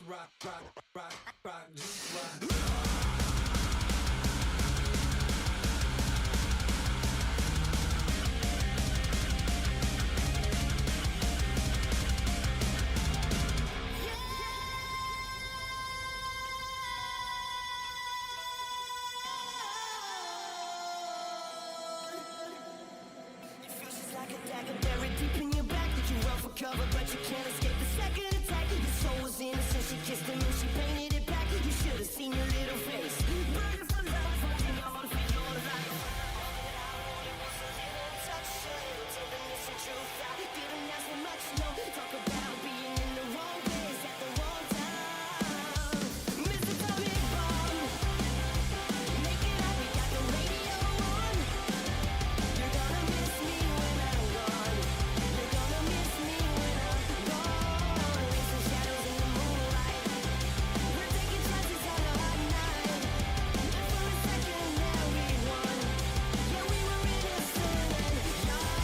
rock, rock, rock, rock, just rock. Cover, but you can't escape the second attack. Your soul was innocent, she kissed him and she painted it back. You should have seen your little face. Burning for love, fighting on for your life. All it was a little touch, a little tenderness and truth. I didn't ask for much, no. Talk about being in the wrong place at the wrong time. Mr. Tommy Bomb, make it up, we got the radio on. You're gonna miss me when I'm gone. You're gonna miss me when I'm gone. Racing shadows in the moonlight. We're taking chances on a hot night. And for a second now we won. Yeah, we were innocent and young.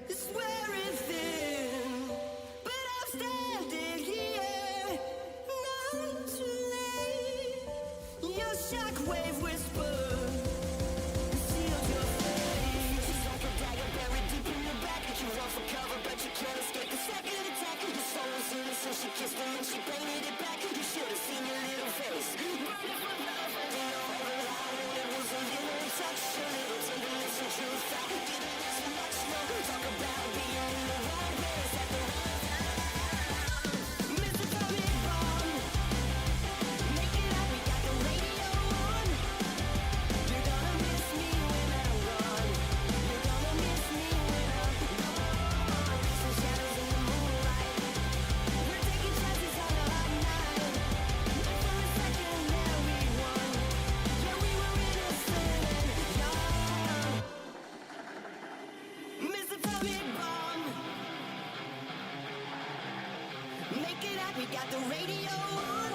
It's wearing thin, but I'm standing here. Not too late. Your shockwave whisper sealed your fate. She's like a dagger buried deep in your back. You run for cover, but you can't escape the second attack. Your soul was innocent, she kissed him and she painted it back. You should have seen your little face. Burning for love, and all the lie. It was a little touch, a little tenderness and truth. I didn't ask for much, no. Talk about being in the wrong place at the wrong time. Mr. Tommy Bomb, make it up, we got the radio on. You're gonna miss me when I'm gone. You're gonna miss me when I'm gone. Racing shadows in the moonlight. We're taking chances on a hot night. And for a second now we won. Yeah, we were innocent and young. Mr. Tommy Bomb, make it up, we got the radio on.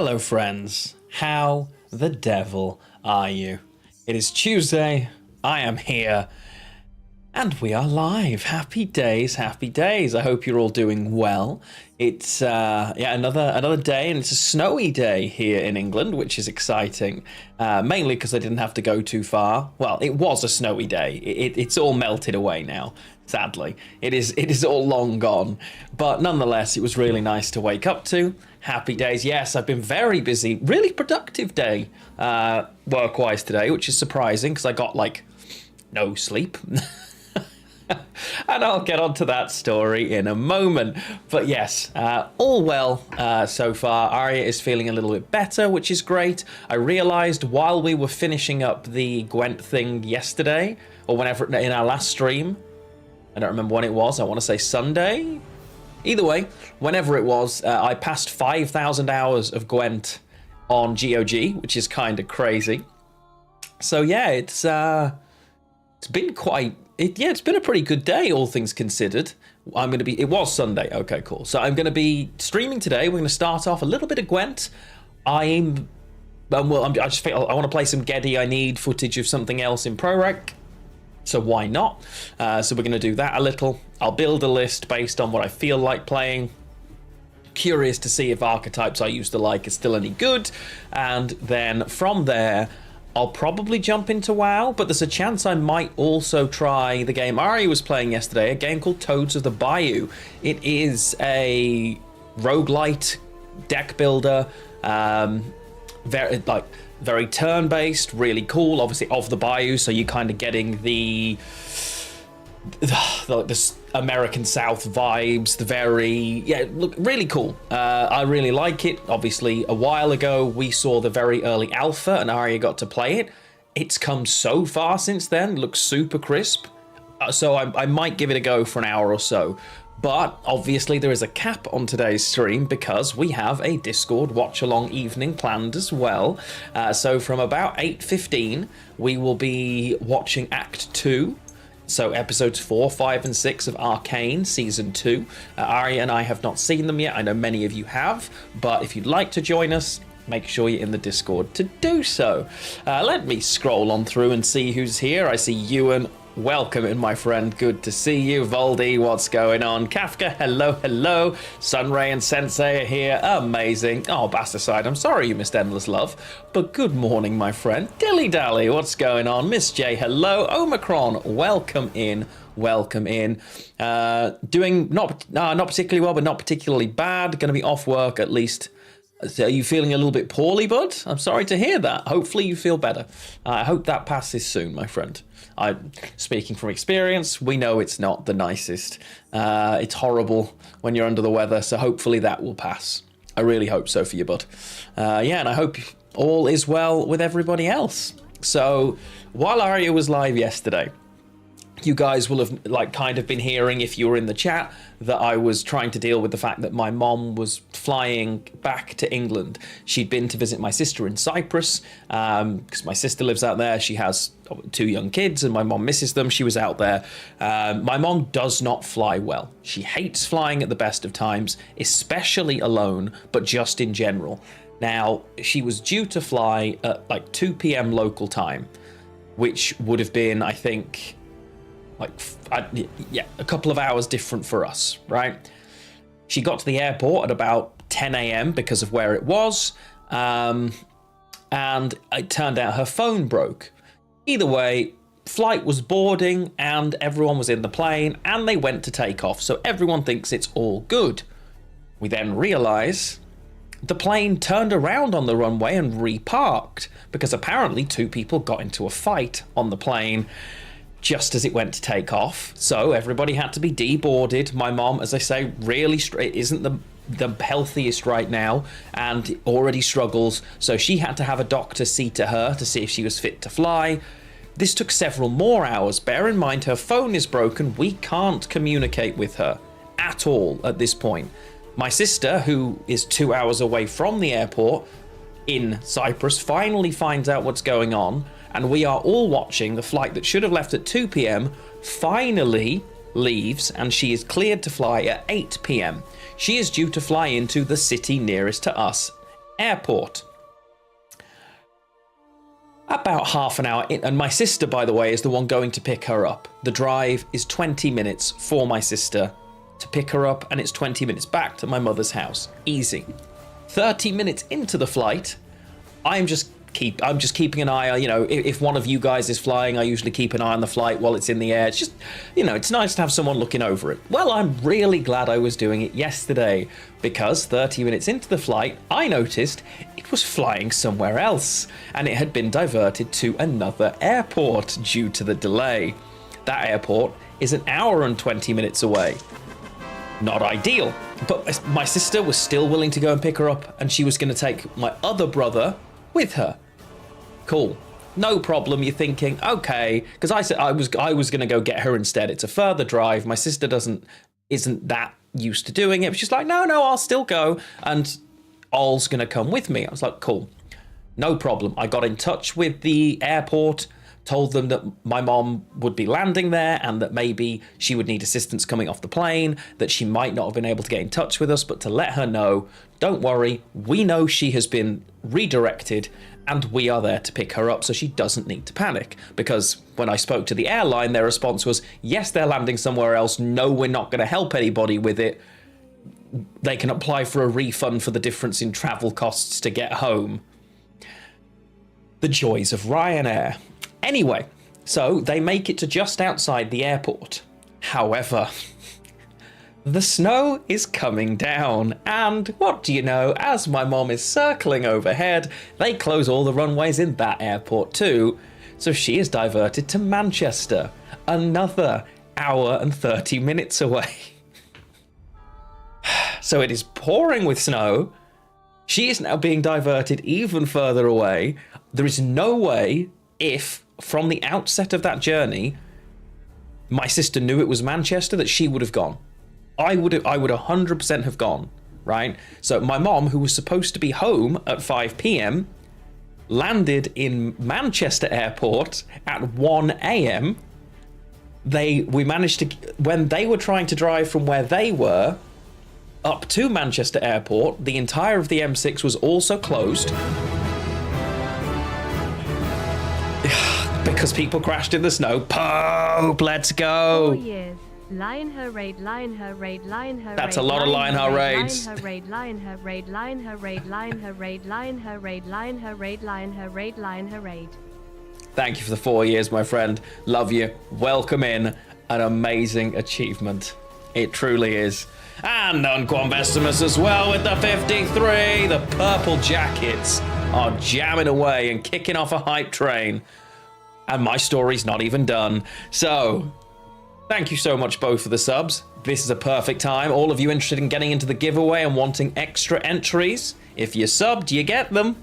Hello friends, how the devil are you? It is Tuesday, I am here, and we are live. Happy days, happy days. I hope you're all doing well. It's another day, and it's a snowy day here in England, which is exciting. Mainly because I didn't have to go too far. Well, it was a snowy day. It's all melted away now. Sadly, it is all long gone. But nonetheless, it was really nice to wake up to. Happy days. Yes, I've been very busy. Really productive day, work-wise today, which is surprising because I got like no sleep. And I'll get onto that story in a moment. But yes, all well so far. Arya is feeling a little bit better, which is great. I realized while we were finishing up the Gwent thing yesterday, or whenever in our last stream, I don't remember when it was, I want to say Sunday? Either way, whenever it was, I passed 5,000 hours of Gwent on GOG, which is kind of crazy. So yeah, it's been quite... it's been a pretty good day, all things considered. It was Sunday. Okay, cool. So I'm going to be streaming today. We're going to start off a little bit of Gwent. I want to play some Gedy. I need footage of something else in ProRec. So why not? So we're going to do that a little. I'll build a list based on what I feel like playing. Curious to see if archetypes I used to like are still any good. And then from there, I'll probably jump into WoW, but there's a chance I might also try the game Ari was playing yesterday, a game called Toads of the Bayou. It is a roguelite deck builder, very turn-based, really cool, obviously of the Bayou, so you're kind of getting the American South vibes, look, really cool. I really like it. Obviously, a while ago, we saw the very early alpha, and Arya got to play it. It's come so far since then, it looks super crisp. So I might give it a go for an hour or so. But obviously there is a cap on today's stream because we have a Discord watch-along evening planned as well. So from about 8:15, we will be watching Act 2. So episodes 4, 5, and 6 of Arcane Season 2. Arya and I have not seen them yet. I know many of you have. But if you'd like to join us, make sure you're in the Discord to do so. Let me scroll on through and see who's here. I see Ewan. Welcome in, my friend. Good to see you. Voldy, what's going on? Kafka, hello, hello. Sunray and Sensei are here. Amazing. Oh, Bastardside, I'm sorry you missed Endless Love, but good morning, my friend. Dilly Dally, what's going on? Miss J, hello. Omicron, welcome in. Welcome in. Doing not particularly well, but not particularly bad. Going to be off work at least. So are you feeling a little bit poorly, bud? I'm sorry to hear that. Hopefully you feel better. I hope that passes soon, my friend. Speaking from experience, we know it's not the nicest. It's horrible when you're under the weather, so hopefully that will pass. I really hope so for you, bud. And I hope all is well with everybody else. So while Arya was live yesterday, you guys will have kind of been hearing, if you were in the chat, that I was trying to deal with the fact that my mom was flying back to England. She'd been to visit my sister in Cyprus because my sister lives out there. She has 2 young kids and my mom misses them. She was out there. My mom does not fly well. She hates flying at the best of times, especially alone, but just in general. Now, she was due to fly at 2 p.m. local time, which would have been, I think... a couple of hours different for us, right? She got to the airport at about 10 a.m. because of where it was, and it turned out her phone broke. Either way, flight was boarding and everyone was in the plane and they went to take off, so everyone thinks it's all good. We then realize the plane turned around on the runway and reparked because apparently 2 people got into a fight on the plane just as it went to take off. So everybody had to be deboarded. My mom, as I say, really isn't the healthiest right now and already struggles. So she had to have a doctor see to her to see if she was fit to fly. This took several more hours. Bear in mind, her phone is broken. We can't communicate with her at all at this point. My sister, who is 2 hours away from the airport in Cyprus, finally finds out what's going on. And we are all watching the flight that should have left at 2 p.m. finally leaves, and she is cleared to fly at 8 p.m. She is due to fly into the city nearest to us airport. About half an hour in, and my sister, by the way, is the one going to pick her up. The drive is 20 minutes for my sister to pick her up, and it's 20 minutes back to my mother's house. Easy. 30 minutes into the flight, I'm just keeping an eye on, you know, if one of you guys is flying, I usually keep an eye on the flight while it's in the air. It's just, you know, it's nice to have someone looking over it. Well, I'm really glad I was doing it yesterday, because 30 minutes into the flight, I noticed it was flying somewhere else, and it had been diverted to another airport due to the delay. That airport is an hour and 20 minutes away. Not ideal, but my sister was still willing to go and pick her up, and she was going to take my other brother with her. Cool, no problem. You're thinking, okay, because I said I was going to go get her instead. It's a further drive. My sister isn't that used to doing it. She's like, no, I'll still go, and Ol's going to come with me. I was like, cool, no problem. I got in touch with the airport, told them that my mom would be landing there and that maybe she would need assistance coming off the plane, that she might not have been able to get in touch with us, but to let her know, don't worry, we know she has been redirected and we are there to pick her up, so she doesn't need to panic. Because when I spoke to the airline, their response was, yes, they're landing somewhere else. No, we're not going to help anybody with it. They can apply for a refund for the difference in travel costs to get home. The joys of Ryanair. Anyway, so they make it to just outside the airport. However, the snow is coming down, and what do you know, as my mom is circling overhead, they close all the runways in that airport too, so she is diverted to Manchester, another hour and 30 minutes away. So it is pouring with snow. She is now being diverted even further away. There is no way, if from the outset of that journey my sister knew it was Manchester, that she would have gone. I would 100% have gone, right? So my mom, who was supposed to be home at 5 p.m, landed in Manchester Airport at 1 a.m. We managed to, when they were trying to drive from where they were up to Manchester Airport, the entire of the M6 was also closed. Because people crashed in the snow. Pope, let's go. 4 years. Lion her raid, lion her raid, lion her raid. That's a lot of lion her raids. Lion her raid, lion her raid, lion her raid, lion her raid, lion her raid, lion her raid, lion her raid, lion her raid. Thank you for the 4 years, my friend. Love you. Welcome in. An amazing achievement. It truly is. And Unquambestimus as well with the 53. The purple jackets are jamming away and kicking off a hype train. And my story's not even done. So, thank you so much both for the subs. This is a perfect time. All of you interested in getting into the giveaway and wanting extra entries, if you're subbed, you get them.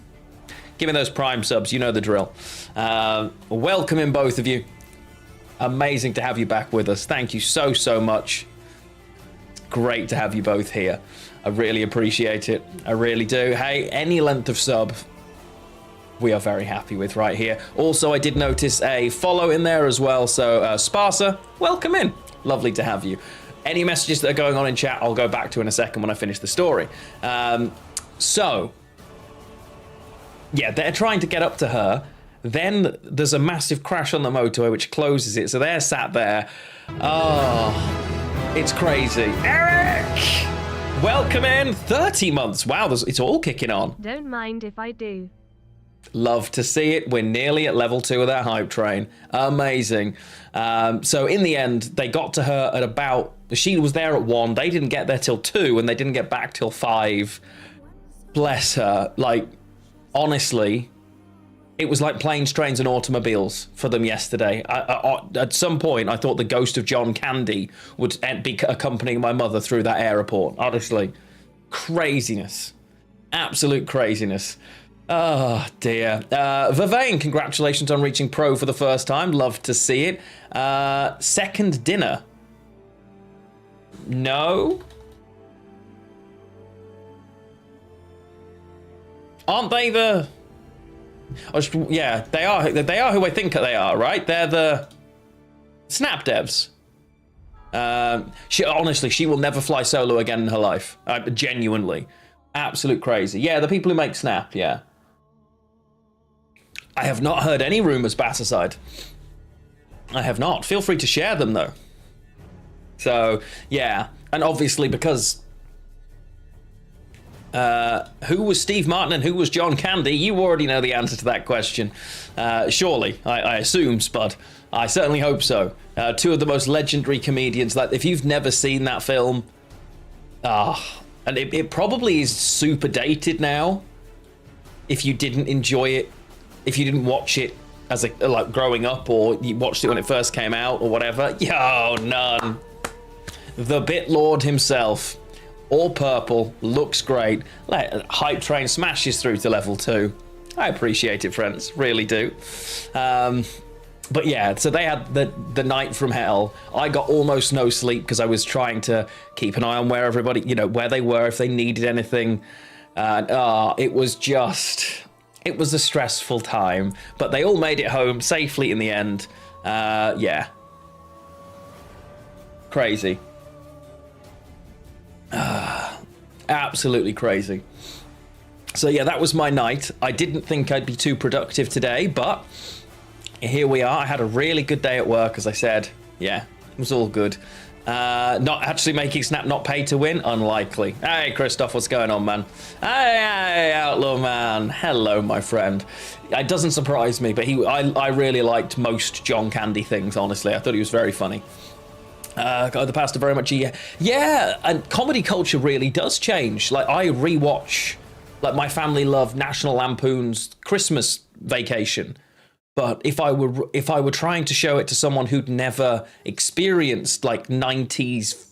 Give me those Prime subs, you know the drill. Welcome in both of you. Amazing to have you back with us. Thank you so, so much. Great to have you both here. I really appreciate it. I really do. Hey, any length of sub, we are very happy with right here. Also, I did notice a follow in there as well. So, Sparsa, welcome in. Lovely to have you. Any messages that are going on in chat, I'll go back to in a second when I finish the story. So, yeah, they're trying to get up to her. Then there's a massive crash on the motorway which closes it. So they're sat there. Oh, it's crazy. Eric! Welcome in. 30 months. Wow, it's all kicking on. Don't mind if I do. Love to see it. We're nearly at level 2 of that hype train. Amazing. So in the end, they got to her at about... She was there at 1. They didn't get there till 2, and they didn't get back till 5. Bless her. Like, honestly... It was like planes, trains, and automobiles for them yesterday. At some point, I thought the ghost of John Candy would be accompanying my mother through that airport. Honestly, craziness. Absolute craziness. Oh, dear. Vavain, congratulations on reaching pro for the first time. Love to see it. Second dinner. No? Aren't they the... Yeah, they are who I think they are, right? They're the Snap devs. She will never fly solo again in her life. Genuinely. Absolute crazy. Yeah, the people who make Snap, yeah. I have not heard any rumours, Bassaside. I have not. Feel free to share them, though. So, yeah. And obviously, because... who was Steve Martin and who was John Candy? You already know the answer to that question. Surely, I assume, Spud. I certainly hope so. Two of the most legendary comedians. Like, if you've never seen that film... and it probably is super dated now. If you didn't enjoy it, if you didn't watch it as like growing up, or you watched it when it first came out, or whatever. Yo, none. The Bit Lord himself, all purple, looks great. Hype Train smashes through to level 2. I appreciate it, friends, really do. But yeah, so they had the night from hell. I got almost no sleep because I was trying to keep an eye on where everybody, where they were, if they needed anything. It was a stressful time, but they all made it home safely in the end. Yeah. Crazy. Absolutely crazy. So yeah, that was my night. I didn't think I'd be too productive today, but here we are. I had a really good day at work, as I said. Yeah, it was all good. Not actually making Snap not pay to win? Unlikely. Hey, Christoph, what's going on, man? Hey, Outlaw Man. Hello, my friend. It doesn't surprise me, but I really liked most John Candy things, honestly. I thought he was very funny. The past very much a year. Yeah, and comedy culture really does change. Like, I rewatch, like, my family loved National Lampoon's Christmas Vacation. But if I were trying to show it to someone who'd never experienced like 90s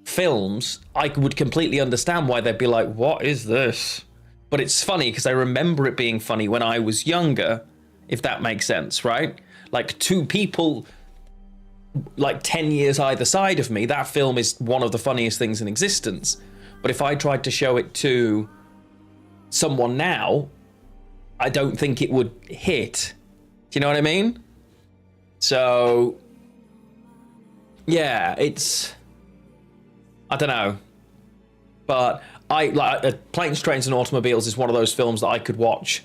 films, I would completely understand why they'd be like, what is this? But it's funny because I remember it being funny when I was younger, if that makes sense, right? Like, two people like 10 years either side of me, that film is one of the funniest things in existence. But if I tried to show it to someone now, I don't think it would hit. Do you know what I mean? So, yeah, it's... I don't know. But Planes, Trains and Automobiles is one of those films that I could watch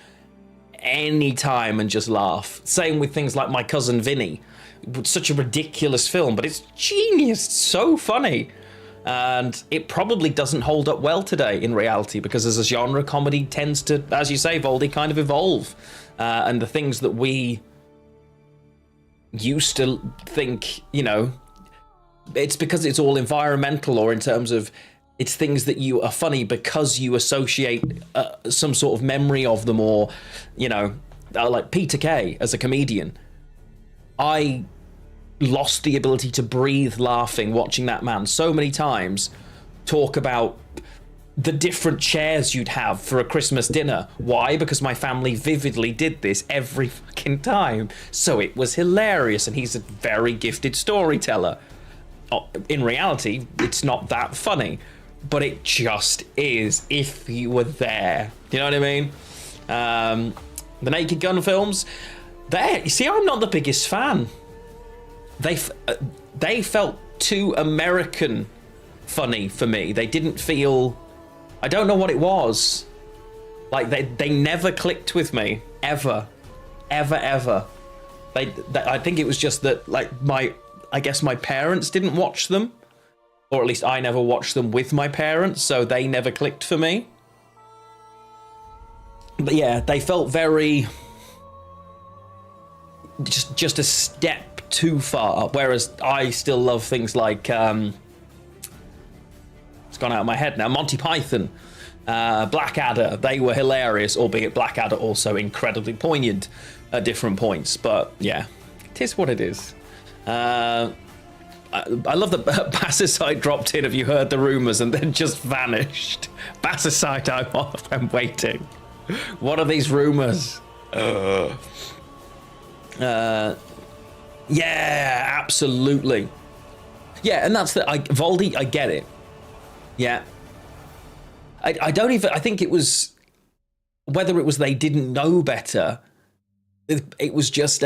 any time and just laugh. Same with things like My Cousin Vinny. It's such a ridiculous film, but it's genius. It's so funny. And it probably doesn't hold up well today in reality, because as a genre, comedy tends to, as you say, Voldy, kind of evolve. And the things that we used to think, it's because it's all environmental, or in terms of it's things that you are funny because you associate some sort of memory of them, or, like Peter Kay as a comedian. I lost the ability to breathe laughing watching that man so many times talk about the different chairs you'd have for a Christmas dinner. Why? Because my family vividly did this every fucking time. So it was hilarious, and he's a very gifted storyteller. In reality, it's not that funny, but it just is if you were there. Do you know what I mean? The Naked Gun films, you see, I'm not the biggest fan. They felt too American funny for me. They didn't feel... I don't know what it was. Like, they never clicked with me. Ever. Ever. I think it was just that, like, I guess my parents didn't watch them. Or at least I never watched them with my parents, so they never clicked for me. But yeah, they felt very... Just a step too far, whereas I still love things like... it's gone out of my head now. Monty Python, Blackadder, they were hilarious, albeit Blackadder also incredibly poignant at different points. But yeah, it is what it is. I love that Bassasite dropped in. Have you heard the rumours? And then just vanished. Bassasite, I'm off. I'm waiting. What are these rumours? Yeah, absolutely. Yeah, and that's Voldy, I get it. Yeah. I don't even... I think it was... Whether it was they didn't know better, it was just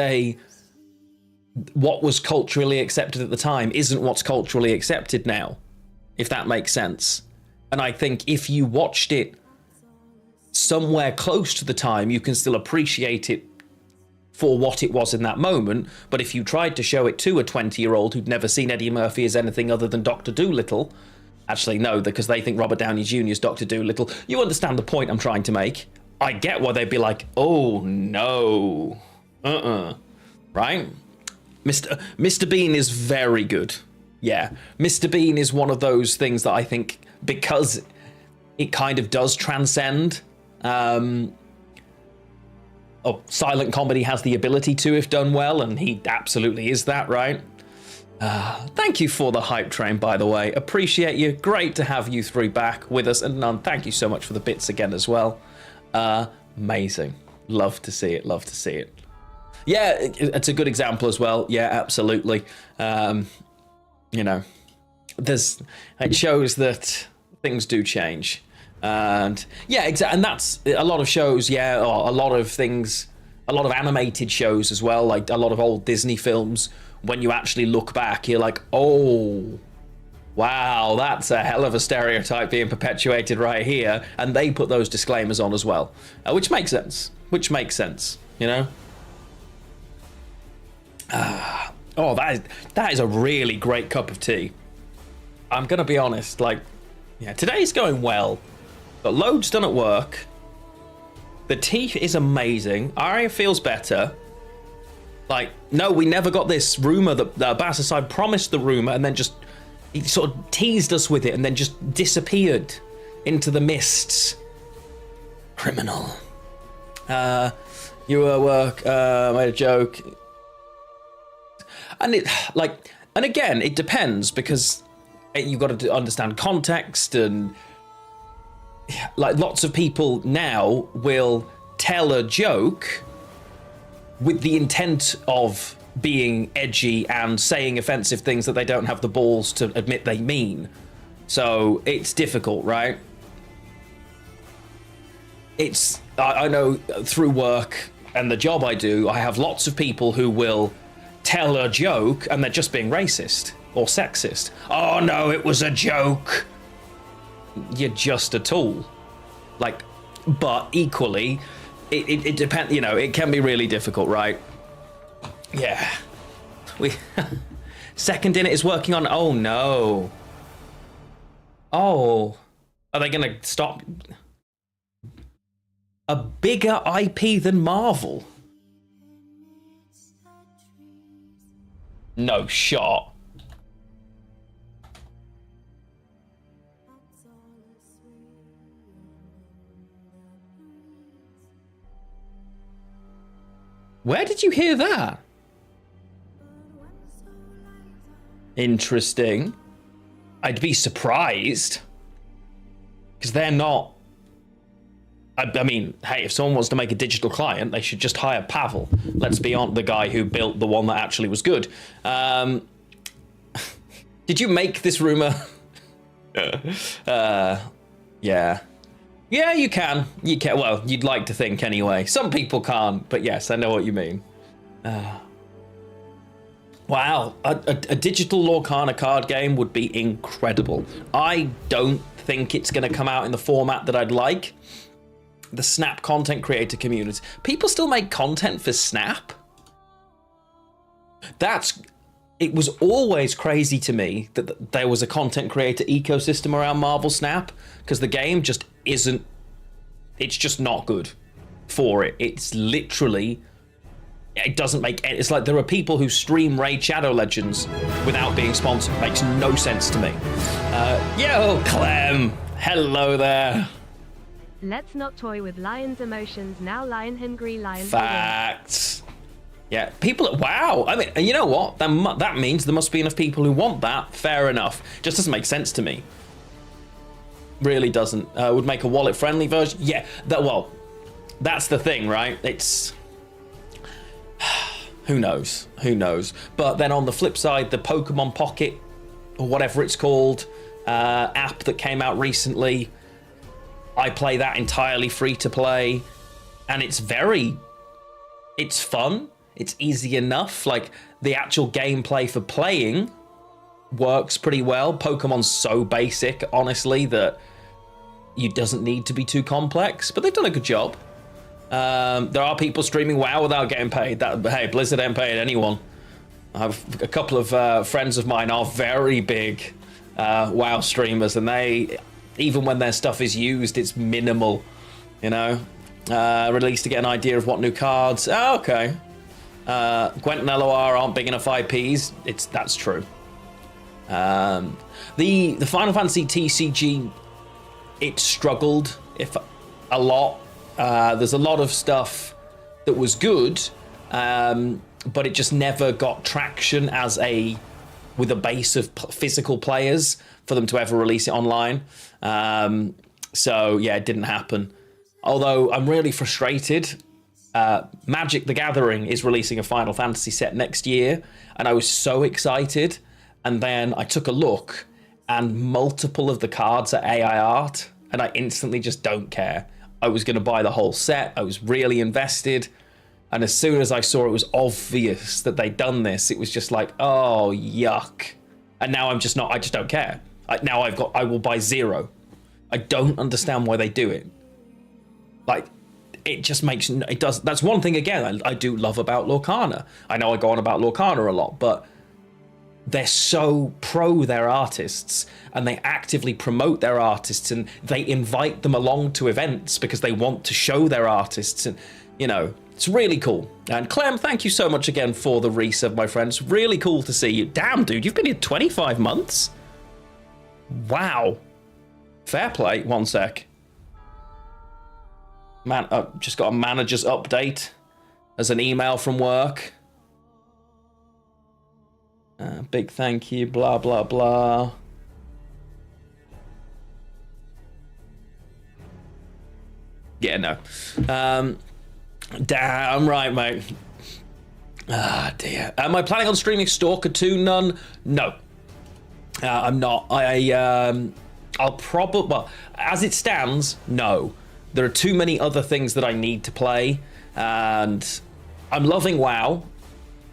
what was culturally accepted at the time isn't what's culturally accepted now, if that makes sense. And I think if you watched it somewhere close to the time, you can still appreciate it for what it was in that moment. But if you tried to show it to a 20-year-old who'd never seen Eddie Murphy as anything other than Dr. Dolittle, actually no, because they think Robert Downey Jr. is Dr. Dolittle, you understand the point I'm trying to make. I get why they'd be like, oh no, right? Mr. Bean is very good. Yeah, Mr. Bean is one of those things that I think, because it kind of does transcend, silent comedy has the ability to if done well, and he absolutely is that, right? Thank you for the hype train, by the way. Appreciate you. Great to have you three back with us. And None, thank you so much for the bits again as well. Amazing. Love to see it. Love to see it. Yeah, it's a good example as well. Yeah, absolutely. You know, it shows that things do change. And yeah, exactly. And that's a lot of shows. Yeah, or a lot of things, a lot of animated shows as well. Like a lot of old Disney films. When you actually look back, you're like, oh, wow, that's a hell of a stereotype being perpetuated right here. And they put those disclaimers on as well, which makes sense. Which makes sense, you know? Oh, that is a really great cup of tea. I'm gonna be honest, like, yeah, today's going well. Got loads done at work. The tea is amazing. Arya feels better. Like, no, we never got this rumor that Bassaside promised the rumor and then just he sort of teased us with it and then just disappeared into the mists. Criminal. You were at work, made a joke. And and again, it depends, because you've got to understand context, and like lots of people now will tell a joke with the intent of being edgy and saying offensive things that they don't have the balls to admit they mean. So it's difficult, right? I know through work and the job I do, I have lots of people who will tell a joke and they're just being racist or sexist. Oh no, it was a joke. You're just a tool. Like, but equally, it depends, you know, it can be really difficult, right? Yeah. Second in it is working on, oh no. Oh, are they gonna stop? A bigger IP than Marvel? No shot. Where did you hear that? Interesting. I'd be surprised. Because they're not... I mean, hey, if someone wants to make a digital client, they should just hire Pavel. Let's be on the guy who built the one that actually was good. Did you make this rumor? Yeah. Yeah, you can. You can. Well, you'd like to think anyway. Some people can't, but yes, I know what you mean. Wow, a digital Lorcana card game would be incredible. I don't think it's going to come out in the format that I'd like. The Snap content creator community. People still make content for Snap? It was always crazy to me that there was a content creator ecosystem around Marvel Snap, because the game just isn't, it's just not good for it. It's literally, it doesn't make any, it's like there are people who stream Raid Shadow Legends without being sponsored. It makes no sense to me. Yo, Clem, hello there. Let's not toy with Lion's emotions now. Lion hungry, Lion. Facts. Yeah, people. Wow. I mean, you know what? That means there must be enough people who want that. Fair enough. Just doesn't make sense to me. Really doesn't. Would make a wallet-friendly version. Yeah. Well, that's the thing, right? It's. Who knows? Who knows? But then on the flip side, the Pokemon Pocket, or whatever it's called, app that came out recently. I play that entirely free to play, and it's fun, it's easy enough. Like, the actual gameplay for playing works pretty well. Pokemon's so basic, honestly, that it doesn't need to be too complex, but they've done a good job. There are people streaming WoW without getting paid. Hey, Blizzard ain't paying anyone. I have a couple of friends of mine are very big WoW streamers, and they, even when their stuff is used, it's minimal, you know. Released to get an idea of what new cards. Oh, okay. Gwent and LOR aren't big enough IPs. That's true. The Final Fantasy TCG, it struggled a lot. There's a lot of stuff that was good, but it just never got traction with a base of physical players for them to ever release it online. So yeah, it didn't happen. Although I'm really frustrated. Magic the Gathering is releasing a Final Fantasy set next year, and I was so excited. And then I took a look, and multiple of the cards are AI art, and I instantly just don't care. I was going to buy the whole set. I was really invested. And as soon as I saw it was obvious that they'd done this, it was just like, oh, yuck. And now I just don't care. I will buy 0. I don't understand why they do it. Like, it just makes, it does. That's one thing, again, I do love about Lorcana. I know I go on about Lorcana a lot, but they're so pro their artists, and they actively promote their artists, and they invite them along to events because they want to show their artists, and you know, it's really cool. And Clem, thank you so much again for the resub, my friends. Really cool to see you. Damn, dude, you've been here 25 months? Wow. Fair play. One sec. Man, just got a manager's update as an email from work. Big thank you, blah, blah, blah. Yeah, no. Damn right, mate. Ah, dear. Am I planning on streaming Stalker 2? None. No. I'm not. I'll probably... Well, as it stands, no. There are too many other things that I need to play, and I'm loving WoW.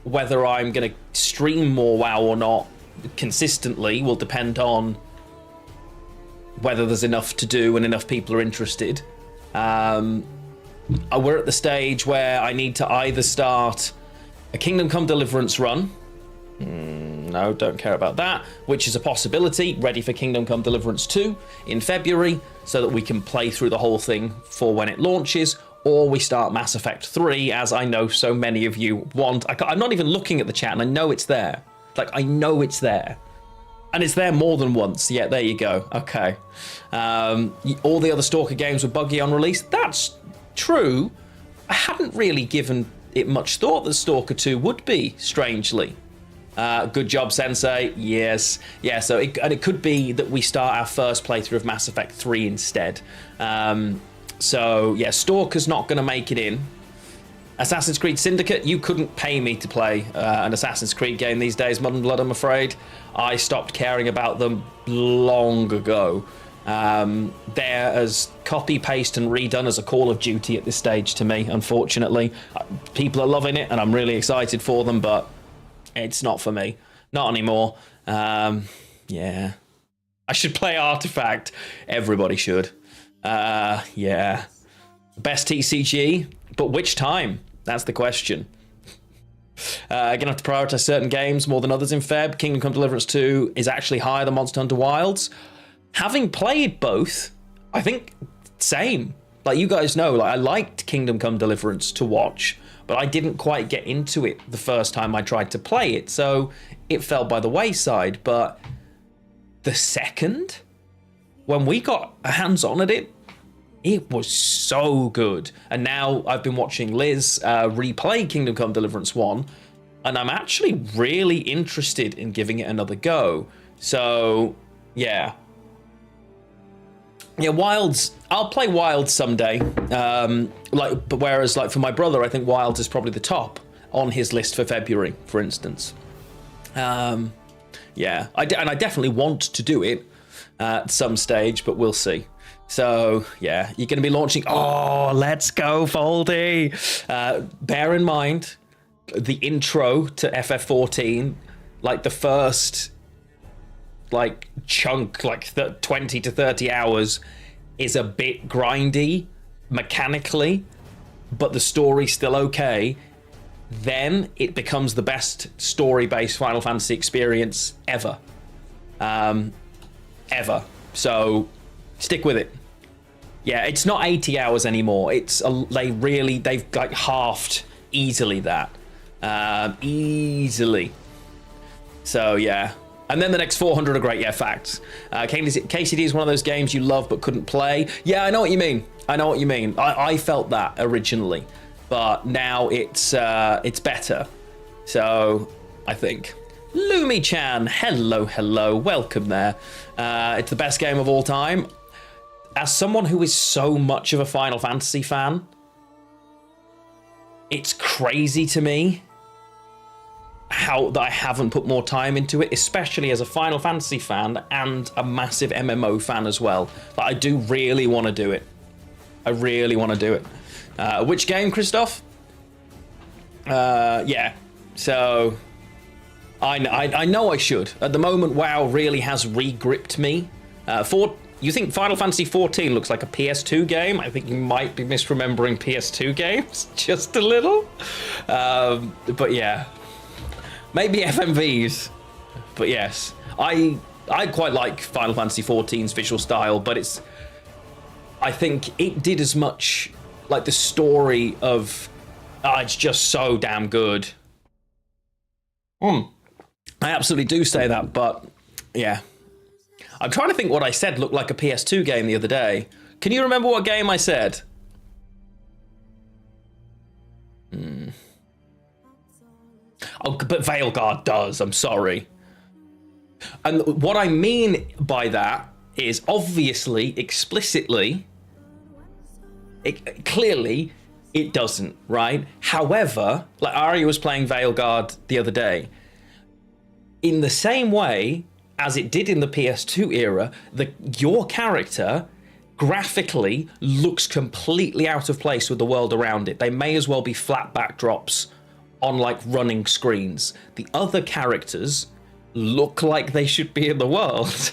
Whether I'm going to stream more WoW or not consistently will depend on whether there's enough to do and enough people are interested. We're at the stage where I need to either start a Kingdom Come Deliverance run. No, don't care about that. Which is a possibility. Ready for Kingdom Come Deliverance 2 in February, so that we can play through the whole thing for when it launches. Or we start Mass Effect 3, as I know so many of you want. I'm not even looking at the chat, and I know it's there. Like, I know it's there. And it's there more than once. Yeah, there you go. Okay. All the other Stalker games were buggy on release. That's true. I hadn't really given it much thought that Stalker 2 would be, strangely. Good job, Sensei. Yes. Yeah, so it could be that we start our first playthrough of Mass Effect 3 instead. So, yeah, Stalker's not going to make it in. Assassin's Creed Syndicate, you couldn't pay me to play an Assassin's Creed game these days, Mud and Blood, I'm afraid. I stopped caring about them long ago. They're as copy, paste, and redone as a Call of Duty at this stage to me, unfortunately. People are loving it, and I'm really excited for them, but it's not for me. Not anymore. Yeah. I should play Artifact. Everybody should. Yeah. Best TCG, but which time? That's the question. Gonna have to prioritize certain games more than others in Feb. Kingdom Come Deliverance 2 is actually higher than Monster Hunter Wilds. Having played both, I think same. Like, you guys know, like, I liked Kingdom Come Deliverance to watch, but I didn't quite get into it the first time I tried to play it, so it fell by the wayside. But the second, when we got hands-on at it, it was so good. And now I've been watching Liz replay Kingdom Come Deliverance 1, and I'm actually really interested in giving it another go. So, yeah. Yeah, Wilds, I'll play Wilds someday. But whereas, like, for my brother, I think Wilds is probably the top on his list for February, for instance. Yeah, and I definitely want to do it at some stage, but we'll see. So, yeah, you're going to be launching... Oh, let's go, Foldy! Bear in mind, the intro to FF14, like, the first, like, chunk, like, 20 to 30 hours is a bit grindy mechanically, but the story's still okay, then it becomes the best story-based Final Fantasy experience ever. Ever. So stick with it. Yeah, it's not 80 hours anymore. They've like halved easily that. Easily. So yeah. And then the next 400 are great, yeah, facts. KCD is one of those games you love but couldn't play. Yeah, I know what you mean. I felt that originally, but now it's better. So I think. Lumi-chan, hello, welcome there. It's the best game of all time. As someone who is so much of a Final Fantasy fan, it's crazy to me how that I haven't put more time into it, especially as a Final Fantasy fan and a massive MMO fan as well. But I do really want to do it. I really want to do it. Which game, Christoph? Yeah. So I know I should. At the moment, WoW really has re-gripped me. You think Final Fantasy XIV looks like a PS2 game? I think you might be misremembering PS2 games just a little. But yeah. Maybe FMVs, but yes, I quite like Final Fantasy XIV's visual style, but I think it did as much like the story of it's just so damn good. I absolutely do say that, but yeah, I'm trying to think what I said looked like a PS2 game the other day. Can you remember what game I said? Oh, but Veilguard does, I'm sorry. And what I mean by that is obviously, explicitly, clearly, it doesn't, right? However, like Ari was playing Veilguard the other day, in the same way as it did in the PS2 era, your character graphically looks completely out of place with the world around it. They may as well be flat backdrops on like running screens. The other characters look like they should be in the world,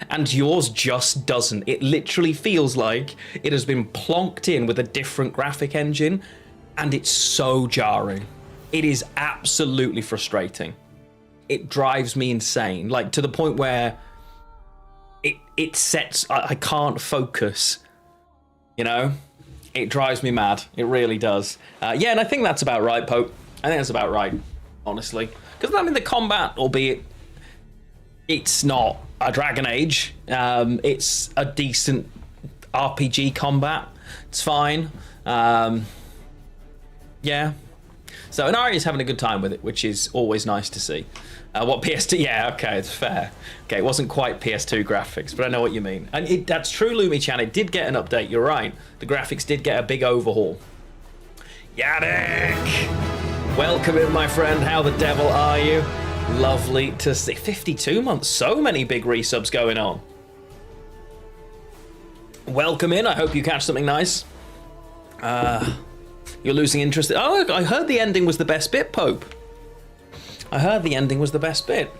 and yours just doesn't. It literally feels like it has been plonked in with a different graphic engine, and it's so jarring. It is absolutely frustrating. It drives me insane, like to the point where I can't focus, you know? It drives me mad. It really does. Yeah, and I think that's about right, Pope. I think that's about right, honestly. Because, I mean, the combat, albeit it's not a Dragon Age, it's a decent RPG combat. It's fine. Yeah. So, and Ari's having a good time with it, which is always nice to see. What PS2? Yeah, okay, it's fair. Okay, it wasn't quite PS2 graphics, but I know what you mean. And that's true, Lumi-chan. It did get an update. You're right. The graphics did get a big overhaul. Yannick! Welcome in, my friend. How the devil are you? Lovely to see. 52 months. So many big resubs going on. Welcome in. I hope you catch something nice. You're losing interest. Oh, I heard the ending was the best bit, Pope. I heard the ending was the best bit.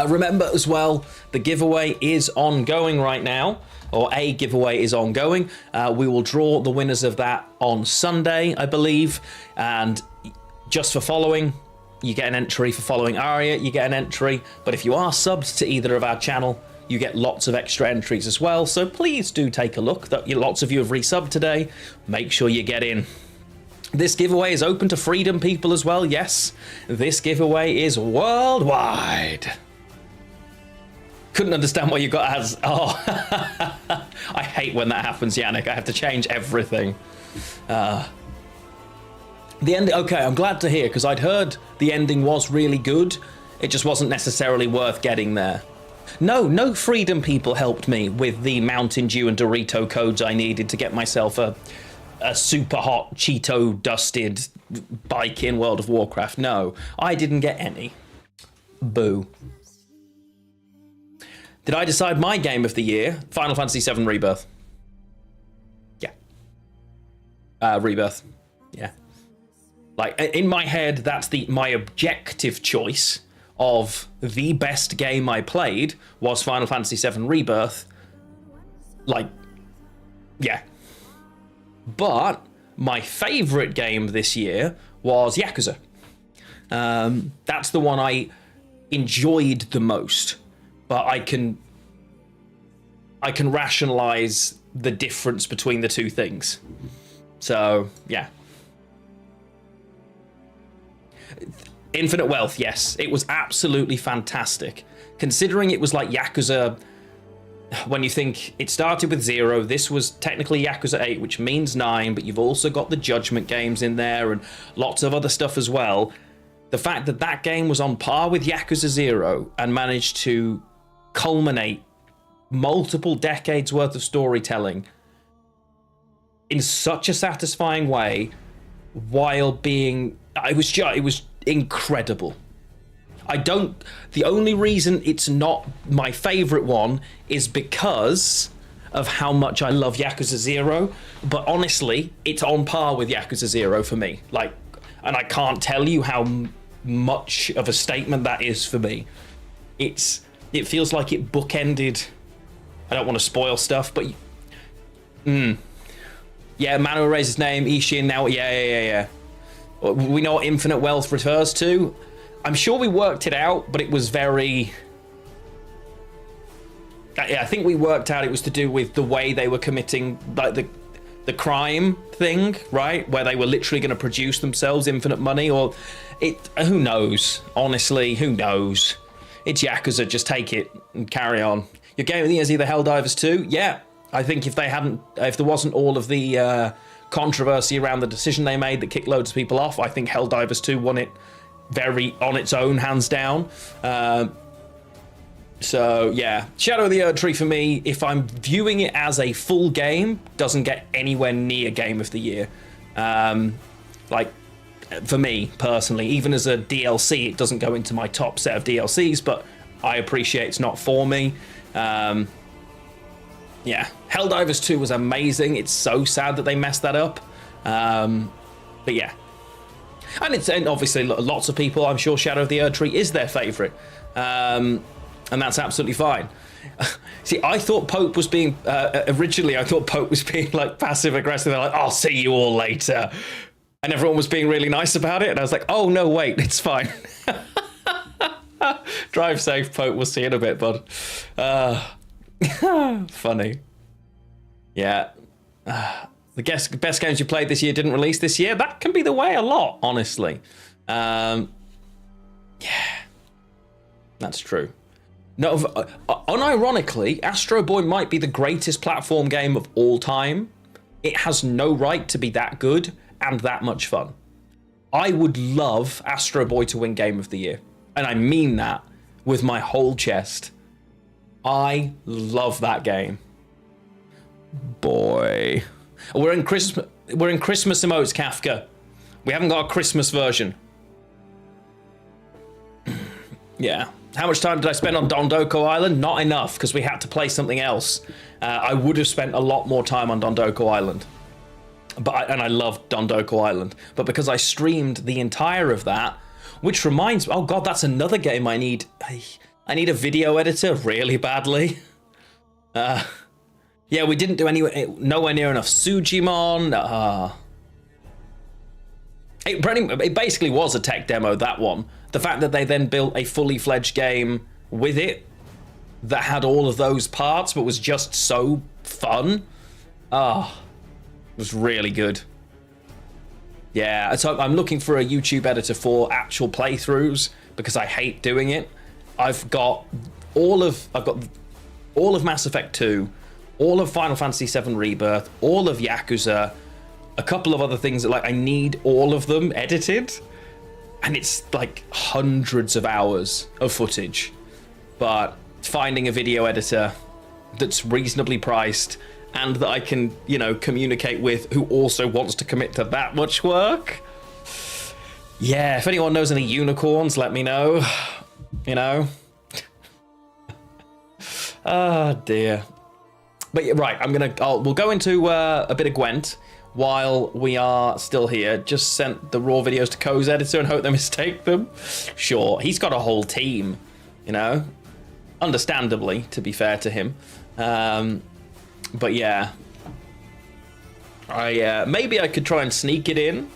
Remember as well, the giveaway is ongoing right now, or a giveaway is ongoing. We will draw the winners of that on Sunday, I believe. And just for following, you get an entry. For following Aria, you get an entry. But if you are subbed to either of our channel, you get lots of extra entries as well. So please do take a look. Lots of you have resubbed today. Make sure you get in. This giveaway is open to Freedom people as well. Yes, this giveaway is worldwide. Couldn't understand what you got as. Oh, I hate when that happens, Yannick. I have to change everything. The end. Okay, I'm glad to hear, because I'd heard the ending was really good. It just wasn't necessarily worth getting there. No Freedom people helped me with the Mountain Dew and Dorito codes I needed to get myself a super hot Cheeto dusted bike in World of Warcraft. No, I didn't get any. Boo. Did I decide my game of the year? Final Fantasy VII Rebirth. Yeah. Rebirth. Yeah. Like, in my head, that's my objective choice of the best game I played was Final Fantasy VII Rebirth. Like, Yeah. But my favorite game this year was Yakuza. That's the one I enjoyed the most, but I can rationalize the difference between the two things. So, yeah. Infinite Wealth, yes. It was absolutely fantastic. Considering it was like Yakuza, when you think it started with 0, this was technically Yakuza 8, which means 9, but you've also got the Judgment games in there and lots of other stuff as well. The fact that that game was on par with Yakuza 0 and managed to culminate multiple decades worth of storytelling in such a satisfying way while being... It was incredible. The only reason it's not my favorite one is because of how much I love Yakuza 0, but honestly, it's on par with Yakuza 0 for me. Like, and I can't tell you how much of a statement that is for me. It feels like it bookended. I don't want to spoil stuff, but yeah, man who erased his name, Ishin. Now, yeah. We know what Infinite Wealth refers to. I'm sure we worked it out, but it was very... I think we worked out it was to do with the way they were committing, like the crime thing, right? Where they were literally going to produce themselves infinite money, or who knows? Honestly, who knows? It's Yakuza, just take it and carry on. Your game of the year is either Helldivers 2. Yeah, I think if there wasn't all of the controversy around the decision they made that kicked loads of people off, I think Helldivers 2 won it very on its own, hands down. So yeah, Shadow of the Erdtree for me, if I'm viewing it as a full game, doesn't get anywhere near Game of the Year. Like, for me personally, even as a DLC, it doesn't go into my top set of DLCs, but I appreciate it's not for me. Yeah, Helldivers 2 was amazing. It's so sad that they messed that up. But yeah. And obviously lots of people, I'm sure Shadow of the Erdtree is their favourite. And that's absolutely fine. See, I thought Pope was being... originally, I thought Pope was being, like, passive-aggressive. They're like, I'll see you all later. And everyone was being really nice about it. And I was like, oh, no, wait, it's fine. Drive safe, Pope. We'll see you in a bit, bud. Funny. Yeah. The best games you played this year didn't release this year. That can be the way a lot, honestly. Yeah. That's true. No, unironically, Astro Boy might be the greatest platform game of all time. It has no right to be that good and that much fun. I would love Astro Boy to win Game of the Year. And I mean that with my whole chest. I love that game. Boy. We're in Christmas emotes, Kafka. We haven't got a Christmas version. Yeah. How much time did I spend on Dondoko Island? Not enough, because we had to play something else. I would have spent a lot more time on Dondoko Island. And I loved Dondoko Island. But because I streamed the entire of that, which reminds me, oh god, that's another game I need. I need a video editor really badly. Yeah, we didn't do nowhere near enough Sujimon. It basically was a tech demo, that one. The fact that they then built a fully fledged game with it that had all of those parts but was just so fun. It was really good. Yeah, so I'm looking for a YouTube editor for actual playthroughs because I hate doing it. I've got all of Mass Effect 2, all of Final Fantasy VII Rebirth, all of Yakuza, a couple of other things that I need all of them edited. And it's like hundreds of hours of footage. But finding a video editor that's reasonably priced and that I can, communicate with who also wants to commit to that much work. Yeah, if anyone knows any unicorns, let me know. Oh dear. But yeah, right, we'll go into a bit of Gwent while we are still here. Just sent the raw videos to Co's editor and hope they mistake them. Sure, he's got a whole team, Understandably, to be fair to him. But yeah. Maybe I could try and sneak it in.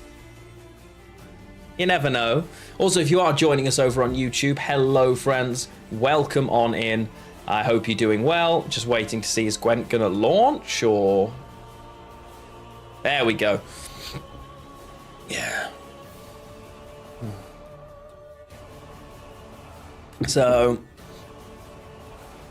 You never know. Also, if you are joining us over on YouTube, hello, friends. Welcome on in. I hope you're doing well. Just waiting to see, is Gwent gonna launch or... There we go. Yeah. So,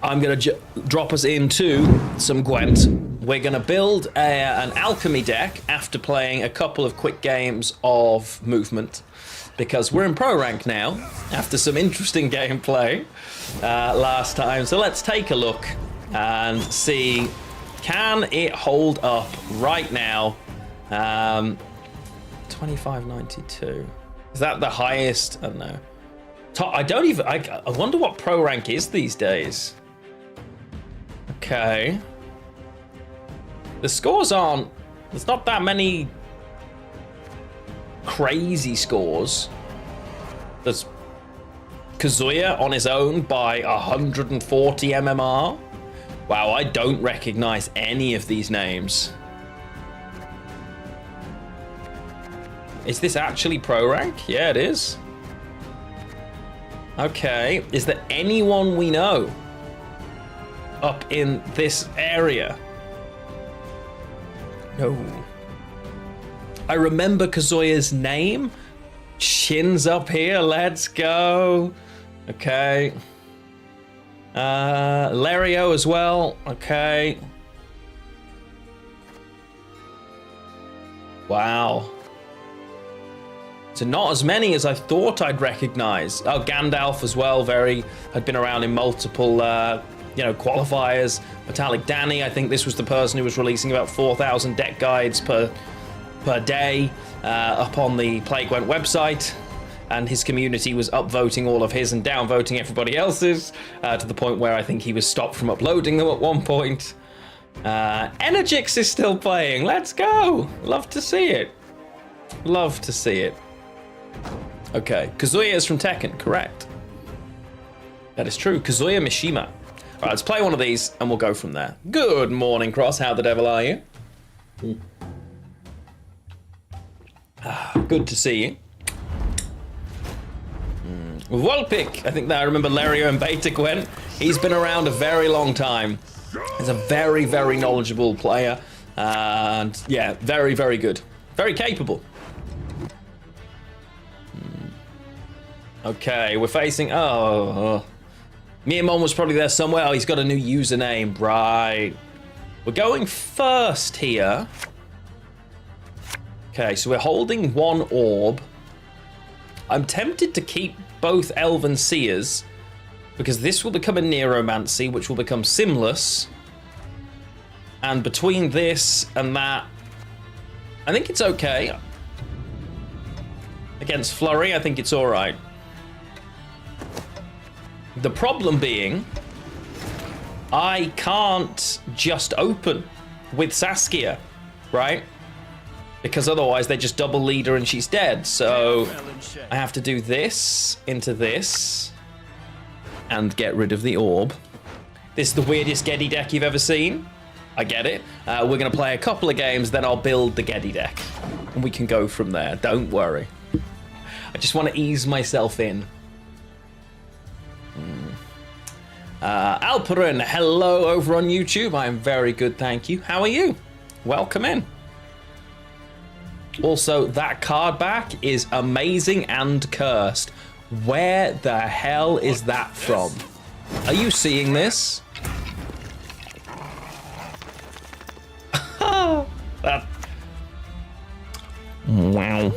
I'm going to drop us into some Gwent. We're going to build an Alchemy deck after playing a couple of quick games of Movement, because we're in Pro Rank now, after some interesting gameplay last time. So let's take a look and see, can it hold up right now? 2592. Is that the highest? I don't know. I wonder what Pro Rank is these days. Okay. The scores aren't... There's not that many crazy scores. There's Kazuya on his own by 140 MMR. Wow, I don't recognize any of these names. Is this actually Pro Rank? Yeah, it is. Okay, is there anyone we know up in this area? No. I remember Kazuya's name. Shin's up here, let's go. Okay. Lario as well, okay. Wow. So not as many as I thought I'd recognize. Oh, Gandalf as well, had been around in multiple, qualifiers. Metallic Danny, I think this was the person who was releasing about 4,000 deck guides per day up on the Play Gwent website. And his community was upvoting all of his and downvoting everybody else's to the point where I think he was stopped from uploading them at one point. Energix is still playing. Let's go. Love to see it. Love to see it. Okay, Kazuya is from Tekken, correct. That is true, Kazuya Mishima. All right, let's play one of these and we'll go from there. Good morning, Cross, how the devil are you? Good to see you. Volpic, I think that I remember Lario and Beta Gwent. He's been around a very long time. He's a very, very knowledgeable player. And yeah, very, very good. Very capable. Okay, we're facing... Oh. Miamon was probably there somewhere. Oh, he's got a new username. Right. We're going first here. Okay, so we're holding one orb. I'm tempted to keep both Elven Seers, because this will become a Neuromancy, which will become Simless. And between this and that, I think it's okay. Against Flurry, I think it's all right. The problem being, I can't just open with Saskia, right? Because otherwise they just double lead her and she's dead. So I have to do this into this and get rid of the orb. This is the weirdest Gedy deck you've ever seen. I get it. We're going to play a couple of games, then I'll build the Gedy deck. And we can go from there. Don't worry. I just want to ease myself in. Alperin, hello over on YouTube. I am very good, thank you. How are you? Welcome in. Also, that card back is amazing and cursed. Where the hell is that from? Are you seeing this? That... Wow.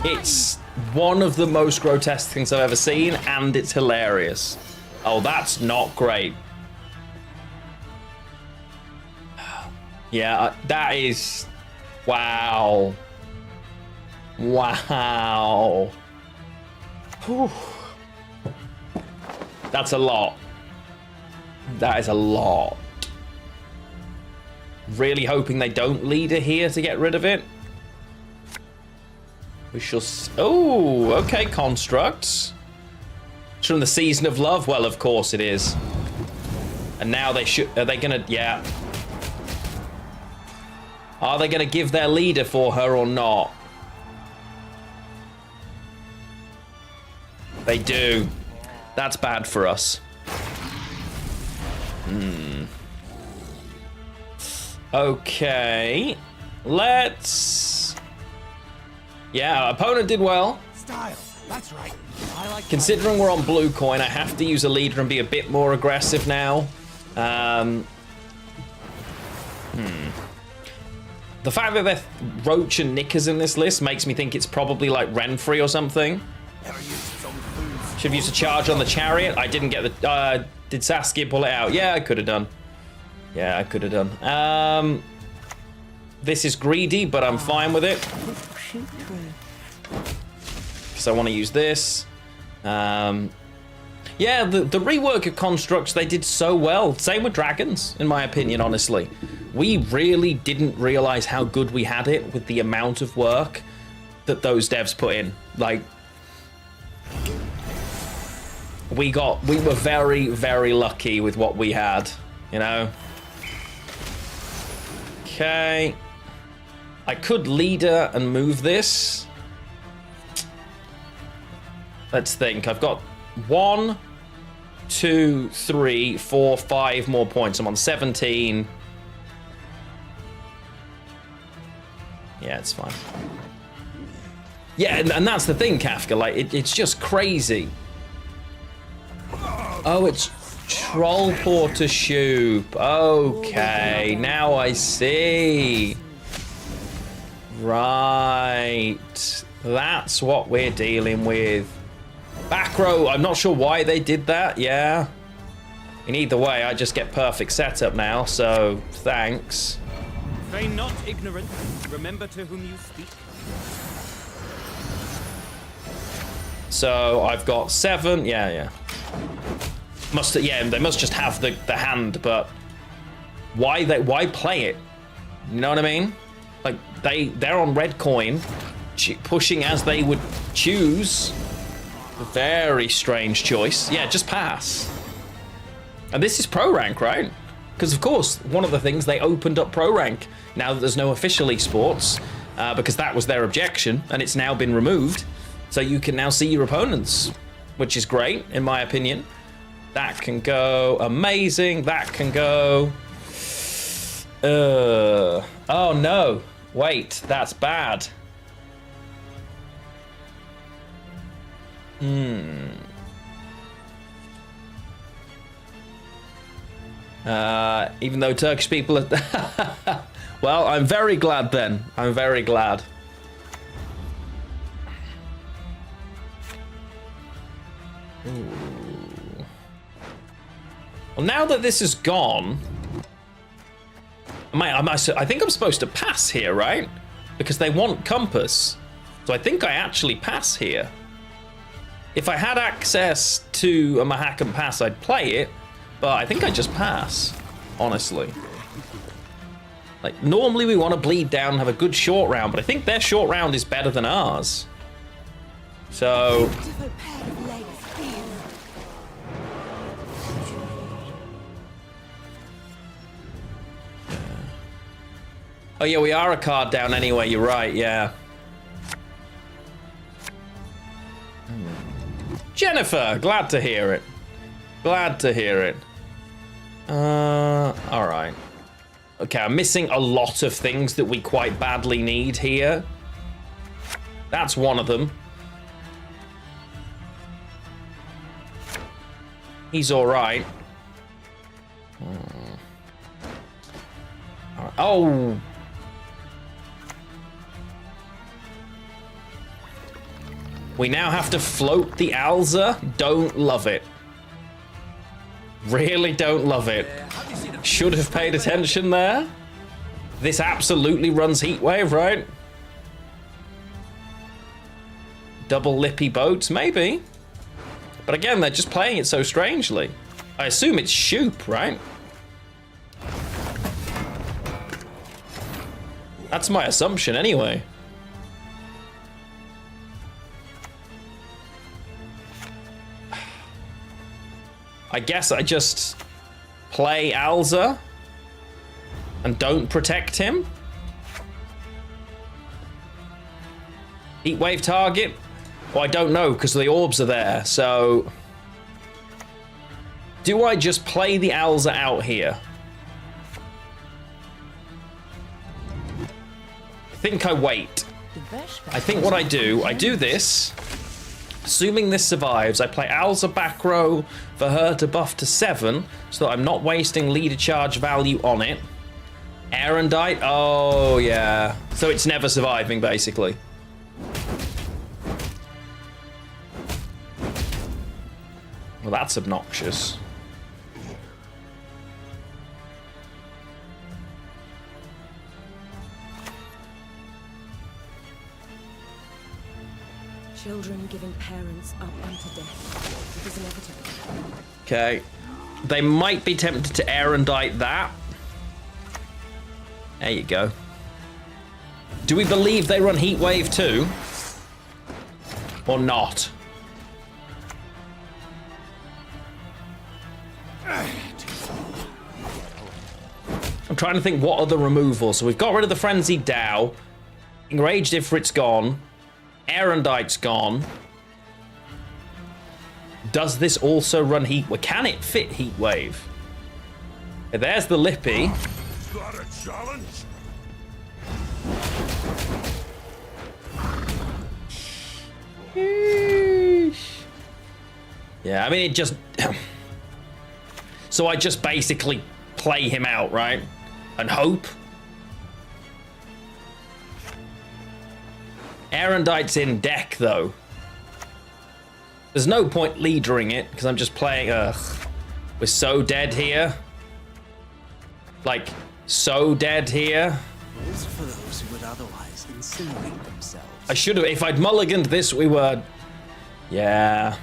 It's one of the most grotesque things I've ever seen, and it's hilarious. Oh, that's not great. Yeah, that is... Wow. Wow. Whew. That's a lot. That is a lot. Really hoping they don't lead her here to get rid of it. We shall... Oh, okay, constructs. It's from the Season of Love. Well, of course it is. And now they should... Are they gonna... Yeah. Are they going to give their leader for her or not? They do. That's bad for us. Okay. Let's... Yeah, our opponent did well. Style. That's right. I like Considering we're on blue coin, I have to use a leader and be a bit more aggressive now. The fact that they're Roach and Knickers in this list makes me think it's probably like Renfrey or something. Should have used a charge on the chariot. I didn't get the... did Saskia pull it out? Yeah, I could have done. Yeah, I could have done. This is greedy, but I'm fine with it. Because I want to use this. Yeah, the rework of constructs, they did so well. Same with dragons, in my opinion, honestly. We really didn't realize how good we had it with the amount of work that those devs put in. Like, we were very, very lucky with what we had, you know? Okay. I could leader and move this. Let's think. I've got 1, 2, 3, 4, 5 more points. I'm on 17. Yeah, it's fine. Yeah, and that's the thing, Kafka. Like, it's just crazy. Oh, it's Troll Porter Shoop. Okay, now I see. Right. That's what we're dealing with. Back row, I'm not sure why they did that, yeah. In either way, I just get perfect setup now, so thanks. Feign not ignorant. Remember to whom you speak. So I've got 7, yeah. They must just have the hand, but why play it? You know what I mean? Like they're on red coin, pushing as they would choose. Very strange choice. Yeah, just pass. And this is pro rank, right? Because of course, one of the things they opened up pro rank now that there's no official esports, because that was their objection, and it's now been removed. So you can now see your opponents, which is great in my opinion. That can go amazing. That can go. Oh no! Wait, that's bad. Even though Turkish people are... Well, I'm very glad then. I'm very glad. Ooh. Well, now that this is gone... I think I'm supposed to pass here, right? Because they want compass. So I think I actually pass here. If I had access to a Mahakam pass, I'd play it. But I think I just pass, honestly. Like, normally we want to bleed down and have a good short round, but I think their short round is better than ours. So... Oh yeah, we are a card down anyway, you're right, yeah. Jennifer, glad to hear it. Glad to hear it. Alright. Okay, I'm missing a lot of things that we quite badly need here. That's one of them. He's alright. Oh! We now have to float the Alza. Don't love it. Really don't love it. Should have paid attention there. This absolutely runs Heatwave, right? Double lippy boats, maybe. But again, they're just playing it so strangely. I assume it's Shoop, right? That's my assumption anyway. I guess I just play Alza and don't protect him. Heat wave target? Well, I don't know because the orbs are there. So, do I just play the Alza out here? I think I wait. I think what I do this. Assuming this survives, I play Alza back row for her to buff to 7, so that I'm not wasting leader charge value on it. Erendite? Oh, yeah. So it's never surviving, basically. Well, that's obnoxious. Children giving parents up unto death. It is inevitable. Okay. They might be tempted to Erendite that. There you go. Do we believe they run Heatwave too? Or not? I'm trying to think what other removals. So we've got rid of the Frenzied Dow. Enraged Ifrit's gone. Erendite's gone. Does this also run Heat? Well, can it fit Heatwave? There's the Lippy. Got a challenge? Yeah, I mean, it just... So I just basically play him out, right? And hope. Erendite's in deck, though. There's no point leadering it, because I'm just playing... We're so dead here. Like, so dead here. Rules for those who would otherwise incinerate themselves. I should have... If I'd mulliganed this, we were... Yeah.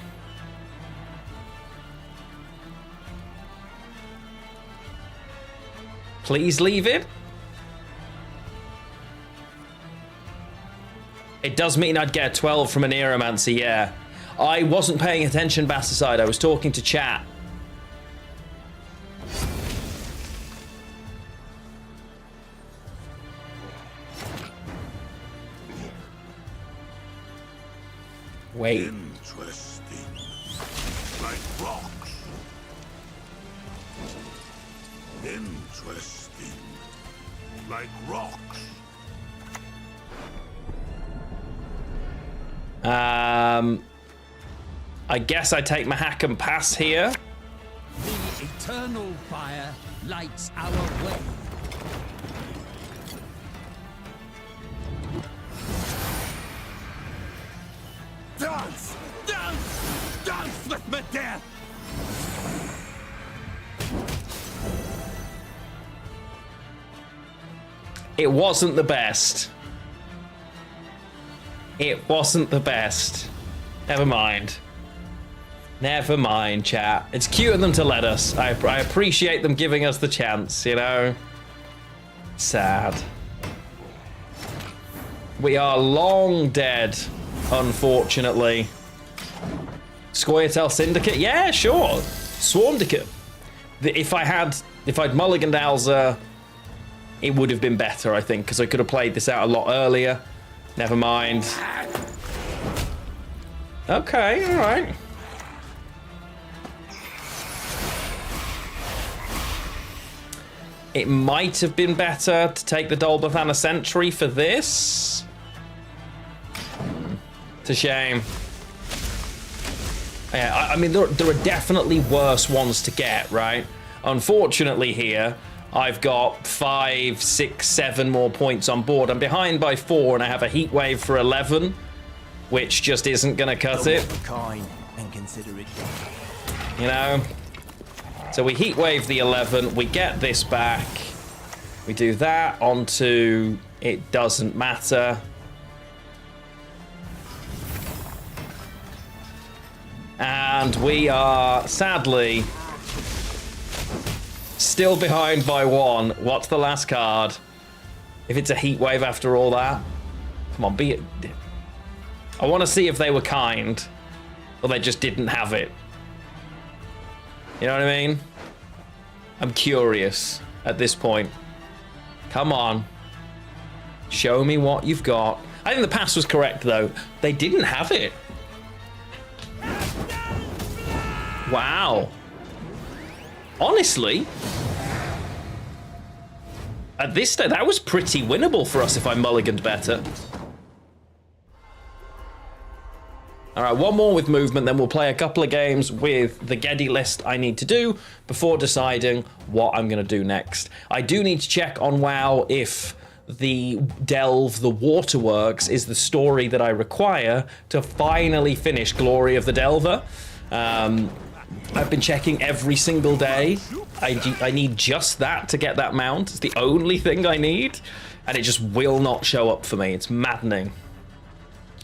Please leave it. It does mean I'd get a 12 from an Aeromancer, yeah. I wasn't paying attention, Basticide. I was talking to chat. Wait. Interesting. Like rocks. Interesting. Like rocks. I guess I take my hack and pass here. The eternal fire lights our way. Dance! Dance! Dance with my death! It wasn't the best. It wasn't the best. Never mind. Never mind, chat. It's cute of them to let us. I appreciate them giving us the chance, you know? Sad. We are long dead, unfortunately. Scoia'tael Syndicate? Yeah, sure. Swarmdicate. If I'd mulliganed Alza, it would have been better, I think, because I could have played this out a lot earlier. Never mind. Okay, alright. It might have been better to take the Dolbathana Sentry for this. It's a shame. Yeah, I mean, there are definitely worse ones to get, right? Unfortunately here, I've got 5, 6, 7 more points on board. I'm behind by 4, and I have a heat wave for 11, which just isn't going to cut it. Kind and consider it done. You know? So we heat wave the 11, we get this back. We do that onto it doesn't matter. And we are, sadly, still behind by 1. What's the last card? If it's a heat wave after all that. Come on, be it. I want to see if they were kind. Or they just didn't have it. You know what I mean? I'm curious at this point. Come on. Show me what you've got. I think the pass was correct, though. They didn't have it. Wow. Honestly, at this stage, that was pretty winnable for us if I mulliganed better. All right, one more with movement, then we'll play a couple of games with the Gedy list I need to do before deciding what I'm going to do next. I do need to check on WoW if the Delve, the Waterworks, is the story that I require to finally finish Glory of the Delver. I've been checking every single day. I need just that to get that mount. It's the only thing I need, and it just will not show up for me. It's maddening.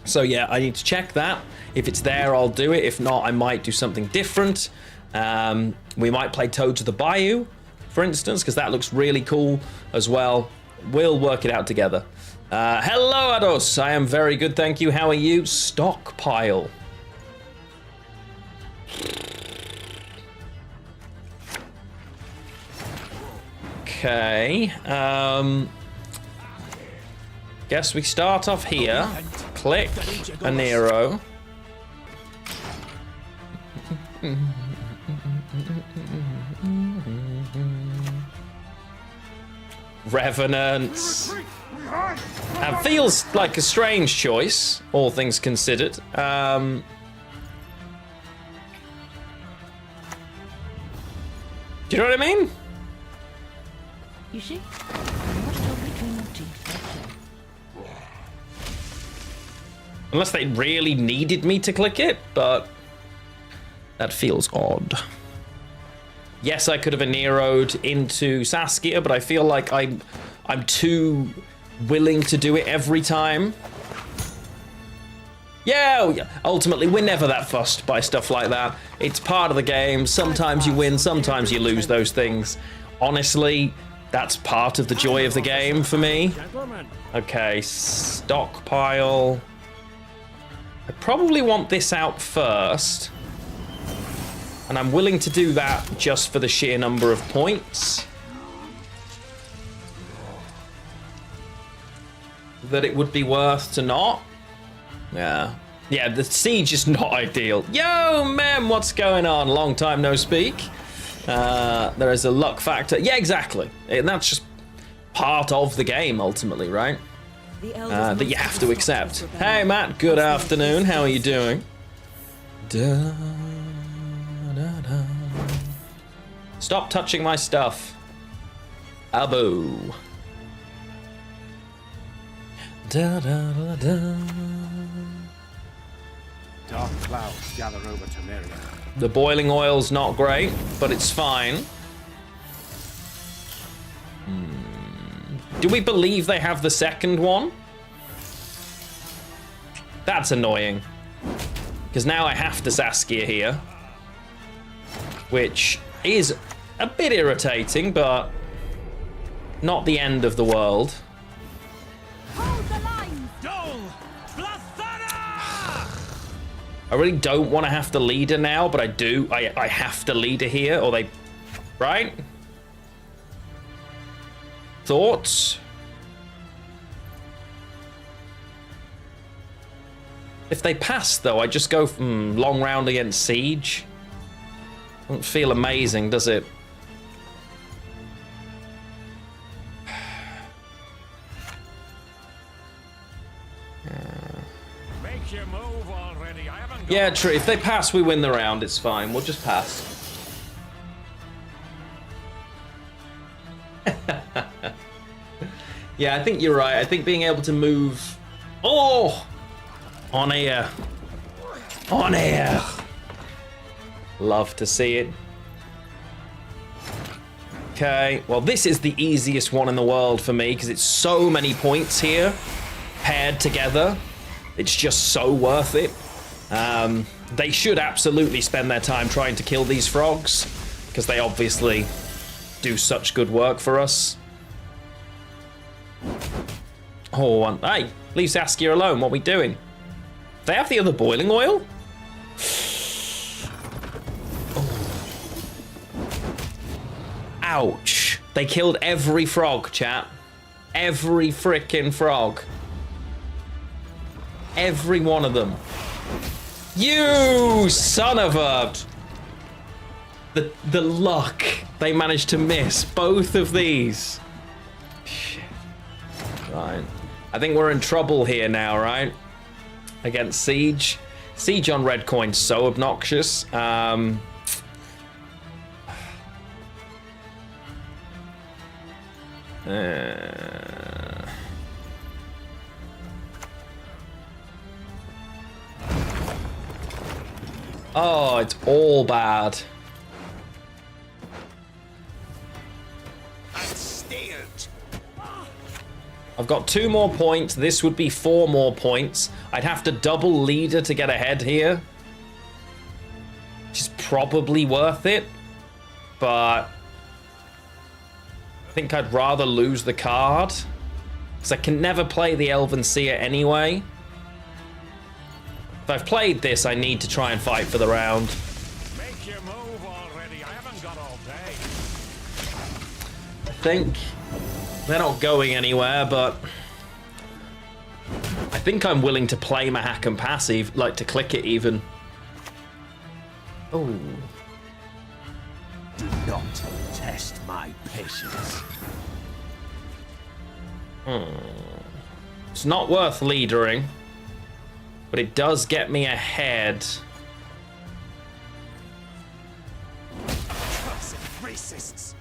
So yeah, I need to check that. If it's there, I'll do it. If not, I might do something different. We might play Toad to the Bayou, for instance, because that looks really cool as well. We'll work it out together. Hello, Ados. I am very good, thank you. How are you? Stockpile. Okay. Guess we start off here. Click a Nero. Revenants. Feels like a strange choice, all things considered. Do you know what I mean? You see? I must talk between your teeth. Unless they really needed me to click it, but that feels odd. Yes, I could have Nero'd into Saskia, but I feel like I'm too willing to do it every time. Yeah, ultimately, we're never that fussed by stuff like that. It's part of the game. Sometimes you win, sometimes you lose those things. Honestly, that's part of the joy of the game for me. Okay, stockpile. I probably want this out first. And I'm willing to do that just for the sheer number of points that it would be worth to not. Yeah, the siege is not ideal. Yo, Mem, what's going on? Long time no speak. There is a luck factor. Yeah, exactly. And that's just part of the game, ultimately, right? That you have to accept. Hey, Matt, good afternoon. How are you doing? Da, da, da. Stop touching my stuff. Abo. Da, da, da, da. Dark clouds gather over Temeria. The boiling oil's not great, but it's fine. Do we believe they have the second one? That's annoying. Because now I have to Saskia here. Which is a bit irritating, but not the end of the world. Hold the line! I really don't want to have to lead her now, but I do. I have to lead her here, or they... Right? Thoughts? If they pass, though, I just go long round against Siege. Doesn't feel amazing, does it? Make your move already. I haven't got... Yeah, true. If they pass, we win the round. It's fine. We'll just pass. Yeah, I think you're right. I think being able to move... Oh! On air. On air. Love to see it. Okay, well, this is the easiest one in the world for me because it's so many points here paired together. It's just so worth it. They should absolutely spend their time trying to kill these frogs because they obviously do such good work for us. Oh, hey, leave Saskia alone. What are we doing? They have the other boiling oil? Oh. Ouch. They killed every frog, chat. Every frickin' frog. Every one of them. You son of a... The luck. They managed to miss both of these. Shit. Right. I think we're in trouble here now, right? Against Siege. Siege on red coin's so obnoxious. Oh, it's all bad. I've got 2 more points. This would be 4 more points. I'd have to double leader to get ahead here, which is probably worth it, but I think I'd rather lose the card because I can never play the Elven Seer anyway. If I've played this, I need to try and fight for the round. Make your move already. I haven't got all day. I think they're not going anywhere, but I think I'm willing to play my hack and passive, like to click it even. Oh. Do not test my patience. It's not worth leadering, but it does get me ahead. Racists.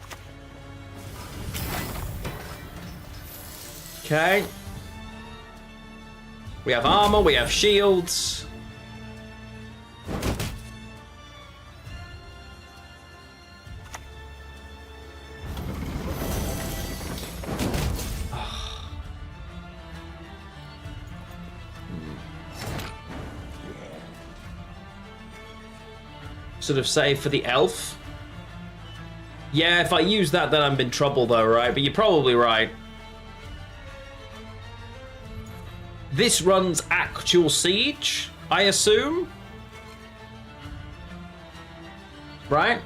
Okay. We have armor, we have shields. Sort of save for the elf. Yeah, if I use that, then I'm in trouble though, right? But you're probably right. This runs actual siege, I assume. Right?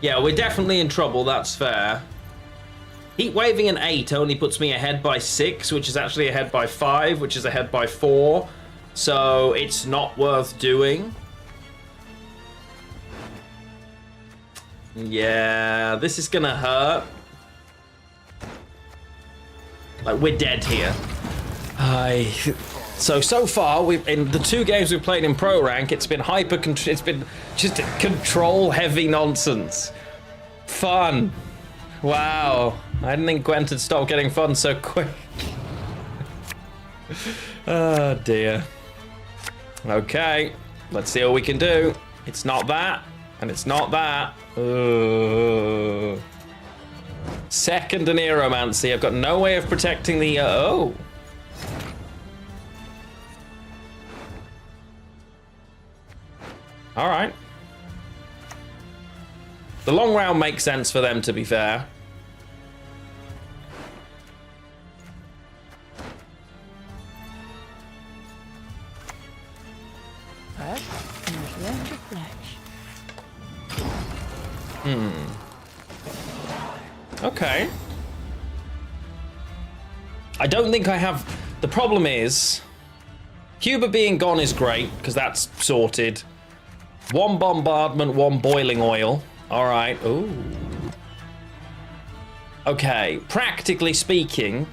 Yeah, we're definitely in trouble, that's fair. Heat waving an 8 only puts me ahead by 6, which is actually ahead by 5, which is ahead by 4. So it's not worth doing. Yeah, this is gonna hurt. Like, we're dead here. So far, we've in the 2 games we've played in pro rank, it's been it's been just control heavy nonsense. Fun. Wow. I didn't think Gwent had stopped getting fun so quick. Oh dear. Okay, let's see what we can do. It's not that, and it's not that. Second and Aeromancy. I've got no way of protecting the oh. All right. The long round makes sense for them, to be fair. Okay. I don't think I have... The problem is... Cuba being gone is great, because that's sorted. 1 bombardment, 1 boiling oil. Alright. Ooh. Okay. Practically speaking,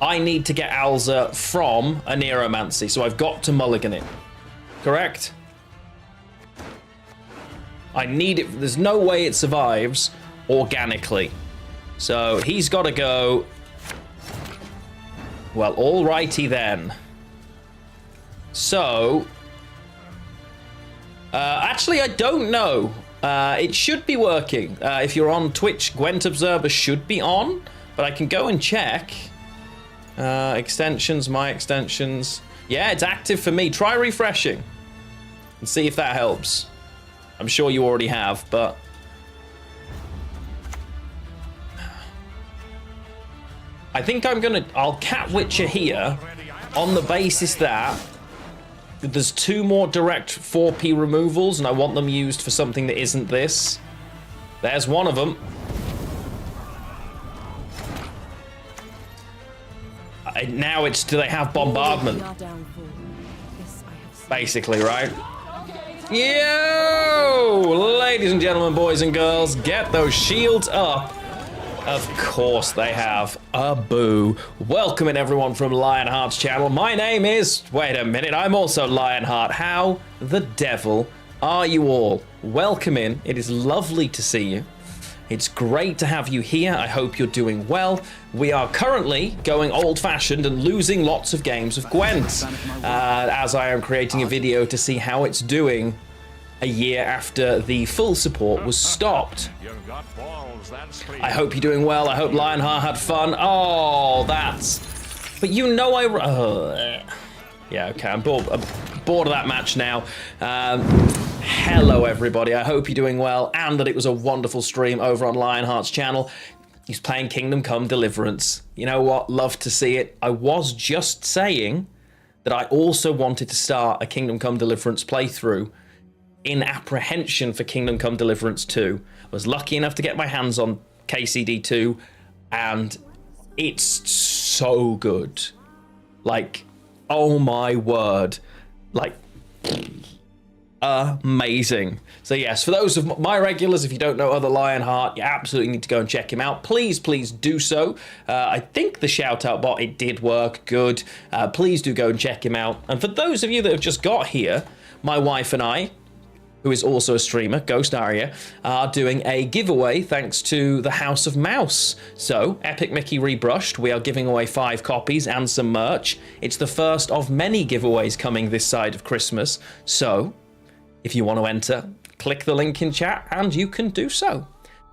I need to get Alza from a Neuromancy, so I've got to mulligan it. Correct? I need it. There's no way it survives organically. So he's got to go. Well, alrighty then. So, actually, I don't know. It should be working. If you're on Twitch, Gwent Observer should be on, but I can go and check. Extensions, my extensions. Yeah, it's active for me. Try refreshing and see if that helps. I'm sure you already have, but... I think I'll Cat Witcher here on the basis that there's 2 more direct 4P removals and I want them used for something that isn't this. There's one of them. Now it's, do they have bombardment? Basically, right? Yo! Ladies and gentlemen, boys and girls, get those shields up. Of course they have. A boo. Welcoming everyone from Lionheart's channel. My name is... Wait a minute, I'm also Lionheart. How the devil are you all? Welcome in. It is lovely to see you. It's great to have you here. I hope you're doing well. We are currently going old-fashioned and losing lots of games of Gwent, as I am creating a video to see how it's doing a year after the full support was stopped. You've got balls, that's clear. I hope you're doing well. I hope Lionheart had fun. Oh, that's... But you know yeah, okay, I'm bored of that match now. Hello, everybody. I hope you're doing well and that it was a wonderful stream over on Lionheart's channel. He's playing Kingdom Come Deliverance. You know what? Love to see it. I was just saying that I also wanted to start a Kingdom Come Deliverance playthrough in apprehension for Kingdom Come Deliverance 2. I was lucky enough to get my hands on KCD 2, and it's so good. Like, oh my word. Like, amazing. So yes, for those of my regulars, if you don't know other Lionheart, you absolutely need to go and check him out. Please do so. I think the shout out bot, it did work good. Please do go and check him out. And for those of you that have just got here, my wife and I, who is also a streamer, Ghost Aria, are doing a giveaway thanks to the House of Mouse. So, Epic Mickey Rebrushed, we are giving away 5 copies and some merch. It's the first of many giveaways coming this side of Christmas. So, if you want to enter, click the link in chat and you can do so.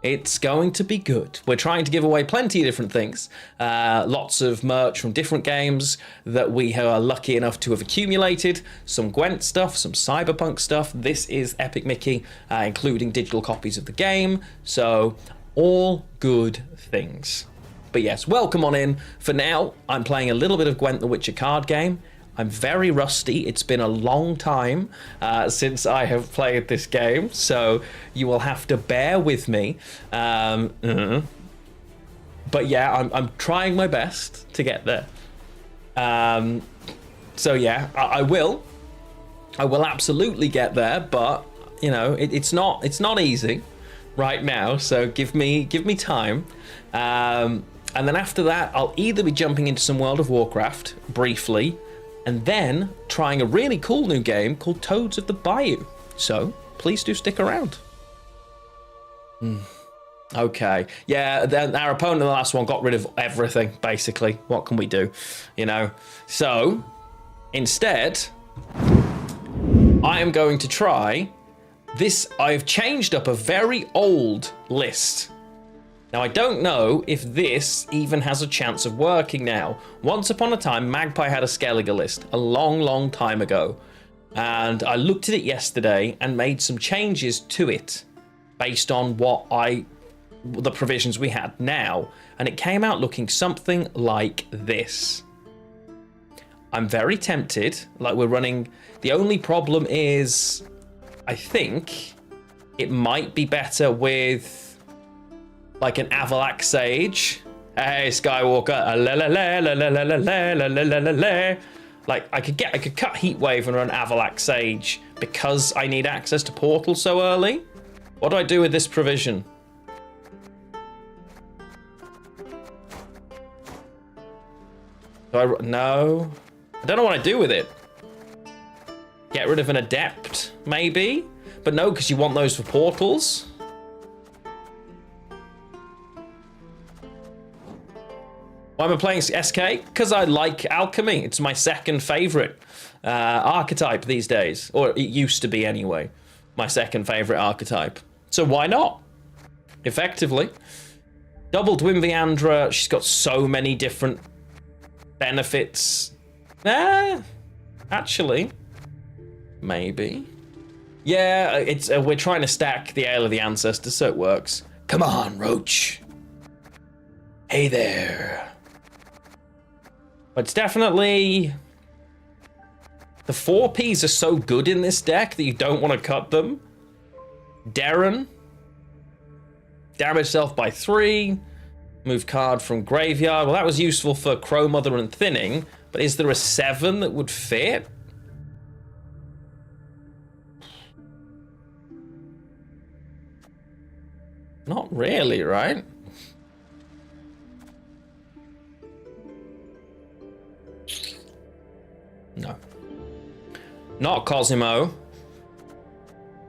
It's going to be good. We're trying to give away plenty of different things. Lots of merch from different games that we are lucky enough to have accumulated. Some Gwent stuff, some Cyberpunk stuff. This is Epic Mickey, including digital copies of the game. So, all good things. But yes, welcome on in. For now, I'm playing a little bit of Gwent the Witcher card game. I'm very rusty. It's been a long time since I have played this game, so you will have to bear with me. But yeah, I'm trying my best to get there. So yeah, I will absolutely get there, but you know, it's not easy right now. So give me time. And then after that, I'll either be jumping into some World of Warcraft briefly, and then trying a really cool new game called Toads of the Bayou. So, please do stick around. Okay. Yeah, our opponent in the last one got rid of everything, basically. What can we do? You know? So, instead, I am going to try this. I've changed up a very old list. Now, I don't know if this even has a chance of working now. Once upon a time, Magpie had a Skellige list a long, long time ago. And I looked at it yesterday and made some changes to it based on the provisions we had now. And it came out looking something like this. I'm very tempted. Like, we're running... The only problem is, I think it might be better with... like an Avalax Sage. Hey, Skywalker. Like, I could cut Heatwave and run Avalax Sage because I need access to Portal so early. What do I do with this provision? No. I don't know what I do with it. Get rid of an Adept, maybe? But no, because you want those for Portals. Why am I playing SK? Because I like Alchemy. It's my second favorite archetype these days. Or it used to be anyway. My second favorite archetype. So why not? Effectively. Doubled Wimviandra. She's got so many different benefits. Actually. Maybe. Yeah, it's we're trying to stack the Ale of the Ancestors, so it works. Come on, Roach. Hey there. But it's definitely... The 4Ps are so good in this deck that you don't want to cut them. Darren. Damage self by 3. Move card from graveyard. Well, that was useful for Crow Mother and Thinning, but is there a 7 that would fit? Not really, right? No. Not Cosimo.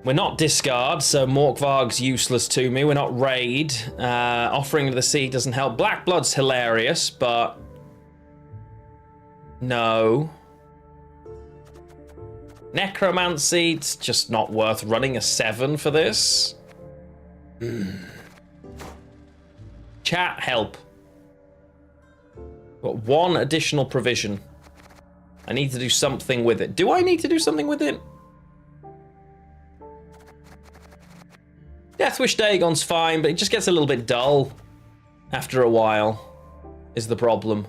We're not discard, so Morkvarg's useless to me. We're not raid. Offering to the Sea doesn't help. Blackblood's hilarious, but no. Necromancy, it's just not worth running a 7 for this. Chat, help. Got 1 additional provision. I need to do something with it. Do I need to do something with it? Deathwish Dagon's fine, but it just gets a little bit dull after a while, is the problem.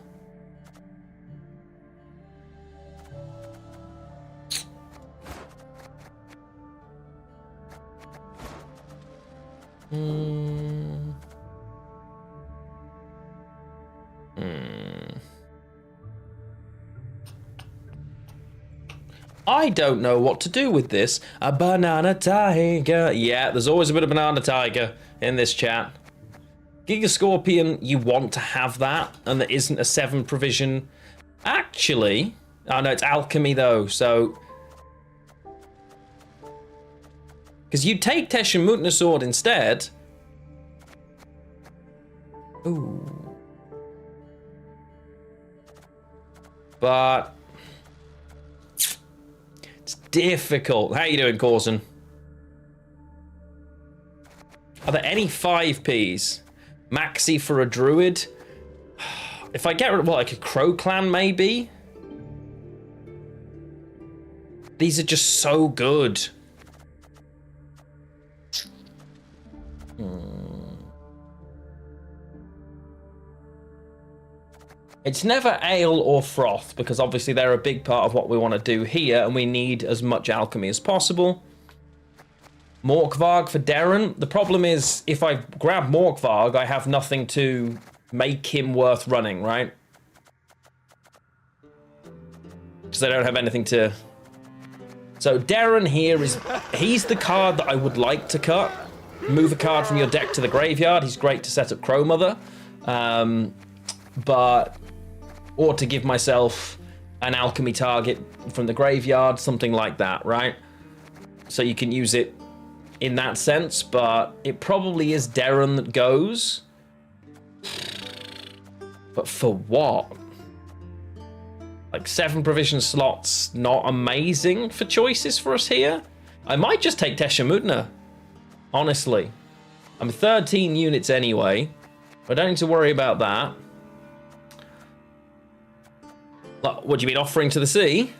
I don't know what to do with this. A banana tiger. Yeah, there's always a bit of banana tiger in this chat. Giga Scorpion, you want to have that, and there isn't a 7 provision. Actually, oh no, it's Alchemy though, so... Because you take Teshin Mutna Sword instead. Ooh. But... it's difficult. How you doing, Corson? Are there any 5Ps? Maxi for a druid? If I get rid of, what, like a Crow Clan, maybe? These are just so good. It's never ale or froth, because obviously they're a big part of what we want to do here, and we need as much alchemy as possible. Morkvarg for Darren. The problem is, if I grab Morkvarg, I have nothing to make him worth running, right? Because I don't have anything to... So Darren here is... he's the card that I would like to cut. Move a card from your deck to the graveyard. He's great to set up Crow Mother. But... or to give myself an alchemy target from the graveyard, something like that, right? So you can use it in that sense, but it probably is Darren that goes. But for what? Like 7 provision slots, not amazing for choices for us here. I might just take Tesha Mutna, honestly. I'm 13 units anyway. I don't need to worry about that. What do you mean, offering to the sea?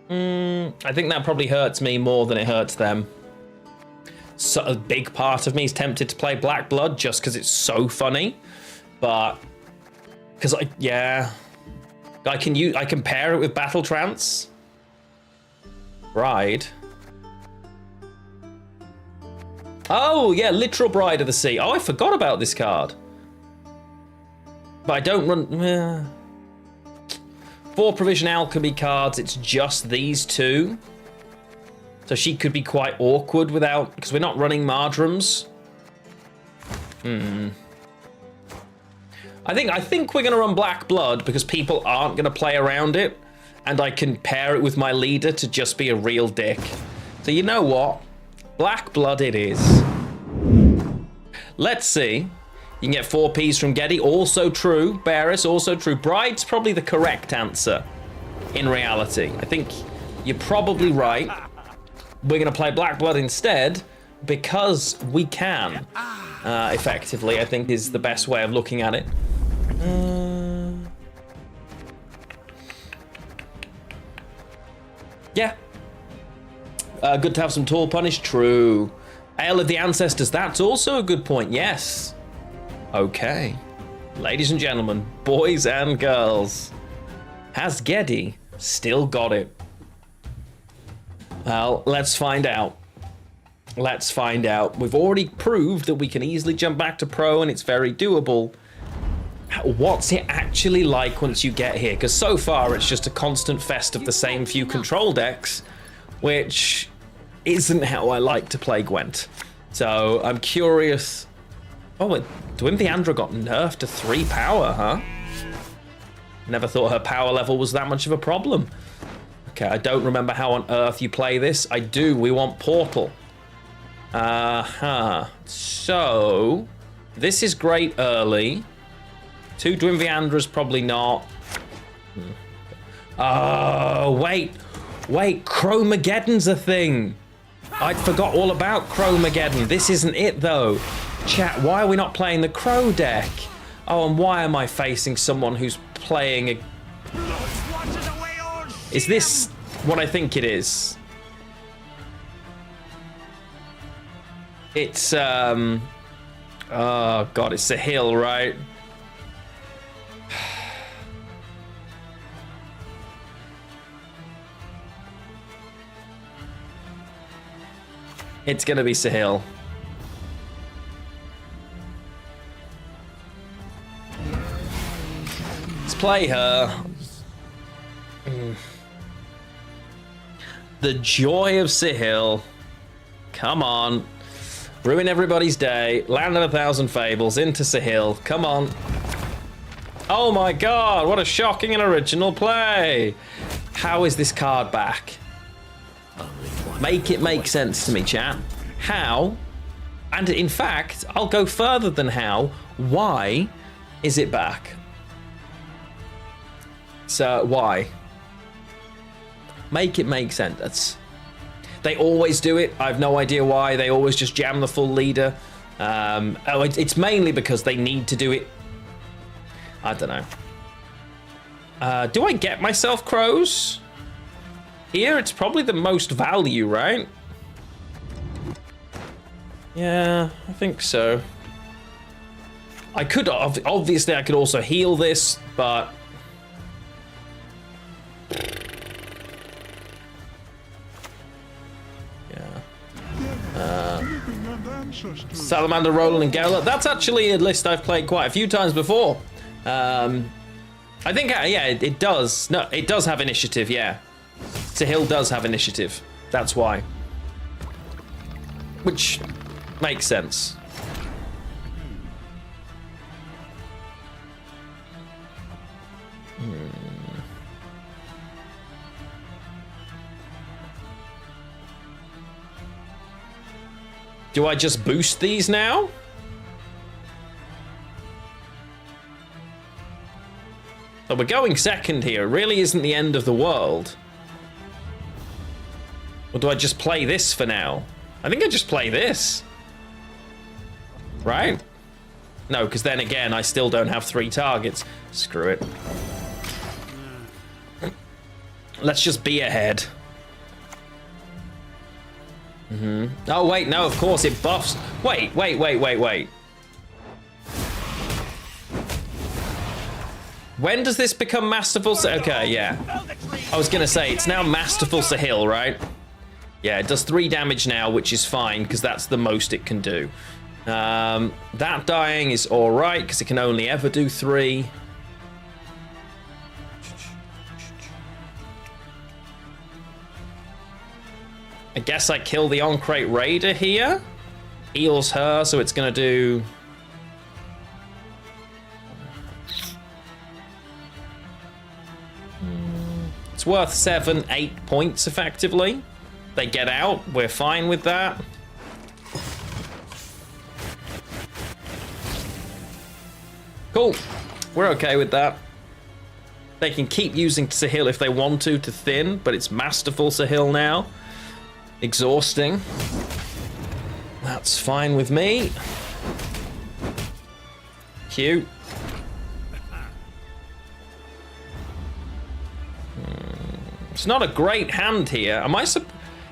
I think that probably hurts me more than it hurts them. So a big part of me is tempted to play Black Blood just because it's so funny, but because I can pair it with Battle Trance. Bride. Oh yeah, Literal Bride of the Sea. Oh, I forgot about this card. But I don't run. 4 provision alchemy cards, it's just these 2. So she could be quite awkward without, because we're not running Mardrums. I think we're gonna run Black Blood because people aren't gonna play around it, and I can pair it with my leader to just be a real dick. So you know what? Black Blood it is. Let's see. You can get 4 Ps from Gedy. Also true. Barris, also true. Bride's probably the correct answer in reality. I think you're probably right. We're going to play Black Blood instead because we can. Effectively, I think is the best way of looking at it. Yeah. Good to have some Tall Punish. True. Ale of the Ancestors. That's also a good point. Yes. Okay, ladies and gentlemen, boys and girls, has Gedy still got it? Well, let's find out. Let's find out. We've already proved that we can easily jump back to pro and it's very doable. What's it actually like once you get here? Because so far it's just a constant fest of the same few control decks, which isn't how I like to play Gwent. So I'm curious. Oh, Dwimtheandra got nerfed to 3 power, huh? Never thought her power level was that much of a problem. Okay, I don't remember how on earth you play this. I do, we want Portal. So, this is great early. 2 Dwimtheandras, probably not. Oh, wait, Chromageddon's a thing. I'd forgot all about Chromageddon. This isn't it, though. Chat, why are we not playing the Crow deck? Oh, and why am I facing someone who's playing a... Is this what I think it is? It's, oh, God, it's a hill, right? It's gonna be Sahil. Let's play her. The joy of Sahil. Come on. Ruin everybody's day. Land of 1,000 Fables into Sahil. Come on. Oh my God, what a shocking and original play. How is this card back? Make it make sense to me, chat. How? And in fact, I'll go further than how. Why is it back? So, why? Make it make sense. They always do it. I have no idea why. They always just jam the full leader. It's mainly because they need to do it. I don't know. Do I get myself crows? Here, it's probably the most value, right? Yeah, I think so. I could, obviously, I could also heal this, but... Salamander, Roland, and Gala. That's actually a list I've played quite a few times before. I think, yeah, it does. No, it does have initiative, yeah. Sahil does have initiative. That's why. Which makes sense. Do I just boost these now? So we're going second here. It really isn't the end of the world. Or do I just play this for now? I think I just play this. Right? No, because then again, I still don't have 3 targets. Screw it. Let's just be ahead. Oh, wait, no, of course, it buffs. Wait. When does this become Masterful? Okay, yeah. I was going to say, it's now Masterful Sahil, right? Yeah, it does 3 damage now, which is fine, because that's the most it can do. That dying is alright, because it can only ever do 3. I guess I kill the on-crate raider here. Heals her, so it's going to do... It's worth 7, 8 points, effectively. They get out. We're fine with that. Cool. We're okay with that. They can keep using Sahil if they want to thin, but it's Masterful Sahil now. Exhausting. That's fine with me. Cute. It's not a great hand here. Am I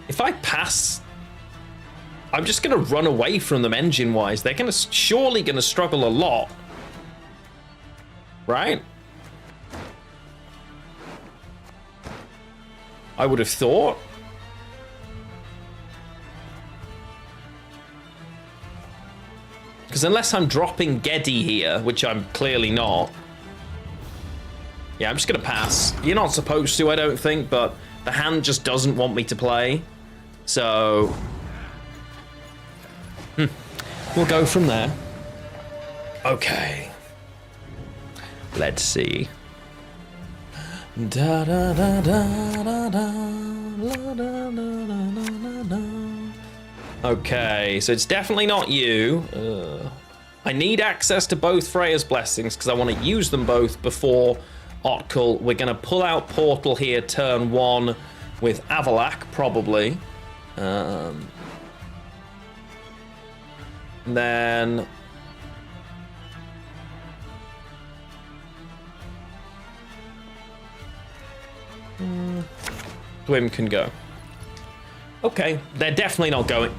if I pass, I'm just going to run away from them engine-wise. They're surely going to struggle a lot. Right? I would have thought. Because unless I'm dropping Gedy here, which I'm clearly not. Yeah, I'm just going to pass. You're not supposed to, I don't think, but the hand just doesn't want me to play. So... we'll go from there. Okay. Let's see. Da da da da da da, la, da, da, da, da, da. Okay, so it's definitely not you. I need access to both Freya's blessings because I want to use them both before Otkel. We're going to pull out Portal here turn 1 with Avalak, probably. Then... Gwyn can go. Okay, they're definitely not going.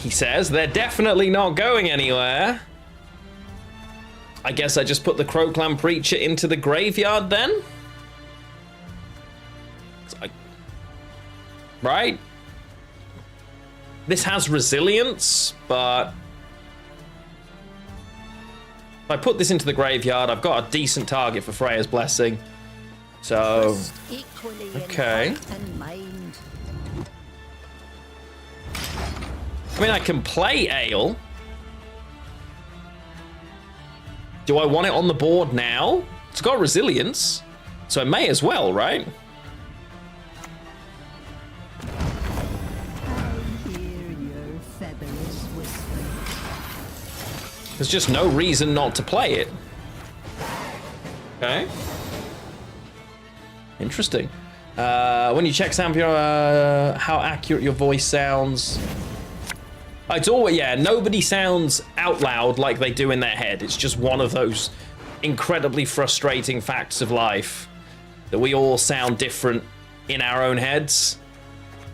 He says they're definitely not going anywhere. I guess I just put the Croclam Preacher into the graveyard then? Right? This has resilience, but... if I put this into the graveyard, I've got a decent target for Freya's Blessing. So... okay. I mean, I can play Ale. Do I want it on the board now? It's got resilience, so I may as well, right? There's just no reason not to play it. Okay. Interesting. When you check sound, how accurate your voice sounds. It's always, yeah, nobody sounds out loud like they do in their head. It's just one of those incredibly frustrating facts of life that we all sound different in our own heads.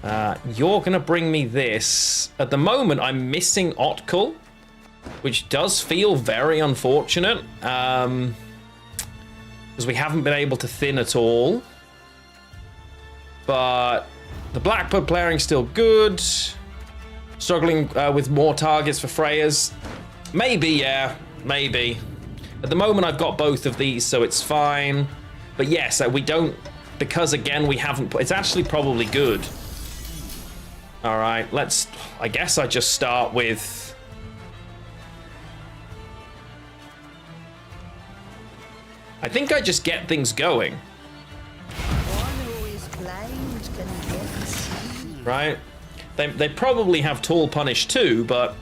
You're gonna bring me this. At the moment, I'm missing Otkel, which does feel very unfortunate, because we haven't been able to thin at all. But the Blackbird playing's still good. Struggling with more targets for Freya's. Maybe, yeah, maybe. At the moment, I've got both of these, so it's fine. But yes, we don't, because again, we haven't, it's actually probably good. All right, let's, I guess I just start with... I think I just get things going. Right? They probably have Tool Punish too, but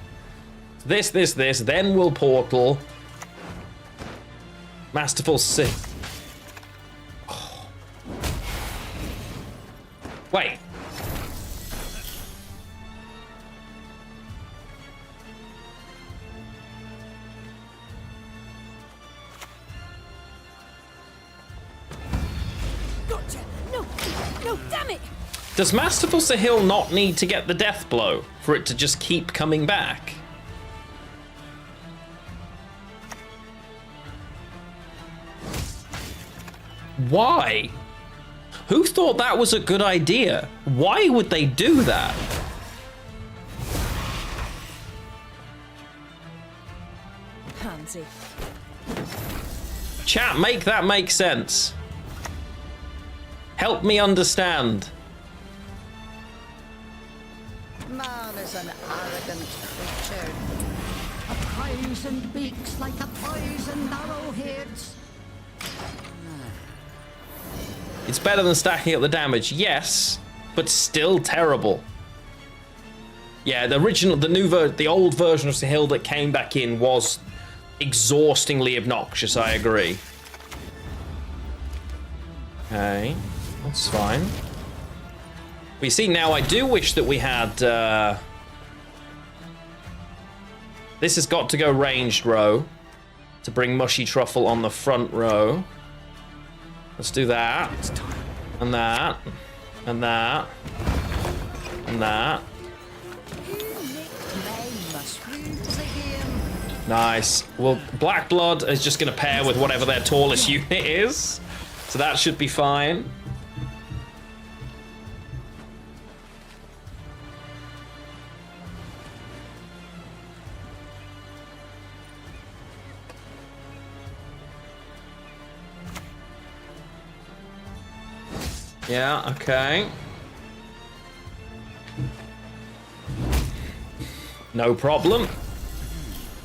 this, then we'll Portal. Masterful Sin. Oh. Wait. Gotcha! No, damn it! Does Masterful Sahil not need to get the death blow for it to just keep coming back? Why? Who thought that was a good idea? Why would they do that? Pansy. Chat, make that make sense. Help me understand. Man is an arrogant creature. A poisoned beaks like a poisoned arrowheads. It's better than stacking up the damage, yes, but still terrible. Yeah, the original, the old version of Sahil that came back in was exhaustingly obnoxious, I agree. Okay, that's fine. We see now, I do wish that we had... this has got to go ranged row to bring Mushy Truffle on the front row. Let's do that. And that. And that. And that. Nice. Well, Black Blood is just going to pair with whatever their tallest unit is. So that should be fine. Yeah, okay. No problem.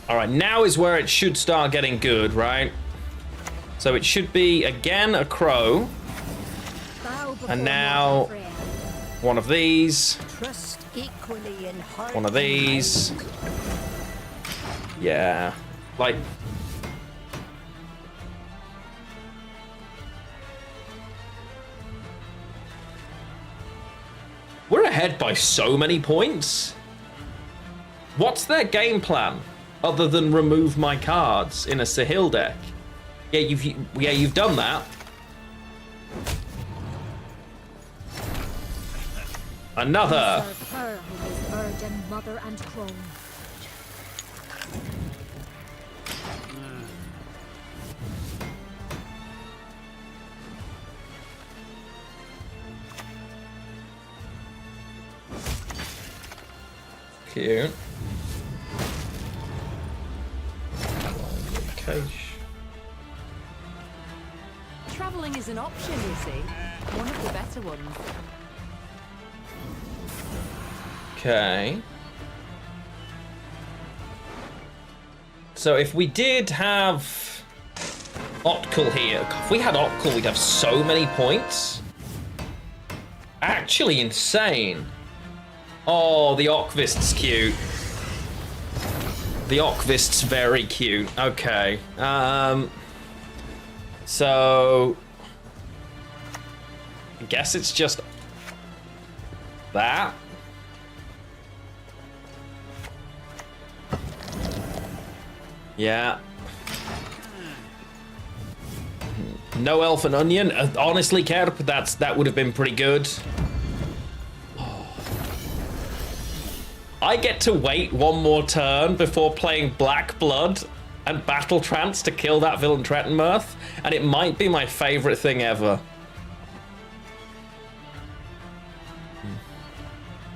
All right, now is where it should start getting good, right? So it should be, again, a crow. And now, one of these. Trust equally in heart One of these. Yeah. Like... We're ahead by so many points. What's their game plan other than remove my cards in a Sahil deck? Yeah, you've done that. Another. Serve her who is virgin, mother, and crone. Cute. Cage. Travelling is an option, you see. One of the better ones. Okay. So if we did have Otkel here, if we had Otkel, we'd have so many points. Actually insane. Oh, the Okvist's cute. The Okvist's very cute. Okay. So I guess it's just that. Yeah. No elf and onion. Honestly, Kerp, that would have been pretty good. I get to wait one more turn before playing Black Blood and Battle Trance to kill that villain Trettenmirth, and it might be my favorite thing ever.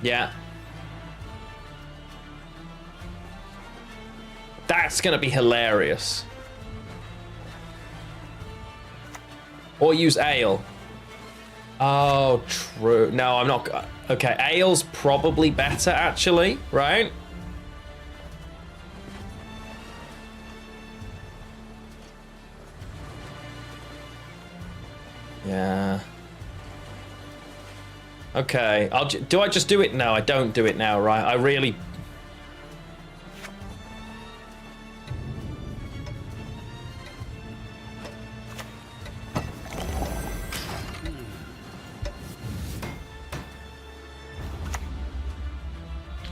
Yeah. That's gonna be hilarious. Or use ale. Oh, true. No, I'm not. Okay, ale's probably better, actually, right? Yeah. Okay, do I just do it now? I don't do it now, right? I really...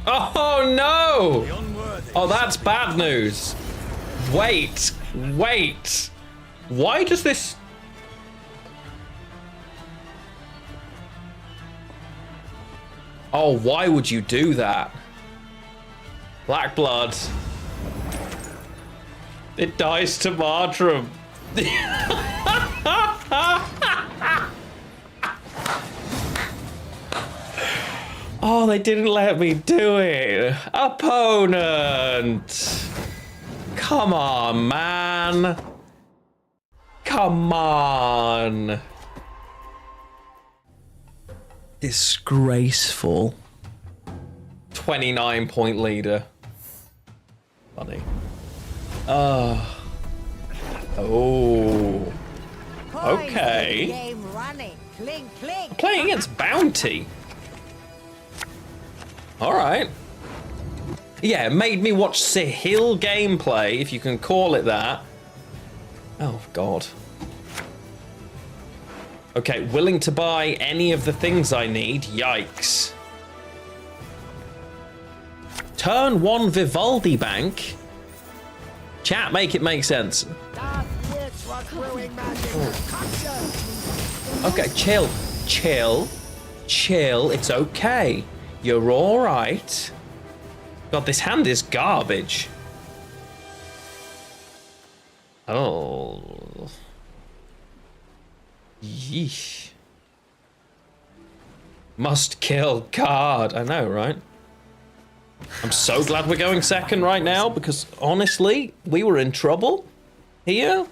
Oh no! Oh, that's bad news. Wait. Why does this... Oh, why would you do that? Black Blood. It dies to Martram. Oh, they didn't let me do it. Opponent. Come on, man. Come on. Disgraceful. 29-point leader. Funny. Oh. Okay. Game running. Clink, clink. Playing against Bounty. Alright. Yeah, it made me watch Sahil gameplay, if you can call it that. Oh, God. Okay, willing to buy any of the things I need. Yikes. Turn 1 Vivaldi Bank. Chat, make it make sense. Okay, chill. It's okay. You're all right. God, this hand is garbage. Oh. Yeesh. Must kill card. I know, right? I'm so glad we're going second right now, because honestly, we were in trouble here.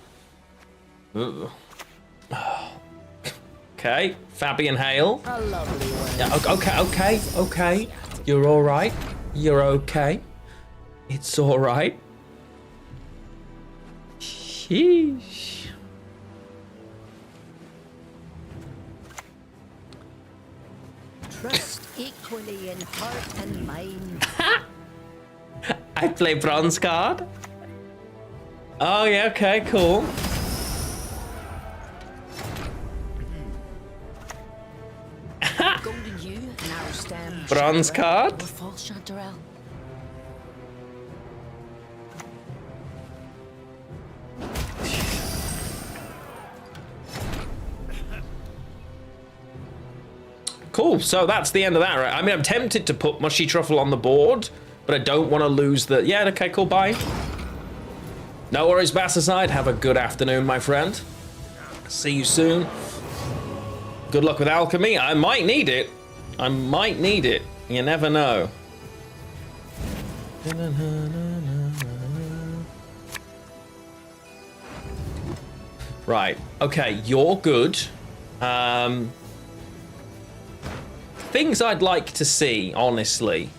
Okay, Okay, Fabian Hale. A lovely one. Yeah, okay. You're all right. You're okay. It's all right. Sheesh. Trust equally in heart and mind. I play bronze card. Oh yeah, okay, cool. Golden Hue, narrow stem. Bronze card. Or false chanterelle. Cool, so that's the end of that, right? I mean, I'm tempted to put Mushy Truffle on the board, but I don't want to lose the... Yeah, okay, cool, bye. No worries, Bassaside. Have a good afternoon, my friend. See you soon. Good luck with Alchemy. I might need it. I might need it. You never know. Right, okay, you're good. Things I'd like to see, honestly.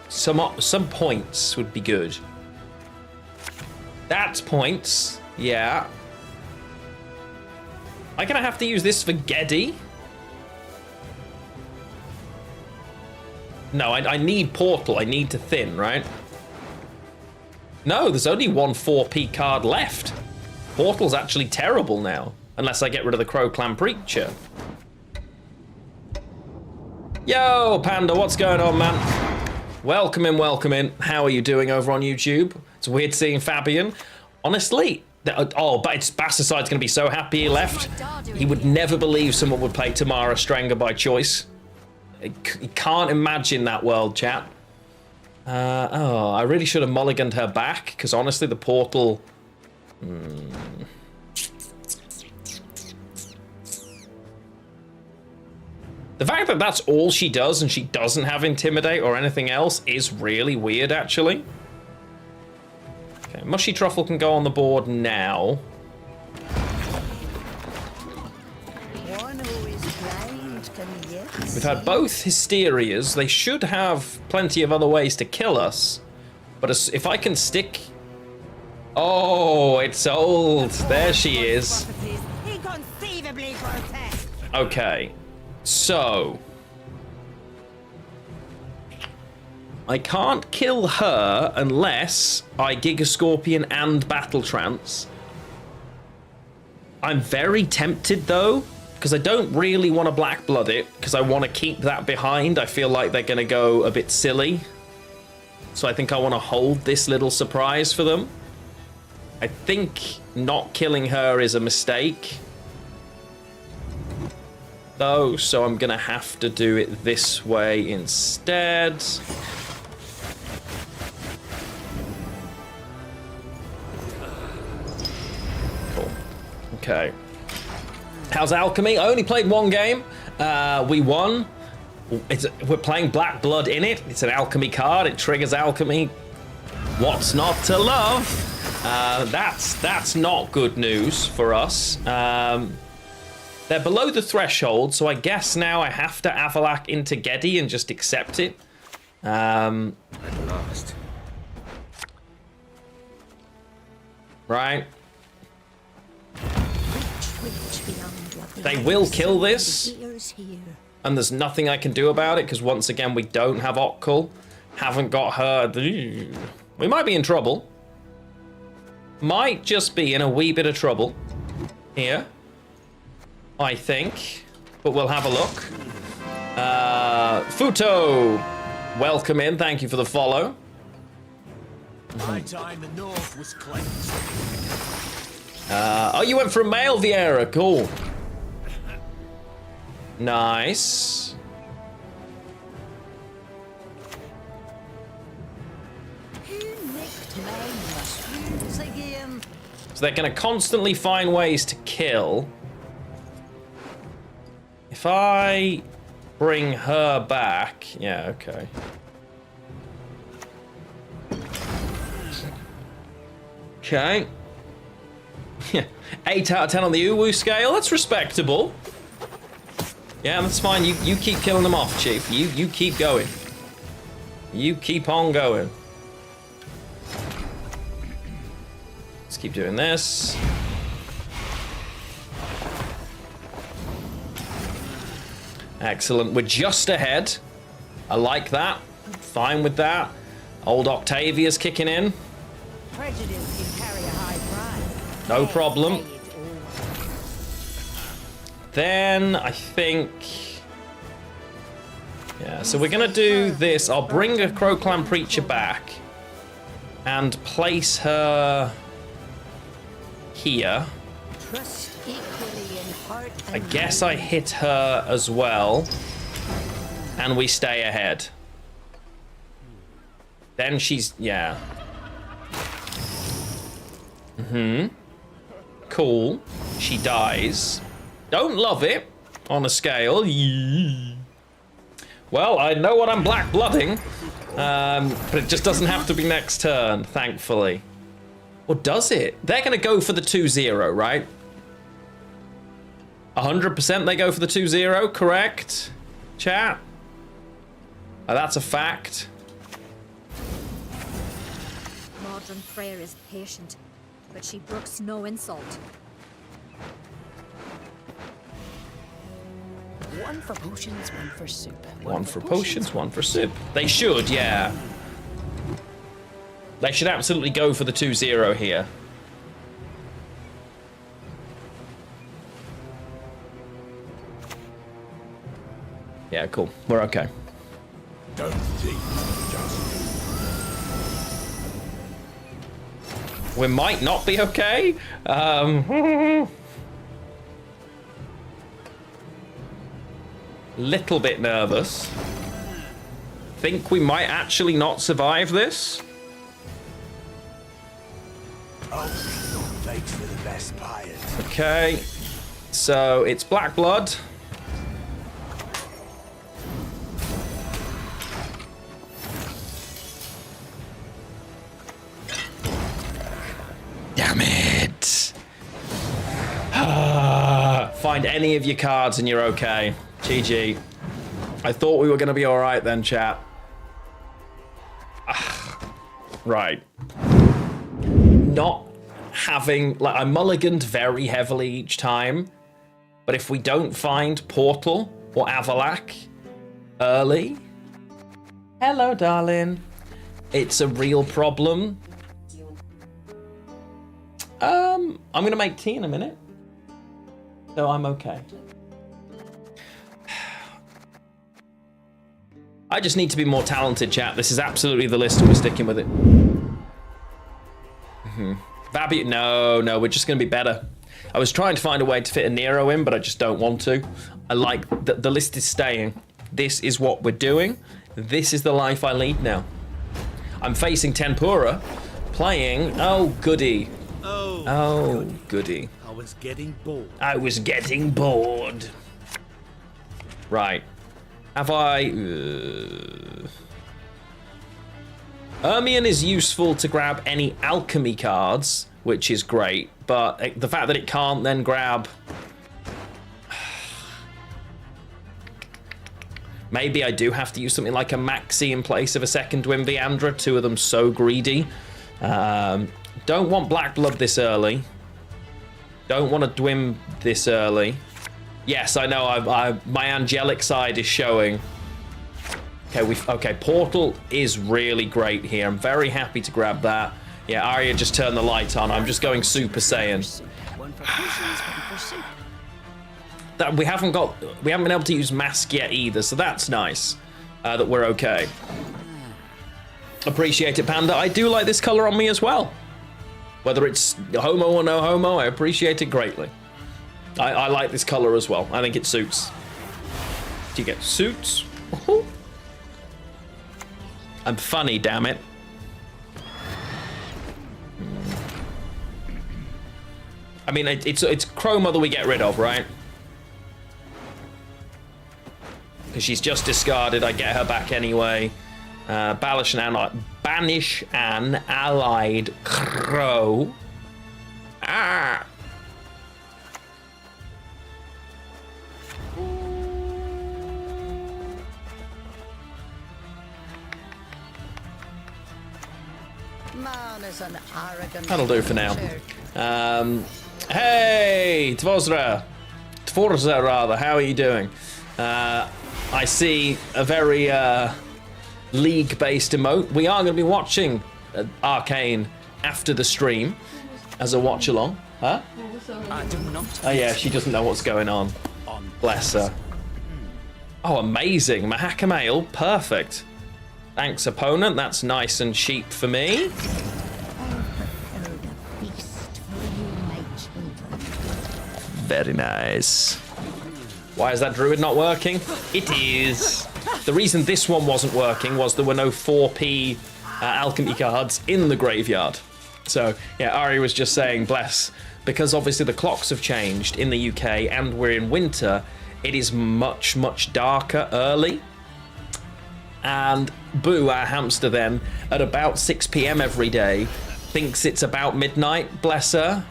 Some points would be good. That's points, yeah. Am I gonna have to use this for Gedy? No, I need Portal. I need to thin, right? No, there's only one 4p card left. Portal's actually terrible now, unless I get rid of the Crow Clan Preacher. Yo, Panda, what's going on, man? Welcome in. How are you doing over on YouTube? It's weird seeing Fabian. Honestly, oh, but it's Basticide's gonna be so happy he left. He would never believe someone would play Tamara Stranger by choice. He can't imagine that world, chat. Oh, I really should have mulliganed her back, because honestly, the Portal... The fact that that's all she does and she doesn't have Intimidate or anything else is really weird, actually. Okay, Mushy Truffle can go on the board now. One who is blind can yet We've had both Hysterias. They should have plenty of other ways to kill us. But if I can stick... Oh, it's old. There she is. inconceivably grotesque. Okay. So, I can't kill her unless I Giga Scorpion and Battle Trance. I'm very tempted though, because I don't really want to Black Blood it, because I want to keep that behind. I feel like they're going to go a bit silly. So I think I want to hold this little surprise for them. I think not killing her is a mistake, though, so I'm gonna have to do it this way instead. Cool. Okay. How's Alchemy? I only played one game. We won. We're playing Black Blood in it. It's an Alchemy card. It triggers Alchemy. What's not to love? That's not good news for us. They're below the threshold, so I guess now I have to Avalak into Gedy and just accept it. At last. Right. They will kill this, and there's nothing I can do about it, because once again, we don't have Okul. Haven't got her. We might be in trouble. Might just be in a wee bit of trouble here, I think, but we'll have a look. Futo, welcome in. Thank you for the follow. By time the north was cleansed. Oh, you went for a male Vieira. Cool. Nice. So they're going to constantly find ways to kill. If I bring her back... Yeah, okay. Okay. Yeah, 8 out of 10 on the Uwu scale. That's respectable. Yeah, that's fine. You keep killing them off, Chief. You keep going. You keep on going. Let's keep doing this. Excellent. We're just ahead. I like that. Fine with that. Old Octavia's kicking in. Prejudice can carry a high price. No problem. Then I think... yeah, so we're going to do this. I'll bring a Crow Clan Preacher back and place her here. Trust equally in heart and I guess I hit her as well. And we stay ahead. Then she's... yeah. Cool. She dies. Don't love it on a scale. Well, I know what I'm black blooding. But it just doesn't have to be next turn, thankfully. Or does it? They're going to go for the 2-0, right? 100% they go for the 2-0, correct? Chat? That's a fact. Modern Freyr is patient, but she brooks no insult. One for potions, one for soup. One for potions, one for soup. They should, yeah. They should absolutely go for the 2-0 here. Yeah, cool. We're okay. Don't think, just... We might not be okay. Little bit nervous. Think we might actually not survive this. Oh, thanks for the best pious. Okay. So it's Black Blood. Damn it. Find any of your cards and you're okay. GG. I thought we were going to be alright then, chat. Right. Not having... like, I mulliganed very heavily each time. But if we don't find Portal or Avalak early... hello, darling. It's a real problem. I'm going to make tea in a minute. So I'm okay. I just need to be more talented, chat. This is absolutely the list and we're sticking with it. Vabi, no, we're just going to be better. I was trying to find a way to fit a Nero in, but I just don't want to. I like that the list is staying. This is what we're doing. This is the life I lead now. I'm facing Tempura, playing... oh, goody. Oh, goody. I was getting bored. I was getting bored. Right. Have I... Ermion is useful to grab any alchemy cards, which is great, but the fact that it can't then grab... maybe I do have to use something like a Maxi in place of a second Dwim Viandra. Two of them so greedy. Don't want Black Blood this early. Don't want to Dwim this early. Yes, I know. My angelic side is showing. Okay, okay. Portal is really great here. I'm very happy to grab that. Yeah, Arya just turned the light on. I'm just going Super Saiyan. One for potions, one for soup. That we haven't been able to use Mask yet either, so that's nice. That we're okay. Appreciate it, Panda. I do like this color on me as well. Whether it's homo or no homo, I appreciate it greatly. I like this color as well. I think it suits. Do you get suits? I'm funny, damn it. I mean, it's Chroma that we get rid of, right? Because she's just discarded. I get her back anyway. Banish an allied crow. Ah! is an arrogant That'll do for now. creature. Hey, Tvorza rather, how are you doing? I see a very league-based emote. We are going to be watching Arcane after the stream as a watch-along. Huh? I do not. Oh yeah, she doesn't know what's going on. Bless her. Oh, amazing. Mahaka Mail, perfect. Thanks, opponent. That's nice and cheap for me. Very nice. Why is that druid not working? It is. The reason this one wasn't working was there were no 4p alchemy cards in the graveyard. So, yeah, Ari was just saying, bless, because obviously the clocks have changed in the UK and we're in winter, it is much, much darker early. And Boo, our hamster then, at about 6 p.m. every day, thinks it's about midnight, bless her.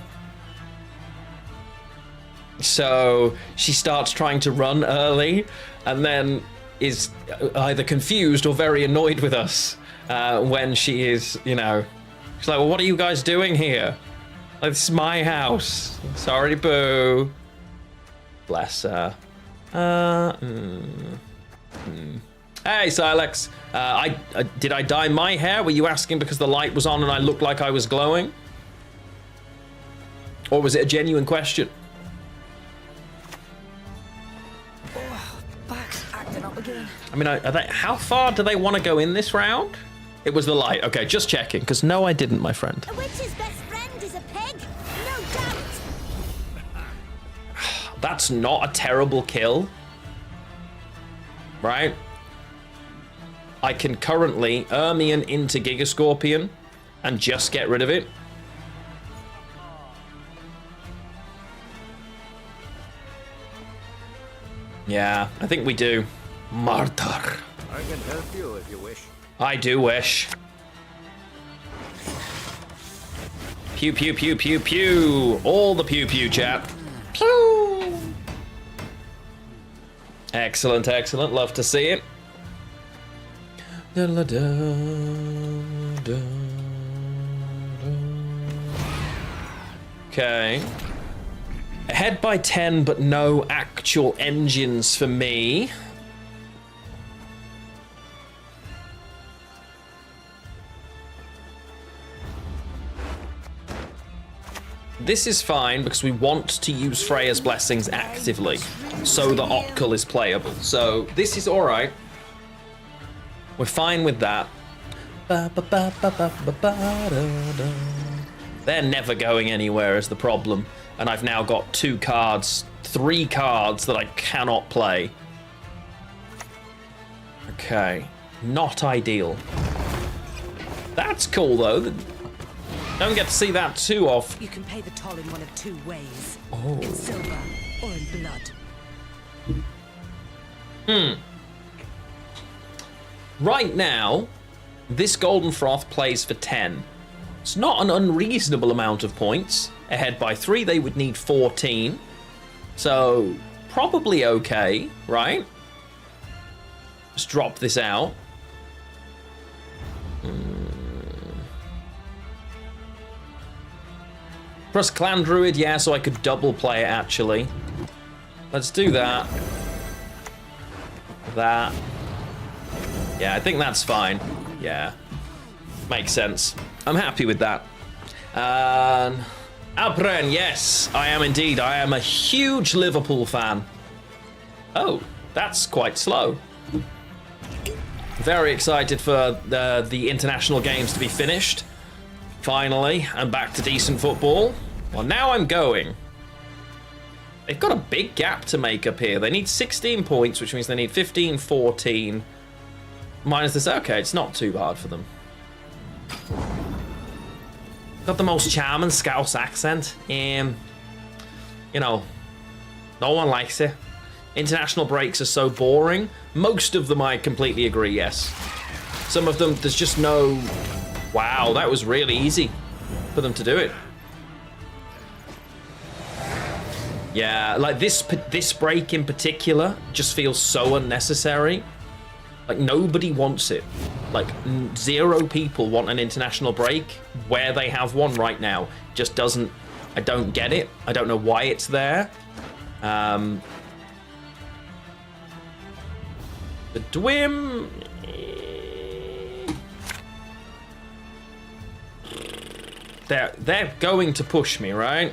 So she starts trying to run early and then is either confused or very annoyed with us when she is, you know, she's like, well, what are you guys doing here? Like, this is my house. Sorry, Boo. Bless her. Hey, Silex. Did I dye my hair? Were you asking because the light was on and I looked like I was glowing? Or was it a genuine question? Back's acting up again. I mean, how far do they want to go in this round? It was the light. Okay, just checking, because no, I didn't, my friend. A witch's best friend is a pig, no doubt. That's not a terrible kill. Right? I can currently Ermion into Gigascorpion and just get rid of it. Yeah, I think we do. Martyr. I can help you if you wish. I do wish. Pew, pew, pew, pew, pew. All the pew, pew, chat. Pew. Excellent, excellent. Love to see it. Okay. Ahead by 10, but no actual engines for me. This is fine because we want to use Freya's Blessings actively, so the Opkal is playable. So this is all right. We're fine with that. They're never going anywhere is the problem. And I've now got 3 cards that I cannot play. Okay, not ideal. That's cool though. Don't get to see that too often. You can pay the toll in one of 2 ways. Oh. In silver or in blood. Right now, this Golden Froth plays for 10. It's not an unreasonable amount of points. Ahead by 3, they would need 14. So, probably okay, right? Just drop this out. Plus Clan Druid, yeah, so I could double play it, actually. Let's do that. That. Yeah, I think that's fine. Yeah. Makes sense. I'm happy with that. Abren, yes, I am indeed. I am a huge Liverpool fan. Oh, that's quite slow. Very excited for the international games to be finished. Finally, I'm back to decent football. Well, now I'm going. They've got a big gap to make up here. They need 16 points, which means they need 15, 14. Minus this. Okay, it's not too hard for them. Got the most charming Scouse accent. You know, no one likes it. International breaks are so boring. Most of them I completely agree, yes. Some of them, there's just no... Wow, that was really easy for them to do it. Yeah, like this break in particular just feels so unnecessary. Like, nobody wants it. Like, 0 people want an international break where they have one right now. Just doesn't... I don't get it. I don't know why it's there. The Dwim... They're going to push me, right?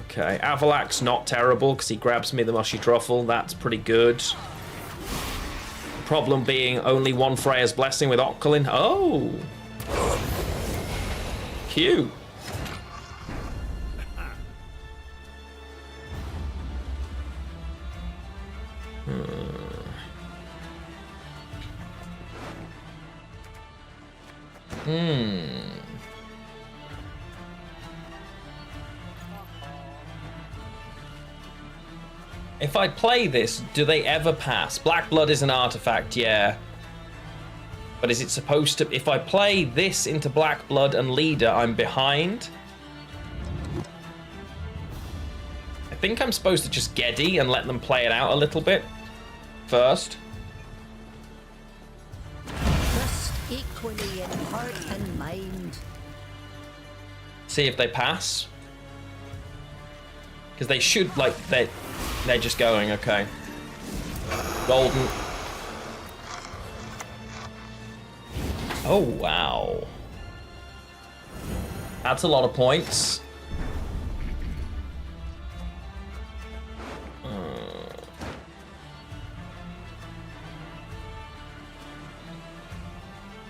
Okay, Avalak's not terrible because he grabs me the mushy truffle. That's pretty good. Problem being only one Freya's Blessing with Occulin. Oh! Cute. If I play this, do they ever pass? Black Blood is an artifact, yeah. But is it supposed to... If I play this into Black Blood and Leader, I'm behind? I think I'm supposed to just Gedy and let them play it out a little bit first. Trust equally in heart and mind. See if they pass. Because they should, like, they're just going, okay. Golden. Oh, wow. That's a lot of points.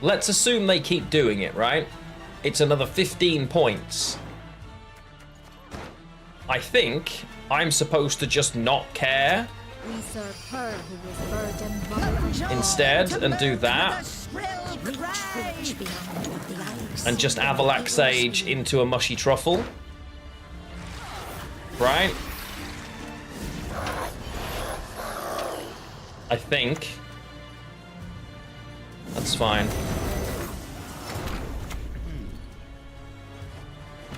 Let's assume they keep doing it, right? It's another 15 points. I think I'm supposed to just not care We serve her who is virgin mother instead and do that. reach beyond the eyes. And just Avalak Sage into a mushy truffle. Right? I think. That's fine.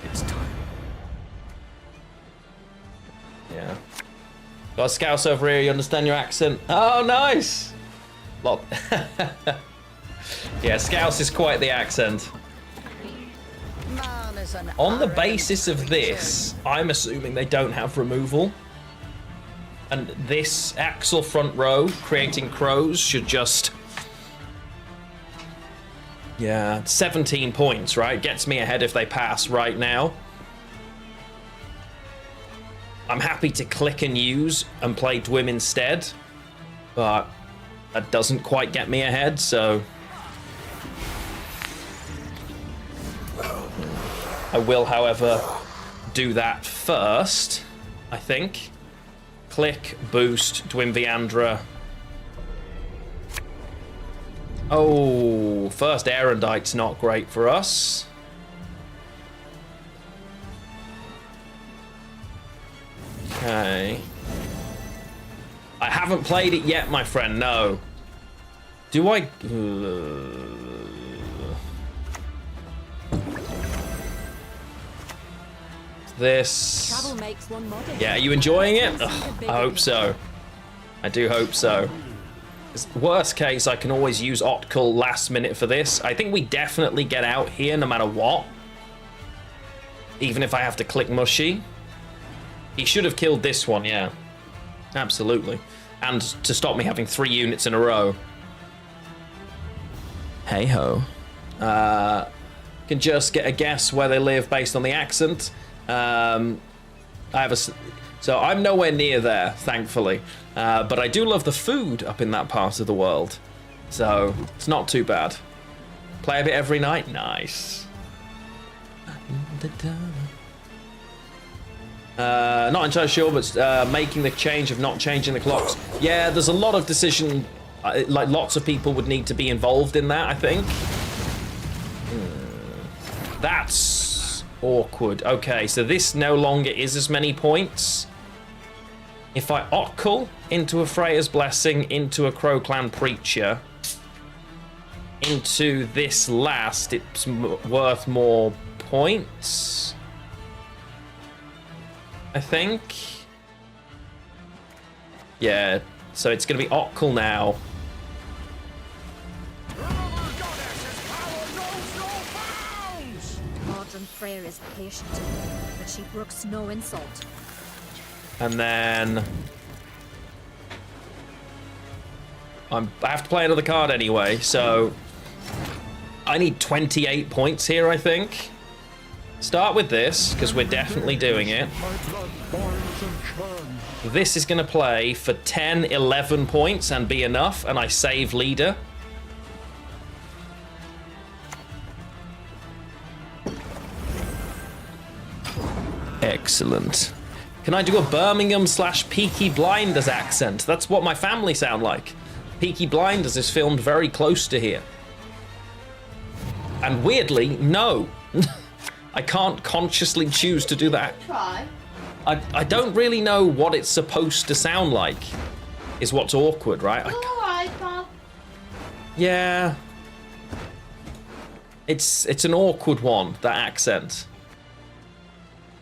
It's time. Yeah. Got a Scouse over here, you understand your accent? Oh, nice! Lot. Yeah, Scouse is quite the accent. Man is an On the arrogant basis of creature. this, I'm assuming they don't have removal. And this Axel front row, creating crows, should just... Yeah, 17 points, right? Gets me ahead if they pass right now. I'm happy to click and use and play Dwim instead, but that doesn't quite get me ahead, so... I will, however, do that first, I think. Click, boost, Dwim Viandra. Oh, first Erendite's not great for us. Okay. I haven't played it yet, my friend, no. Do I... This... Travel makes one modern. Yeah, are you enjoying it? Ugh, I hope so. I do hope so. Worst case, I can always use Otkull last minute for this. I think we definitely get out here no matter what. Even if I have to click Mushy. He should have killed this one, yeah. Absolutely. And to stop me having 3 units in a row. Hey-ho. Can just get a guess where they live based on the accent. So I'm nowhere near there, thankfully. But I do love the food up in that part of the world. So it's not too bad. Play a bit every night? Nice. Not entirely sure, but making the change of not changing the clocks. Yeah, there's a lot of decision, like lots of people would need to be involved in that, I think. That's awkward. Okay, so this no longer is as many points. If I Otkull into a Freya's Blessing, into a Crow Clan Preacher, into this last, it's worth more points, I think. Yeah, So it's going to be Okkel now. Modern Freyr is patient, but she brooks no insult. And then I have to play another card anyway, so I need 28 points here, I think. Start with this, because we're definitely doing it. This is going to play for 10, 11 points and be enough, and I save leader. Excellent. Can I do a Birmingham / Peaky Blinders accent? That's what my family sound like. Peaky Blinders is filmed very close to here. And weirdly, no. I can't consciously choose to do that. Try. I don't really know what it's supposed to sound like, is what's awkward, right? Alright, Bob. Yeah. It's an awkward one, that accent.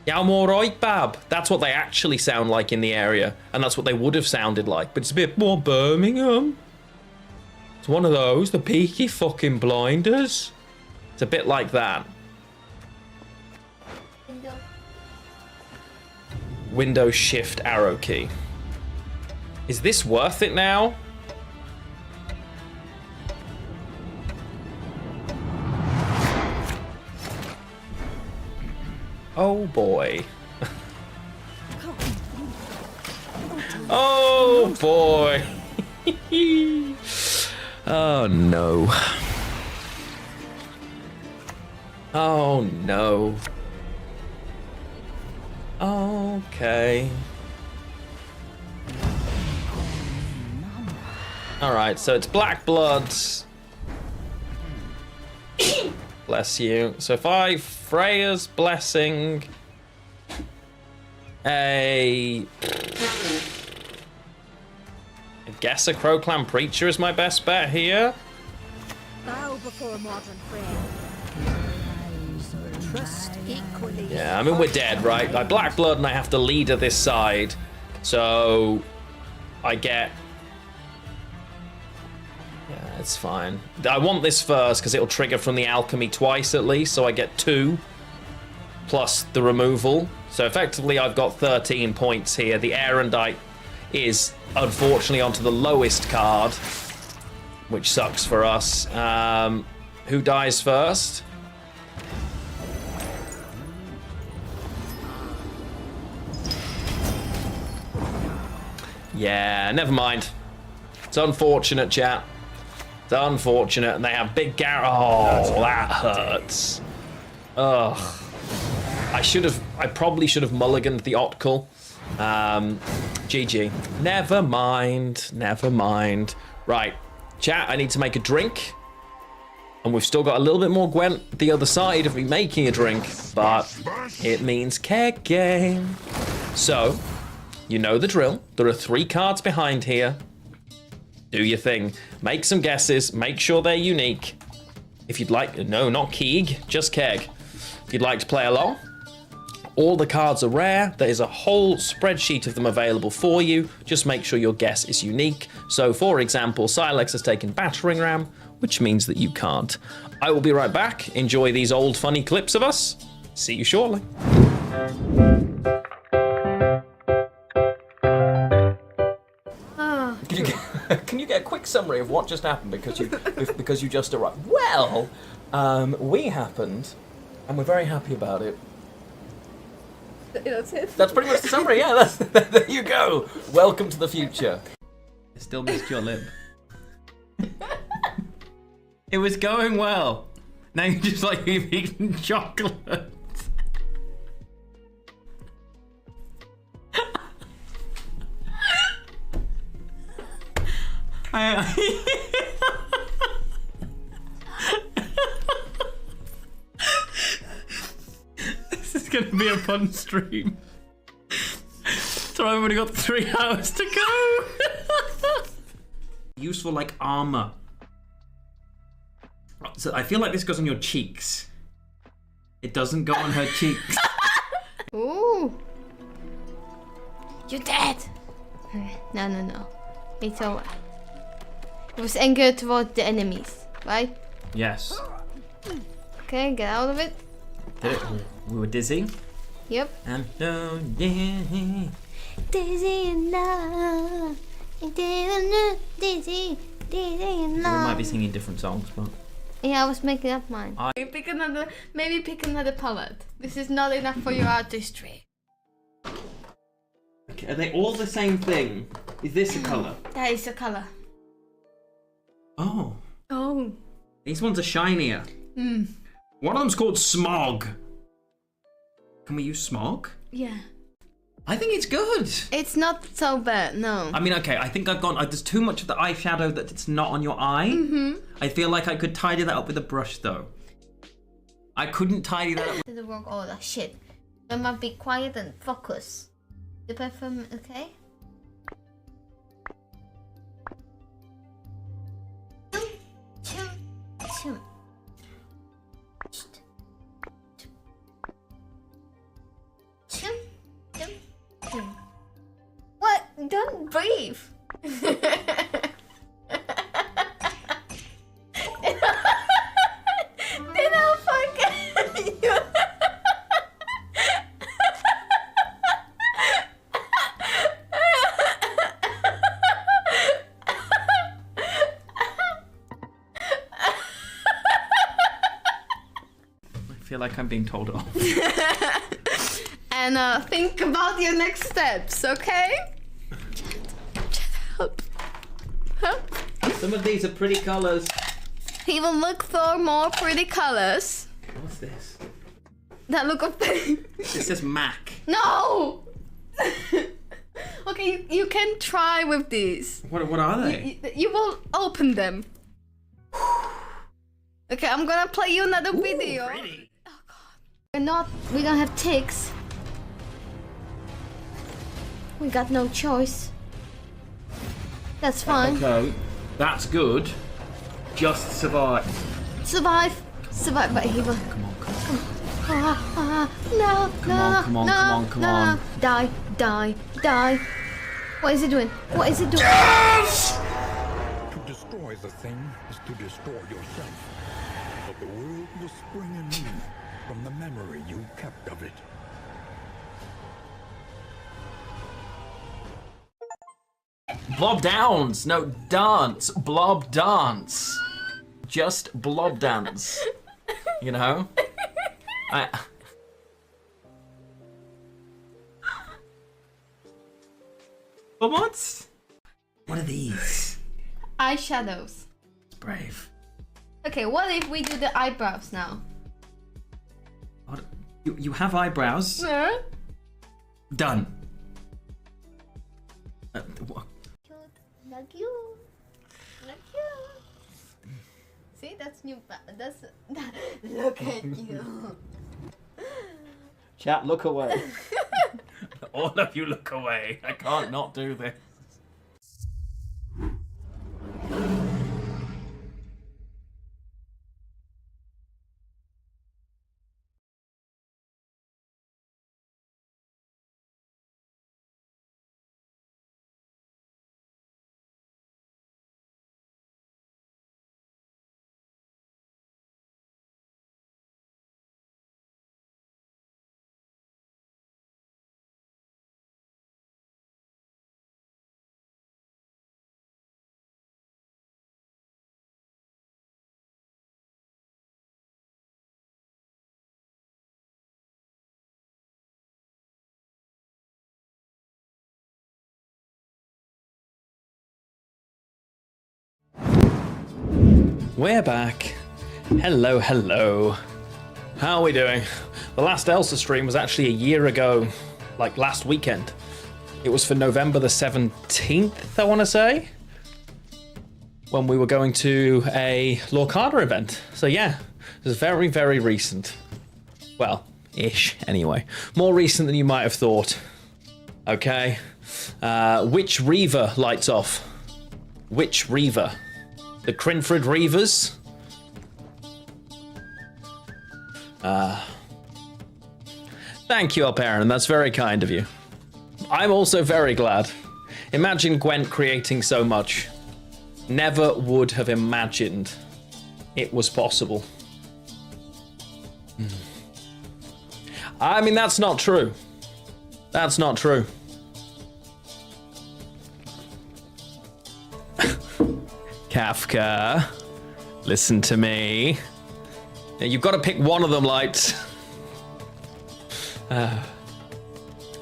Yeah, I'm alright, Bab. That's what they actually sound like in the area, and that's what they would have sounded like, but it's a bit more Birmingham. It's one of those, the Peaky fucking Blinders. It's a bit like that. Windows Shift arrow key. Is this worth it now? Oh boy. Oh boy. Oh no. Oh no. Okay. Alright, so it's Black Bloods. Bless you. So 5 Freya's Blessing. I guess a Crowclan Preacher is my best bet here. Bow before modern Freyr. Trust equally. Yeah, I mean, we're dead, right? Like Black Blood, and I have to leader this side. So I get... Yeah, it's fine. I want this first because it'll trigger from the Alchemy twice at least, so I get 2 plus the removal. So effectively, I've got 13 points here. The Erendite is unfortunately onto the lowest card, which sucks for us. Who dies first? Yeah, never mind. It's unfortunate, chat. It's unfortunate, and they have big Oh, that hurts. Ugh. I probably should have mulliganed the Okkel. GG. Never mind. Never mind. Right, chat, I need to make a drink. And we've still got a little bit more Gwent the other side of me making a drink, but it means keg game. So, you know the drill. There are 3 cards behind here. Do your thing. Make some guesses. Make sure they're unique. If you'd like... No, not Keeg. Just keg. If you'd like to play along, all the cards are rare. There is a whole spreadsheet of them available for you. Just make sure your guess is unique. So, for example, Silex has taken Battering Ram, which means that you can't. I will be right back. Enjoy these old funny clips of us. See you shortly. Can you get a quick summary of what just happened because you just arrived? Well, we happened, and we're very happy about it. That's it. That's pretty much the summary. Yeah, there you go. Welcome to the future. I still missed your lip. It was going well. Now you're just like you've eaten chocolate. This is gonna be a fun stream. So I've only got 3 hours to go. Useful like armor. So I feel like this goes on your cheeks. It doesn't go on her cheeks. Ooh. You're dead. No. It's over. It was angered towards the enemies, right? Yes. Okay, get out of it. Did it? We were dizzy. Yep. And no, yeah. Dizzy and love. Dizzy and We love. might be singing different songs, but Yeah, I was making up mine. Maybe pick another palette. This is not enough for your artistry. okay, are they all the same thing? Is this a colour? That is a color. Oh, Oh. these ones are shinier. One of them's called Smog. Can we use Smog? Yeah. I think it's good. It's not so bad, no. I mean, okay, I think I've gone. There's too much of the eyeshadow that it's not on your eye. I feel like I could tidy that up with a brush, though. I couldn't tidy that up. The work order. Shit. Remember, be quiet and focus. The perfume, okay? What? Don't breathe. Then I'll forget you. I feel like I'm being told off. And think about your next steps, okay? Shut up. Help. Some of these are pretty colours. He will look for more pretty colors. What's this? That look of pain. This says Mac. No! Okay, you can try with these. What are they? You will open them. Okay, I'm gonna play you another video. Pretty. We're gonna have ticks. We got no choice. That's fine. Okay, that's good. Just survive. Survive. Survive, but he will. Come on. No, Come on. Die. What is it doing? To destroy the thing is to destroy yourself. But the world will spring anew from the memory you kept of it. Blob downs. No, dance. Blob dance. Just blob dance. You know? But what? What are these? Eyeshadows. It's brave. Okay, what if we do the eyebrows now? What? You have eyebrows. Done. What? Like you. See, that's new. Look at you. Chat, look away. All of you look away. I can't not do this. We're back. Hello. How are we doing? The last Elsa stream was actually a year ago, like last weekend. It was for November the 17th, I want to say, when we were going to a Lorcana event. So yeah, it was very, very recent. Well, ish, anyway. More recent than you might have thought. Okay. Which Reaver lights off? Which Reaver? The Crinfrid Reavers? Thank you, Alperin, that's very kind of you. I'm also very glad. Imagine Gwent creating so much. Never would have imagined it was possible. I mean, that's not true. That's not true. Kafka, listen to me. Now, you've got to pick one of them, Light.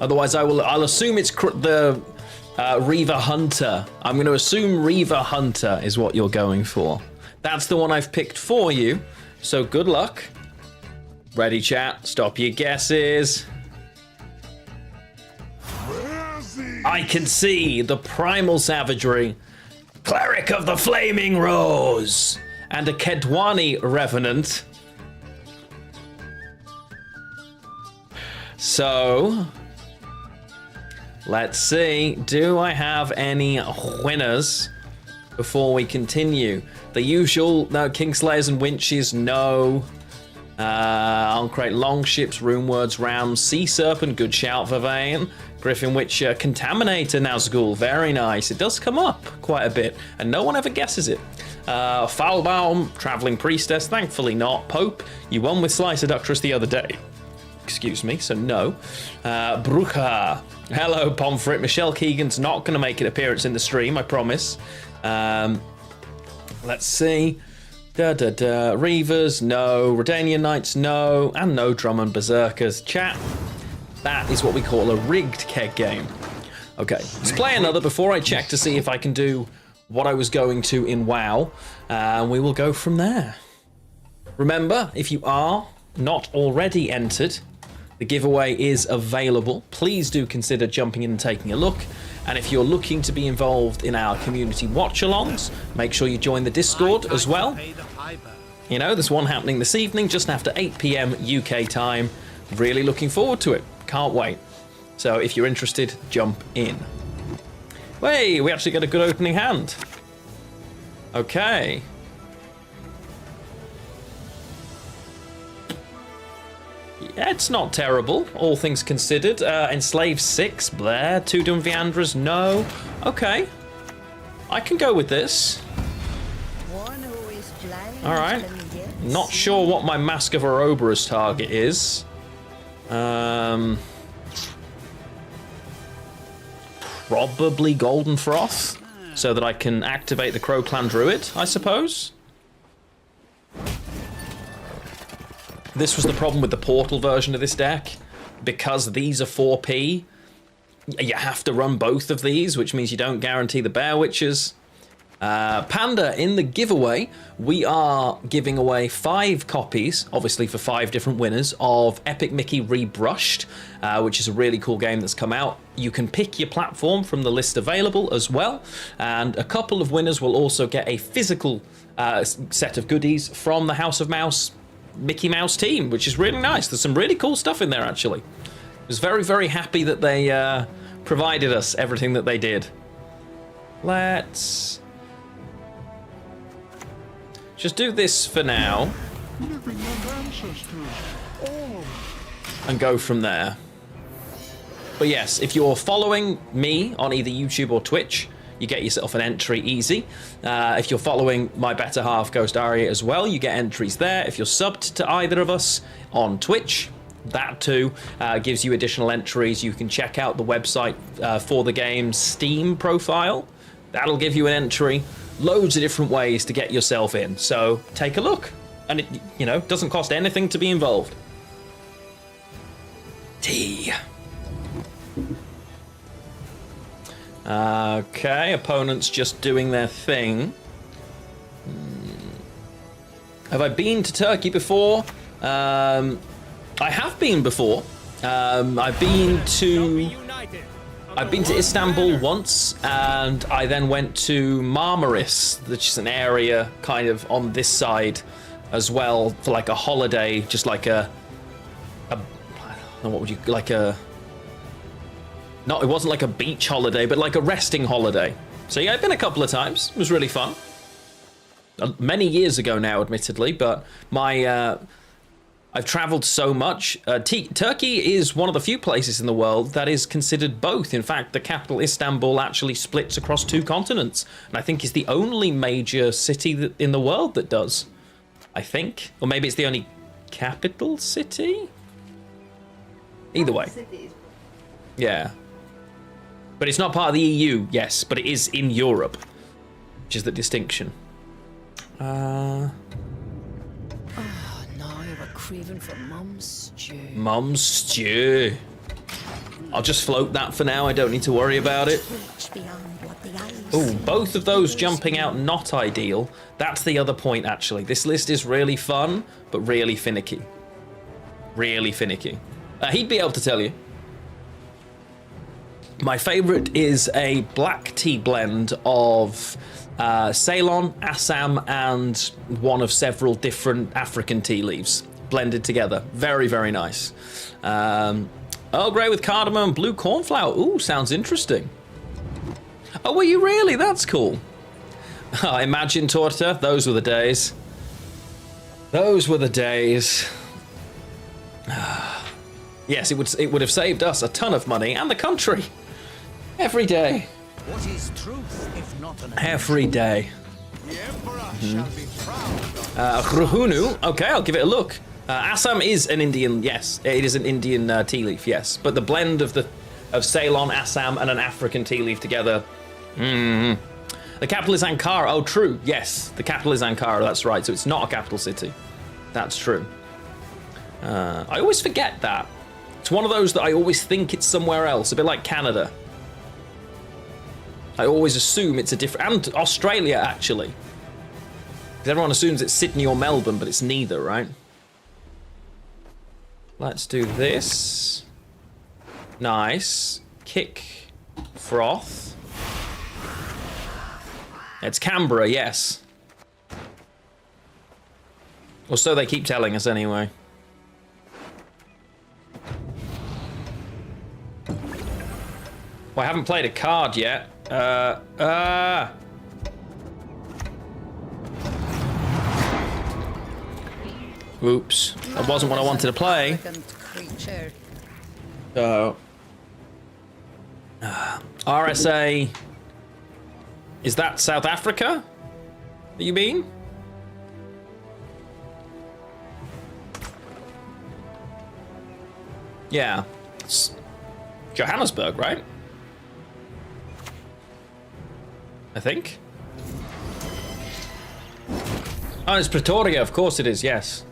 Otherwise, I'll assume it's the Reaver Hunter. I'm going to assume Reaver Hunter is what you're going for. That's the one I've picked for you. So good luck. Ready, chat? Stop your guesses. I can see the primal savagery. Cleric of the Flaming Rose. And a Kedwani Revenant. So, let's see. Do I have any winners before we continue? The usual, no, Kingslayers and Winches, no. Uncrate Longships, Runewords, Rams, Sea Serpent, good shout, Vervain. Griffin Witcher, Contaminator, Nazgul, very nice. It does come up quite a bit, and no one ever guesses it. Foulbaum, Traveling Priestess, thankfully not. Pope, you won with Slice Seductress the other day. Excuse me, so no. Brucha, hello, Pomfret. Michelle Keegan's not going to make an appearance in the stream, I promise. Let's see. Reavers, no. Redanian Knights, no. And no Drummond Berserkers. Chat, that is what we call a rigged keg game. Okay, let's play another before I check to see if I can do what I was going to in WoW. And we will go from there. Remember, if you are not already entered, the giveaway is available. Please do consider jumping in and taking a look. And if you're looking to be involved in our community watch-alongs, make sure you join the Discord as well. You know, there's one happening this evening, just after 8 PM UK time. Really looking forward to it. Can't wait. So if you're interested, jump in. Hey, we actually got a good opening hand. Okay. Yeah, it's not terrible, all things considered. Enslaved 6, Blair. 2 Dunviandras, no. Okay. I can go with this. Alright. Not sure what my Mask of Ouroboros target is. Probably Golden Froth, so that I can activate the Crow Clan Druid, I suppose. This was the problem with the Portal version of this deck. Because these are 4P, you have to run both of these, which means you don't guarantee the Bear Witches. Panda, in the giveaway, we are giving away 5 copies, obviously for 5 different winners, of Epic Mickey Rebrushed, which is a really cool game that's come out. You can pick your platform from the list available as well, and a couple of winners will also get a physical set of goodies from the House of Mouse Mickey Mouse team, which is really nice. There's some really cool stuff in there, actually. I was very, very happy that they provided us everything that they did. Let's just do this for now and go from there. But yes, if you're following me on either YouTube or Twitch, you get yourself an entry easy. If you're following my better half, Ghost Aria, as well, you get entries there. If you're subbed to either of us on Twitch, that too gives you additional entries. You can check out the website for the game's Steam profile. That'll give you an entry. Loads of different ways to get yourself in. So take a look. And it, you know, doesn't cost anything to be involved. Tea. Okay, opponents just doing their thing. Have I been to Turkey before? I have been before. I've been to Istanbul once, and I then went to Marmaris, which is an area kind of on this side as well, for like a holiday, just like I don't know, what would you, like a, no, it wasn't like a beach holiday, but like a resting holiday. So yeah, I've been a couple of times. It was really fun. Many years ago now, admittedly, but my, I've traveled so much. Turkey is one of the few places in the world that is considered both. In fact, the capital Istanbul actually splits across 2 continents, and I think is the only major city in the world that does. I think, or maybe it's the only capital city. Either way, yeah. But it's not part of the EU, yes, but it is in Europe, which is the distinction. Oh, now I have a craving for mum's stew. Mum's stew. I'll just float that for now. I don't need to worry about it. Oh, both of those jumping out not ideal. That's the other point, actually. This list is really fun, but really finicky. Really finicky. He'd be able to tell you. My favorite is a black tea blend of Ceylon, Assam, and one of several different African tea leaves blended together. Very, very nice. Earl Grey with cardamom, blue cornflower. Ooh, sounds interesting. Oh, were you really? That's cool. Imagine torta. Those were the days. Those were the days. Yes, it would have saved us a ton of money and the country. Every day. What is truth if not an Every day. The Emperor shall be proud. Ruhunu. Okay, I'll give it a look. Assam is an Indian, yes. It is an Indian tea leaf, yes. But the blend of Ceylon, Assam, and an African tea leaf together. The capital is Ankara. Oh, true. Yes, the capital is Ankara. That's right. So it's not a capital city. That's true. I always forget that. It's one of those that I always think it's somewhere else. A bit like Canada. I always assume it's a different... And Australia, actually. Because everyone assumes it's Sydney or Melbourne, but it's neither, right? Let's do this. Nice. Kick. Froth. It's Canberra, yes. Or so they keep telling us anyway. Well, I haven't played a card yet. Oops. That wasn't what I wanted to play. So. RSA. Is that South Africa? That you mean? Yeah. It's Johannesburg, right? I think. Oh, it's Pretoria. Of course it is. Yes.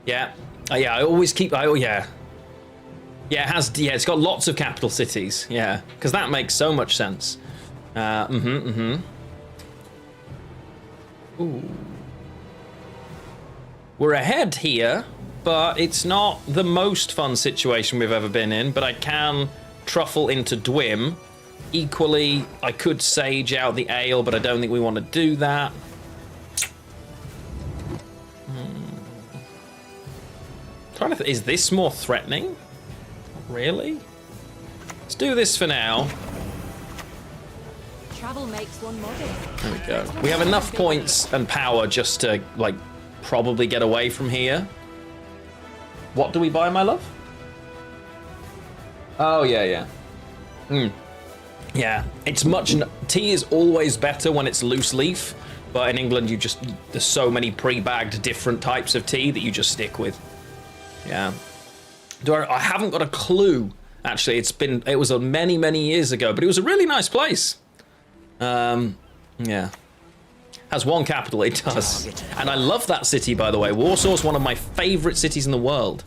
Yeah. Yeah. I always keep. Oh, yeah. Yeah. It has. Yeah. It's got lots of capital cities. Yeah. Because that makes so much sense. Ooh. We're ahead here, but it's not the most fun situation we've ever been in. But I can truffle into Dwim. Equally, I could sage out the ale, but I don't think we want to do that. Trying to is this more threatening? Really? Let's do this for now. Travel makes one modest. There we go. We have enough points and power just to, like, probably get away from here. What do we buy, my love? Oh, yeah. Yeah, it's much... Tea is always better when it's loose leaf, but in England, there's so many pre-bagged different types of tea that you just stick with. Yeah. I haven't got a clue, actually. It was many, many years ago, but it was a really nice place. Yeah. Has one capital, it does. And I love that city, by the way. Warsaw's one of my favorite cities in the world.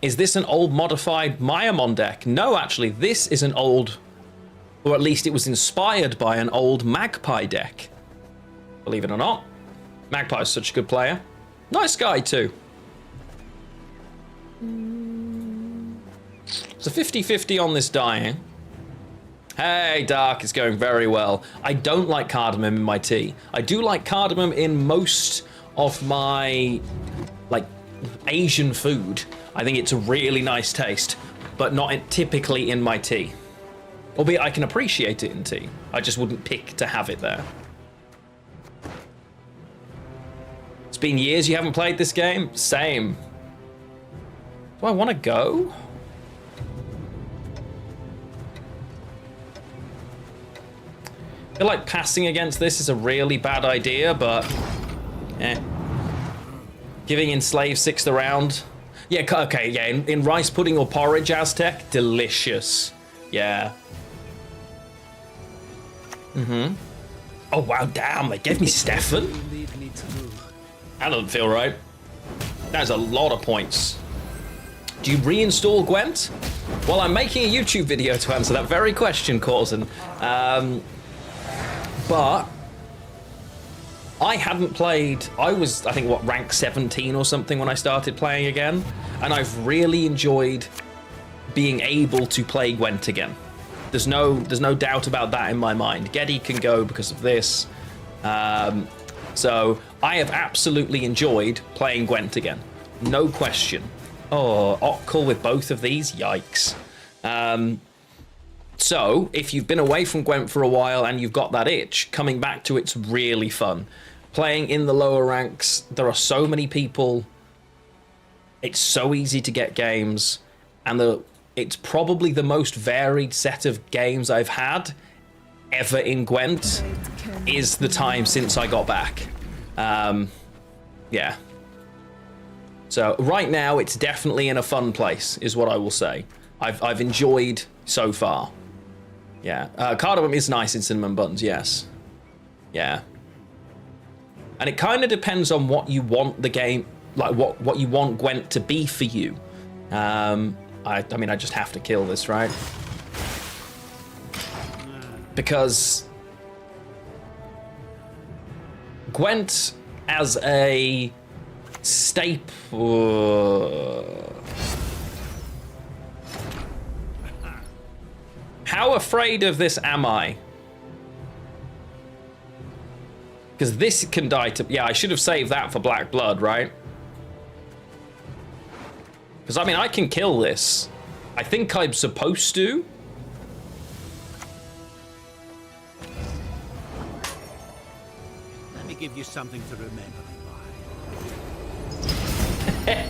Is this an old modified Mayamon deck? No, actually, this is an old, or at least it was inspired by an old Magpie deck. Believe it or not. Magpie's such a good player. Nice guy, too. It's a 50-50 on this dying. Hey, Dark, it's going very well. I don't like cardamom in my tea. I do like cardamom in most of my, like, Asian food. I think it's a really nice taste, but not typically in my tea. Albeit I can appreciate it in tea. I just wouldn't pick to have it there. It's been years you haven't played this game? Same. Do I want to go? I feel like passing against this is a really bad idea, but giving Enslave 6th round. Yeah, okay, yeah, in rice pudding or porridge, Aztec, delicious. Yeah. Oh, wow, damn, they gave me Stefan? That doesn't feel right. That's a lot of points. Do you reinstall Gwent? Well, I'm making a YouTube video to answer that very question, Corzin. But I hadn't played, I was, I think, what, rank 17 or something when I started playing again. And I've really enjoyed being able to play Gwent again. There's no doubt about that in my mind. Gedy can go because of this. So I have absolutely enjoyed playing Gwent again. No question. Oh, Octal with both of these, yikes. So, if you've been away from Gwent for a while and you've got that itch, coming back to it's really fun. Playing in the lower ranks, there are so many people. It's so easy to get games, and it's probably the most varied set of games I've had ever in Gwent is the time since I got back. Yeah. So, right now, it's definitely in a fun place, is what I will say. I've enjoyed so far. Yeah, cardamom is nice in cinnamon buns, yes. Yeah. And it kind of depends on what you want the game, like what you want Gwent to be for you. I mean, I just have to kill this, right? Because Gwent as a staple... How afraid of this am I? Because this can die to... Yeah, I should have saved that for Black Blood, right? Because, I mean, I can kill this. I think I'm supposed to. Let me give you something to remember by.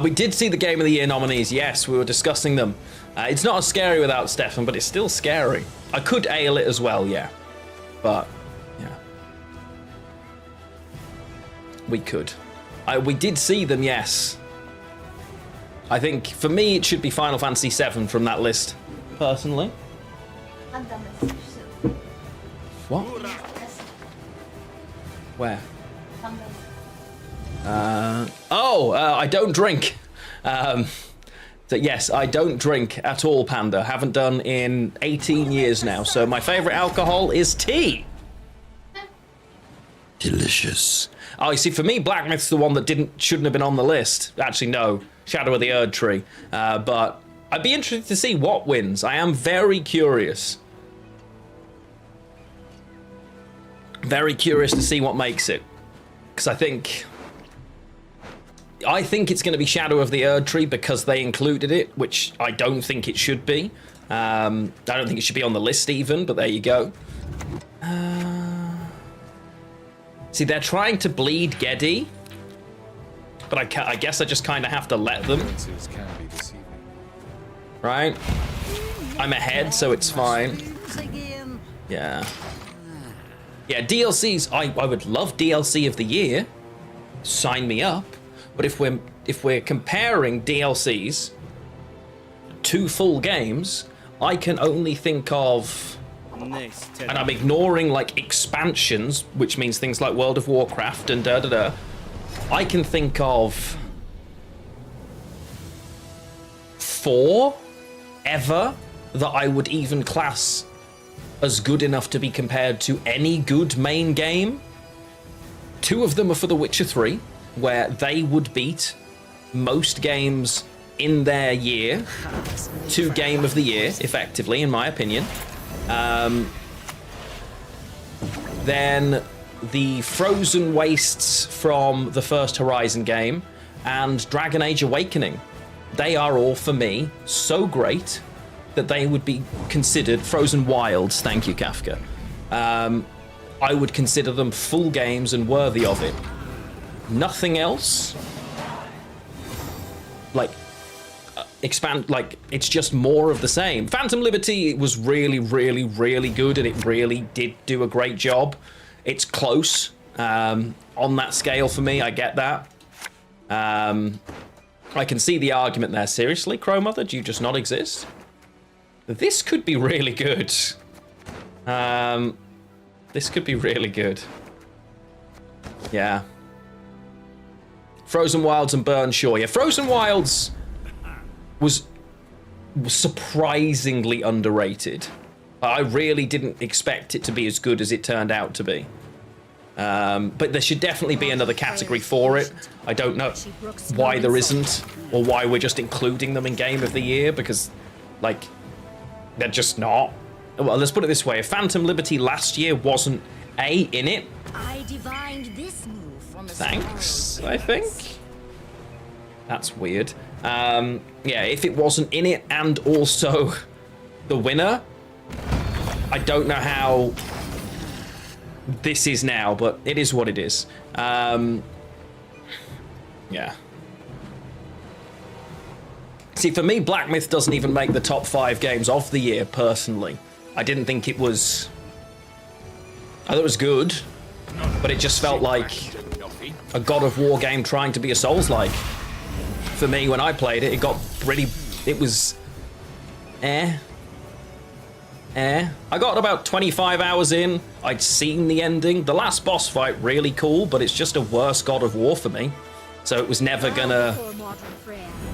We did see the Game of the Year nominees. Yes, we were discussing them. It's not as scary without Stefan, but it's still scary. I could ale it as well, yeah. But, yeah. We could. We did see them, yes. I think, for me, it should be Final Fantasy VII from that list, personally. What? Where? I don't drink. So yes, I don't drink at all, Panda. Haven't done in 18 years now. So my favorite alcohol is tea. Delicious. Oh, you see, for me, Black Myth's the one that shouldn't have been on the list. Actually, no. Shadow of the Erd Tree. But I'd be interested to see what wins. I am very curious. Very curious to see what makes it. Because I think it's going to be Shadow of the Erd Tree because they included it, which I don't think it should be. I don't think it should be on the list even, but there you go. See, they're trying to bleed Gedy, but I guess I just kind of have to let them. Right? I'm ahead, so it's fine. Yeah. Yeah, DLCs, I would love DLC of the year. Sign me up. But if we're comparing DLCs to full games, I can only think of, and I'm ignoring like expansions, which means things like World of Warcraft and da-da-da. I can think of 4 ever that I would even class as good enough to be compared to any good main game. 2 of them are for The Witcher 3, where they would beat most games in their year to Game of the Year, effectively, in my opinion. Then the Frozen Wastes from the first Horizon game and Dragon Age Awakening. They are all, for me, so great that they would be considered Frozen Wilds. Thank you, Kafka. I would consider them full games and worthy of it. Nothing else. Like, expand, like, it's just more of the same. Phantom Liberty was really, really, really good, and it really did do a great job. It's close on that scale for me, I get that. I can see the argument there. Seriously, Crow Mother, do you just not exist? This could be really good. This could be really good. Yeah. Frozen Wilds and Burn Shore. Yeah, Frozen Wilds was surprisingly underrated. I really didn't expect it to be as good as it turned out to be. But there should definitely be another category for it. I don't know why there isn't, or why we're just including them in Game of the Year, because, like, they're just not. Well, let's put it this way. If Phantom Liberty last year wasn't in it, I divined this move from a thanks, I think. That's weird. Yeah, if it wasn't in it and also the winner, I don't know how this is now, but it is what it is. Yeah. See, for me, Black Myth doesn't even make the top 5 games of the year, personally. I didn't think it was... I thought it was good, but it just felt like a God of War game trying to be a Souls-like. For me, when I played it, it got pretty... It was... I got about 25 hours in. I'd seen the ending. The last boss fight, really cool, but it's just a worse God of War for me. So it was never gonna...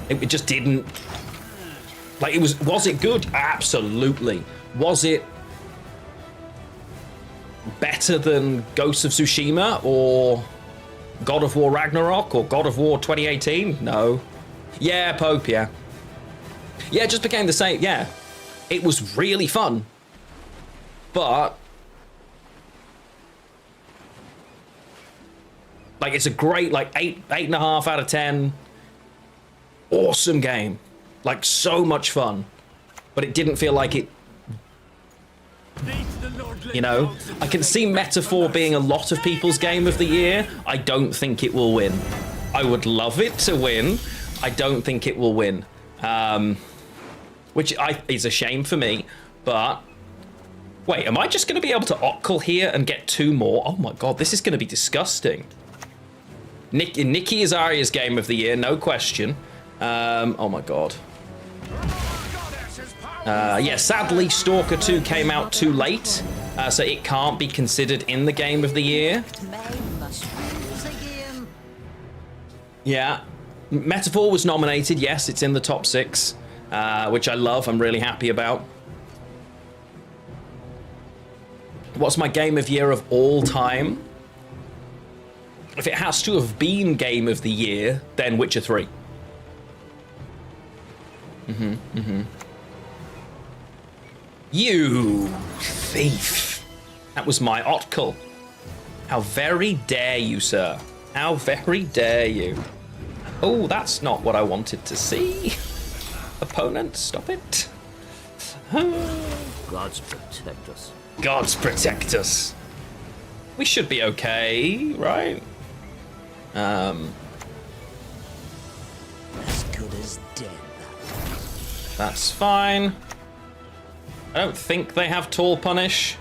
It just didn't... Like, it was... Was it good? Absolutely. Was it better than Ghost of Tsushima or God of War Ragnarok or God of War 2018? No. Yeah, Pope, yeah. Yeah, it just became the same. Yeah. It was really fun. But... Like, it's a great, like, 8.5 out of 10. Awesome game. Like, so much fun. But it didn't feel like it... You know? I can see Metaphor being a lot of people's game of the year. I don't think it will win. I would love it to win. I don't think it will win. Which is a shame for me, but... Wait, am I just going to be able to Ockle here and get 2 more? Oh my god, this is going to be disgusting. Nikki is Arya's game of the year, no question. Oh my god. Yeah, sadly, Stalker 2 came out too late, so it can't be considered in the game of the year. Yeah. Metaphor was nominated, yes, it's in the top 6, which I love, I'm really happy about. What's my game of year of all time? If it has to have been game of the year, then Witcher 3. You thief. That was my Otkel. How very dare you, sir. How very dare you. Oh, that's not what I wanted to see. Opponent, stop it. Gods protect us. Gods protect us. We should be okay, right? As good as dead. That's fine. I don't think they have Tall Punish.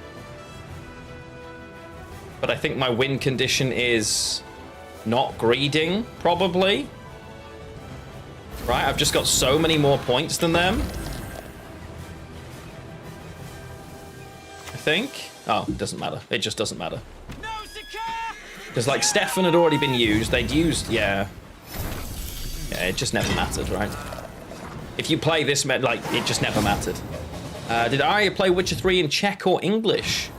But I think my win condition is not greeding, probably. Right, I've just got so many more points than them. I think. Oh, it doesn't matter. It just doesn't matter. Because, like, Stefan had already been used. They'd used, yeah. Yeah, it just never mattered, right? If you play this, like, it just never mattered. Did Arya play Witcher 3 in Czech or English?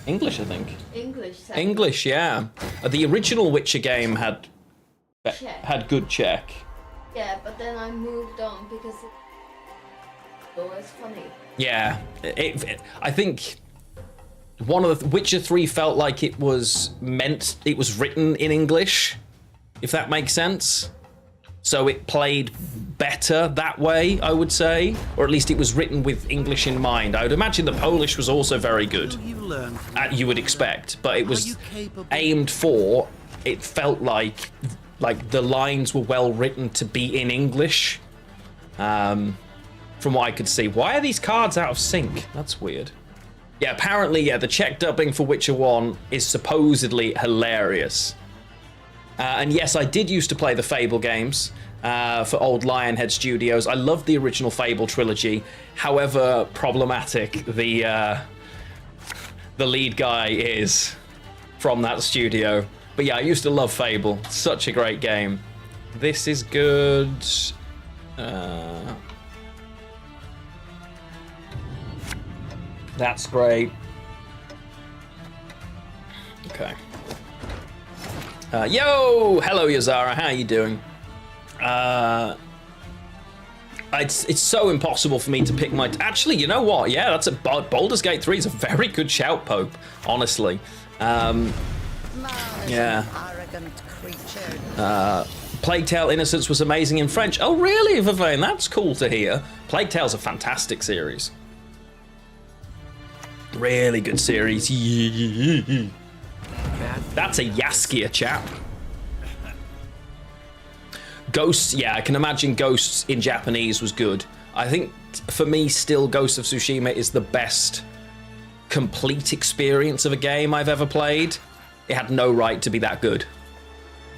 English, I think. English. English, yeah. The original Witcher game had good Czech. Yeah, but then I moved on because it's funny. Yeah, I think one of the Witcher 3 felt like it was written in English, if that makes sense. so it played better that way, I would say, or at least it was written with English in mind. I would imagine the Polish was also very good, you would expect, but it was aimed for, it felt like the lines were well written to be in English, from what I could see. Why are these cards out of sync? That's weird. Yeah, apparently, yeah, the Czech dubbing for Witcher 1 is supposedly hilarious. And yes, I did used to play the Fable games for old Lionhead Studios. I loved the original Fable trilogy. However problematic the lead guy is from that studio. But yeah, I used to love Fable. Such a great game. This is good. That's great. Okay. Yo! Hello, Yazara. How are you doing? It's so impossible for me to pick my... Actually, you know what? Yeah, that's a... Baldur's Gate 3 is a very good shout, Pope. Honestly. Yeah. Plague Tale Innocence was amazing in French. Oh, really, Vivane? That's cool to hear. Plague Tale's a fantastic series. Really good series. That's a Yaskia chap. Ghosts, yeah, I can imagine Ghosts in Japanese was good. I think, for me, still Ghost of Tsushima is the best complete experience of a game I've ever played. It had no right to be that good.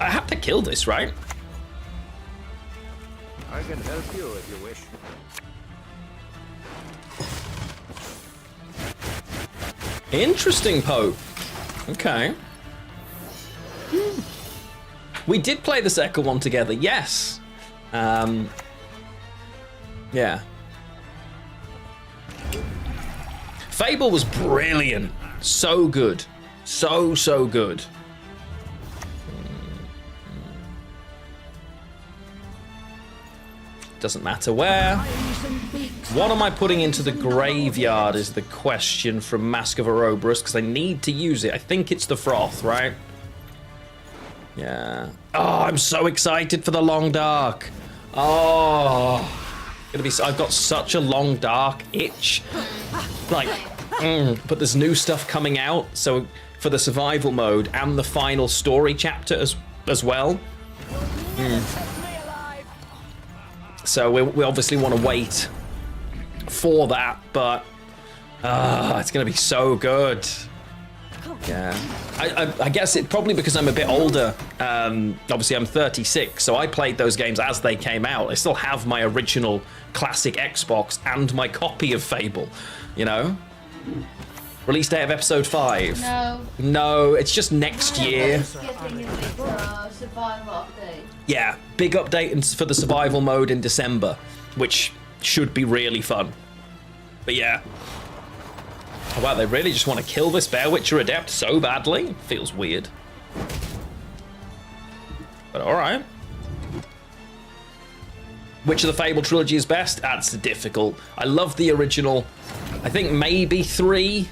I have to kill this, right? I can help you if you wish. Interesting, Pope. Okay. We did play the second one together, yes. Yeah. Fable was brilliant. So good. So good. Doesn't matter where. What am I putting into the graveyard is the question from Mask of Ouroboros, because I need to use it. I think it's the Froth, right? Yeah. Oh, I'm so excited for the Long Dark. Oh, I've got such a Long Dark itch. Like, but there's new stuff coming out. So for the survival mode and the final story chapter as well. So we obviously want to wait for that, but it's gonna be so good. Yeah, I guess it probably because I'm a bit older. Obviously I'm 36, so I played those games as they came out. I still have my original classic Xbox and my copy of Fable, you know. Release date of episode 5. No, it's just next year. Yeah, big update for the survival mode in December, which should be really fun. But yeah. Oh, wow, they really just want to kill this Bear Witcher Adept so badly? Feels weird. But alright. Which of the Fable trilogy is best? That's difficult. I love the original. I think maybe 3,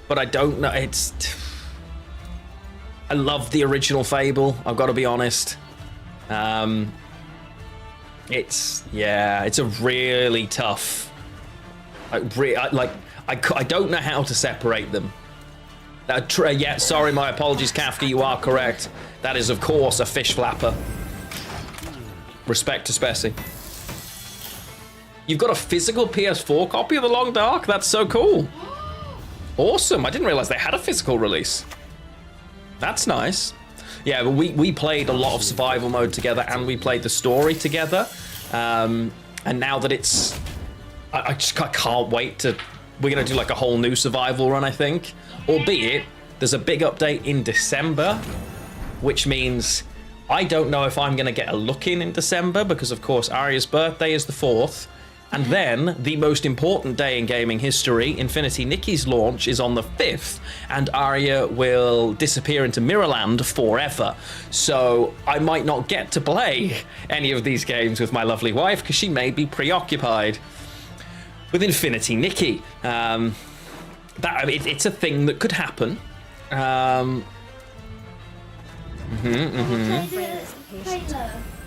but I don't know. I love the original Fable, I've got to be honest. It's a really tough. I don't know how to separate them. Yeah, sorry, my apologies, Kafka, you are correct. That is, of course, a fish flapper. Respect to Spessy. You've got a physical PS4 copy of The Long Dark? That's so cool. Awesome, I didn't realize they had a physical release. That's nice. Yeah, but we played a lot of survival mode together and we played the story together. And now that it's... I can't wait to... We're going to do like a whole new survival run, I think. Albeit, there's a big update in December, which means I don't know if I'm going to get a look in December because, of course, Arya's birthday is the 4th. And then the most important day in gaming history, Infinity Nikki's launch, is on the 5th, and Arya will disappear into Mirrorland forever. So I might not get to play any of these games with my lovely wife because she may be preoccupied with Infinity Nikki. It's a thing that could happen.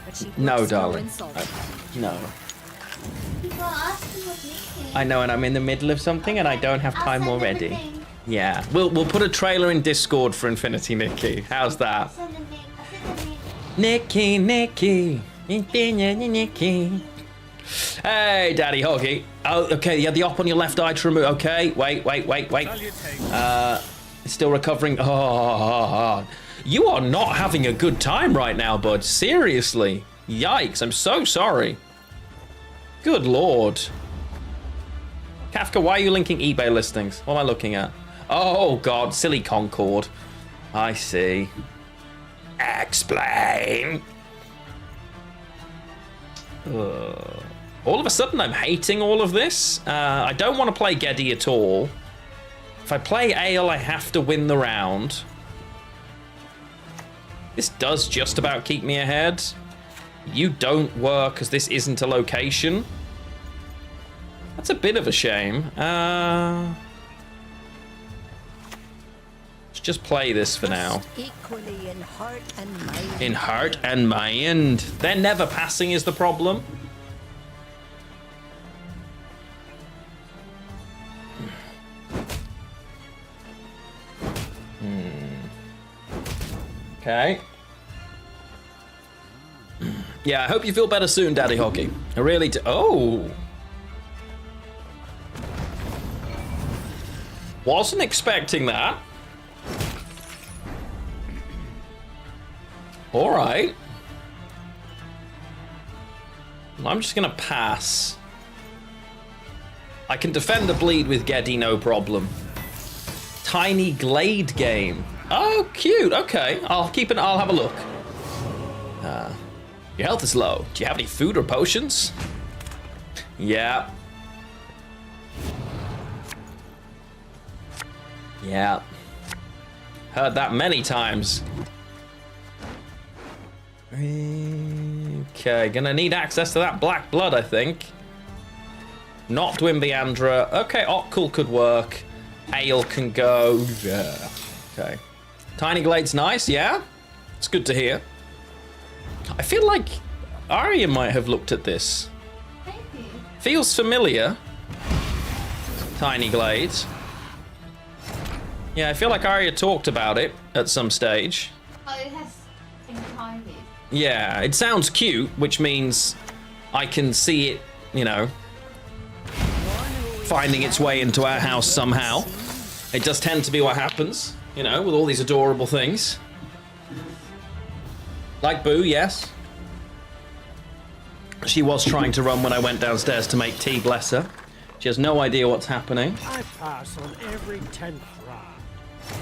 but she No, brooks darling. insult. No. I know, and I'm in the middle of something, and I don't have time already. Yeah, we'll put a trailer in Discord for Infinity Nikki. How's that? Nikki, Nikki, Nikki. Hey, Daddy Hoggy. Oh, okay. You had the op on your left eye to remove. Okay, wait. Still recovering. Oh, you are not having a good time right now, bud. Seriously. Yikes! I'm so sorry. Good lord. Kafka, why are you linking eBay listings? What am I looking at? Oh god, silly Concord. I see. Explain. All of a sudden I'm hating all of this. I don't want to play Gedy at all. If I play Ale, I have to win the round. This does just about keep me ahead. You don't work because this isn't a location. That's a bit of a shame. Let's just play this for now. Equally in heart and mind. In heart and mind. They're never passing is the problem. Okay. Yeah, I hope you feel better soon, Daddy Hockey. I really do. Oh. Wasn't expecting that. All right. I'm just gonna pass. I can defend the bleed with Gedy, no problem. Tiny Glade game. Oh, cute. Okay, I'll have a look. Your health is low. Do you have any food or potions? Yeah. Yeah. Heard that many times. Okay, gonna need access to that black blood, I think. Not Dwimbiandra. Okay, Ocul could work. Ale can go. Yeah. Okay. Tiny Glade's nice, yeah? It's good to hear. I feel like Arya might have looked at this. Maybe. Feels familiar. Tiny Glade. Yeah, I feel like Arya talked about it at some stage. Oh, it has tiny. Yeah, it sounds cute, which means I can see it, you know, finding its way into our house somehow. It does tend to be what happens, you know, with all these adorable things. Like Boo, yes. She was trying to run when I went downstairs to make tea, bless her. She has no idea what's happening. I pass on every 10th round.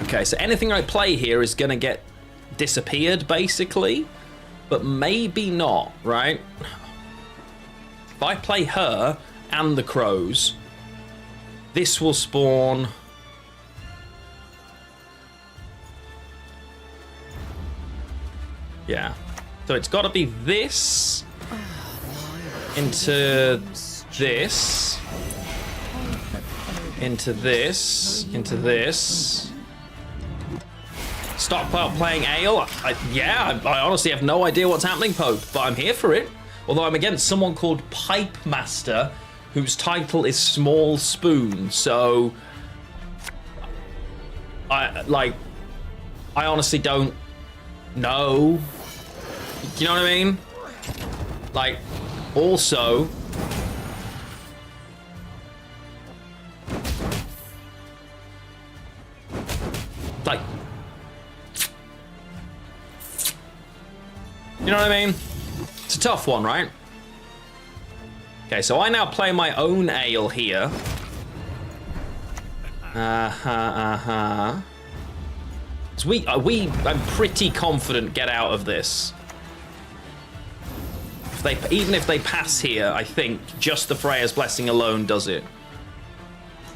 Okay, so anything I play here is gonna get disappeared, basically. But maybe not, right? If I play her and the crows, this will spawn... Yeah. So it's got to be this into this, into this, into this. Stockpile playing Ale. I honestly have no idea what's happening, Pope, but I'm here for it. Although I'm against someone called Pipe Master, whose title is Small Spoon. So I honestly don't know. You know what I mean? Like, also, like, you know what I mean? It's a tough one, right? Okay, so I now play my own Ale here. So I'm pretty confident get out of this. Even if they pass here, I think just the Freya's Blessing alone does it.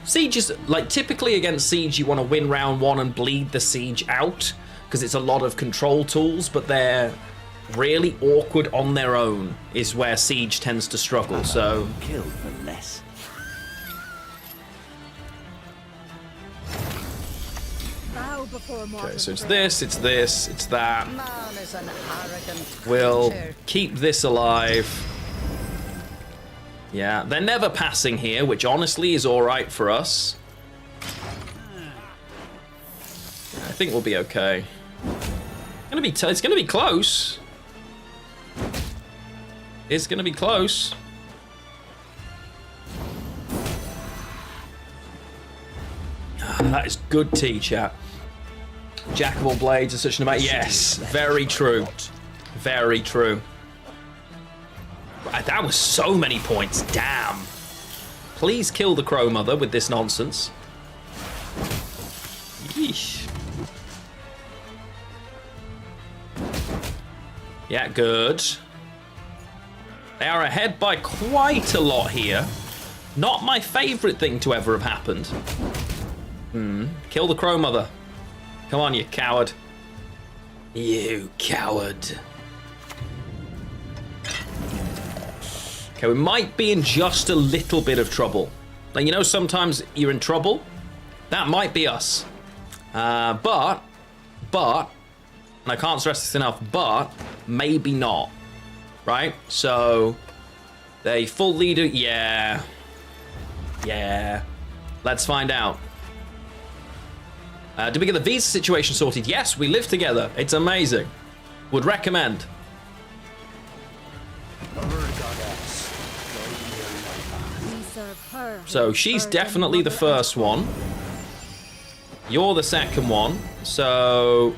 Siege is, like, typically against Siege, you want to win round one and bleed the Siege out, because it's a lot of control tools, but they're really awkward on their own, is where Siege tends to struggle, so... Kill for less. Bow before Okay, so it's this, it's this, it's that. Man is an arrogant We'll creature. keep this alive. Yeah, they're never passing here, which honestly is alright for us. I think we'll be okay. It's gonna be close. It's gonna be close. That is good tea, chat. Jack of all blades is such an amazing. Yes, very true. Very true. Right, that was so many points. Damn. Please kill the Crow Mother with this nonsense. Yeesh. Yeah, good. They are ahead by quite a lot here. Not my favourite thing to ever have happened. Kill the Crow Mother. Come on, you coward. You coward. Okay, we might be in just a little bit of trouble. Like, you know, sometimes you're in trouble. That might be us. But, and I can't stress this enough, but maybe not. Right? So, they full leader, yeah. Yeah. Let's find out. Did we get the visa situation sorted? Yes, we live together. It's amazing. Would recommend. So she's definitely the first one. You're the second one. So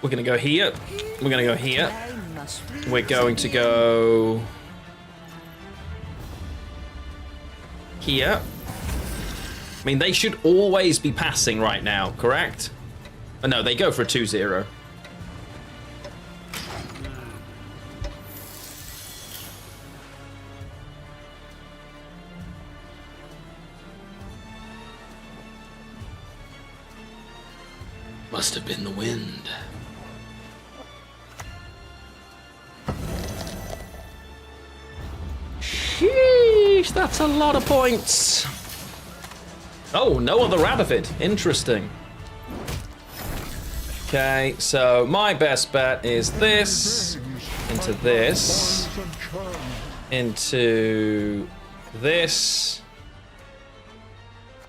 we're going to go here. We're going to go here. We're going to go here. I mean, they should always be passing right now, correct? Oh, no, they go for a 2-0. Must have been the wind. Sheesh, that's a lot of points. Oh, no other Rabbit. Interesting. Okay, so my best bet is this, into this, into this.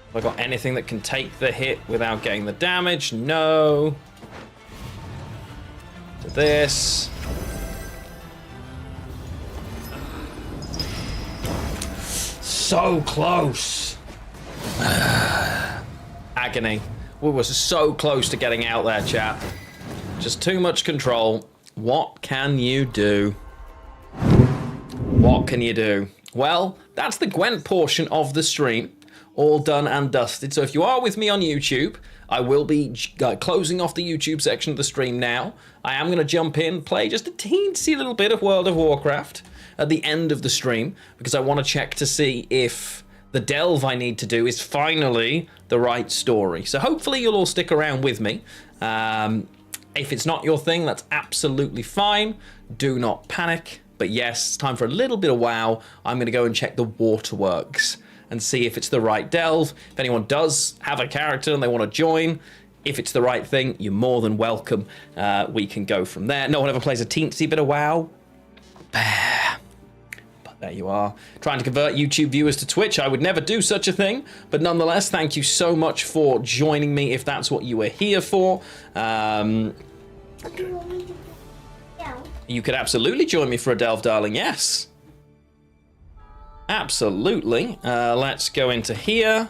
Have I got anything that can take the hit without getting the damage? No. To this. So close. Agony. We were so close to getting out there, chat. Just too much control. What can you do? What can you do? Well, that's the Gwent portion of the stream. All done and dusted. So if you are with me on YouTube, I will be closing off the YouTube section of the stream now. I am going to jump in, play just a teensy little bit of World of Warcraft at the end of the stream, because I want to check to see if the delve I need to do is finally the right story. So hopefully you'll all stick around with me. If it's not your thing, that's absolutely fine. Do not panic. But yes, it's time for a little bit of WoW. I'm going to go and check the waterworks and see if it's the right delve. If anyone does have a character and they want to join, if it's the right thing, you're more than welcome. We can go from there. No one ever plays a teensy bit of WoW. But there you are. Trying to convert YouTube viewers to Twitch. I would never do such a thing. But nonetheless, thank you so much for joining me if that's what you were here for. You could absolutely join me for a delve, darling. Yes. Absolutely. Let's go into here.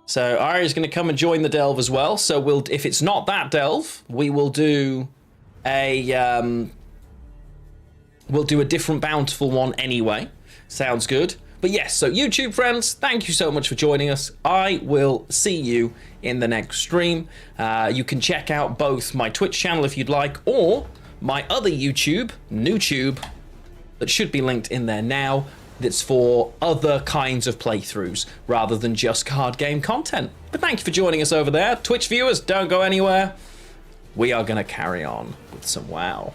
So Aria's going to come and join the delve as well. So if it's not that delve, we will do a different bountiful one anyway. Sounds good. But yes, so YouTube friends, thank you so much for joining us. I will see you in the next stream. You can check out both my Twitch channel if you'd like, or my other YouTube, Newtube, that should be linked in there now. That's for other kinds of playthroughs rather than just card game content. But thank you for joining us over there. Twitch viewers, don't go anywhere. We are going to carry on with some WoW.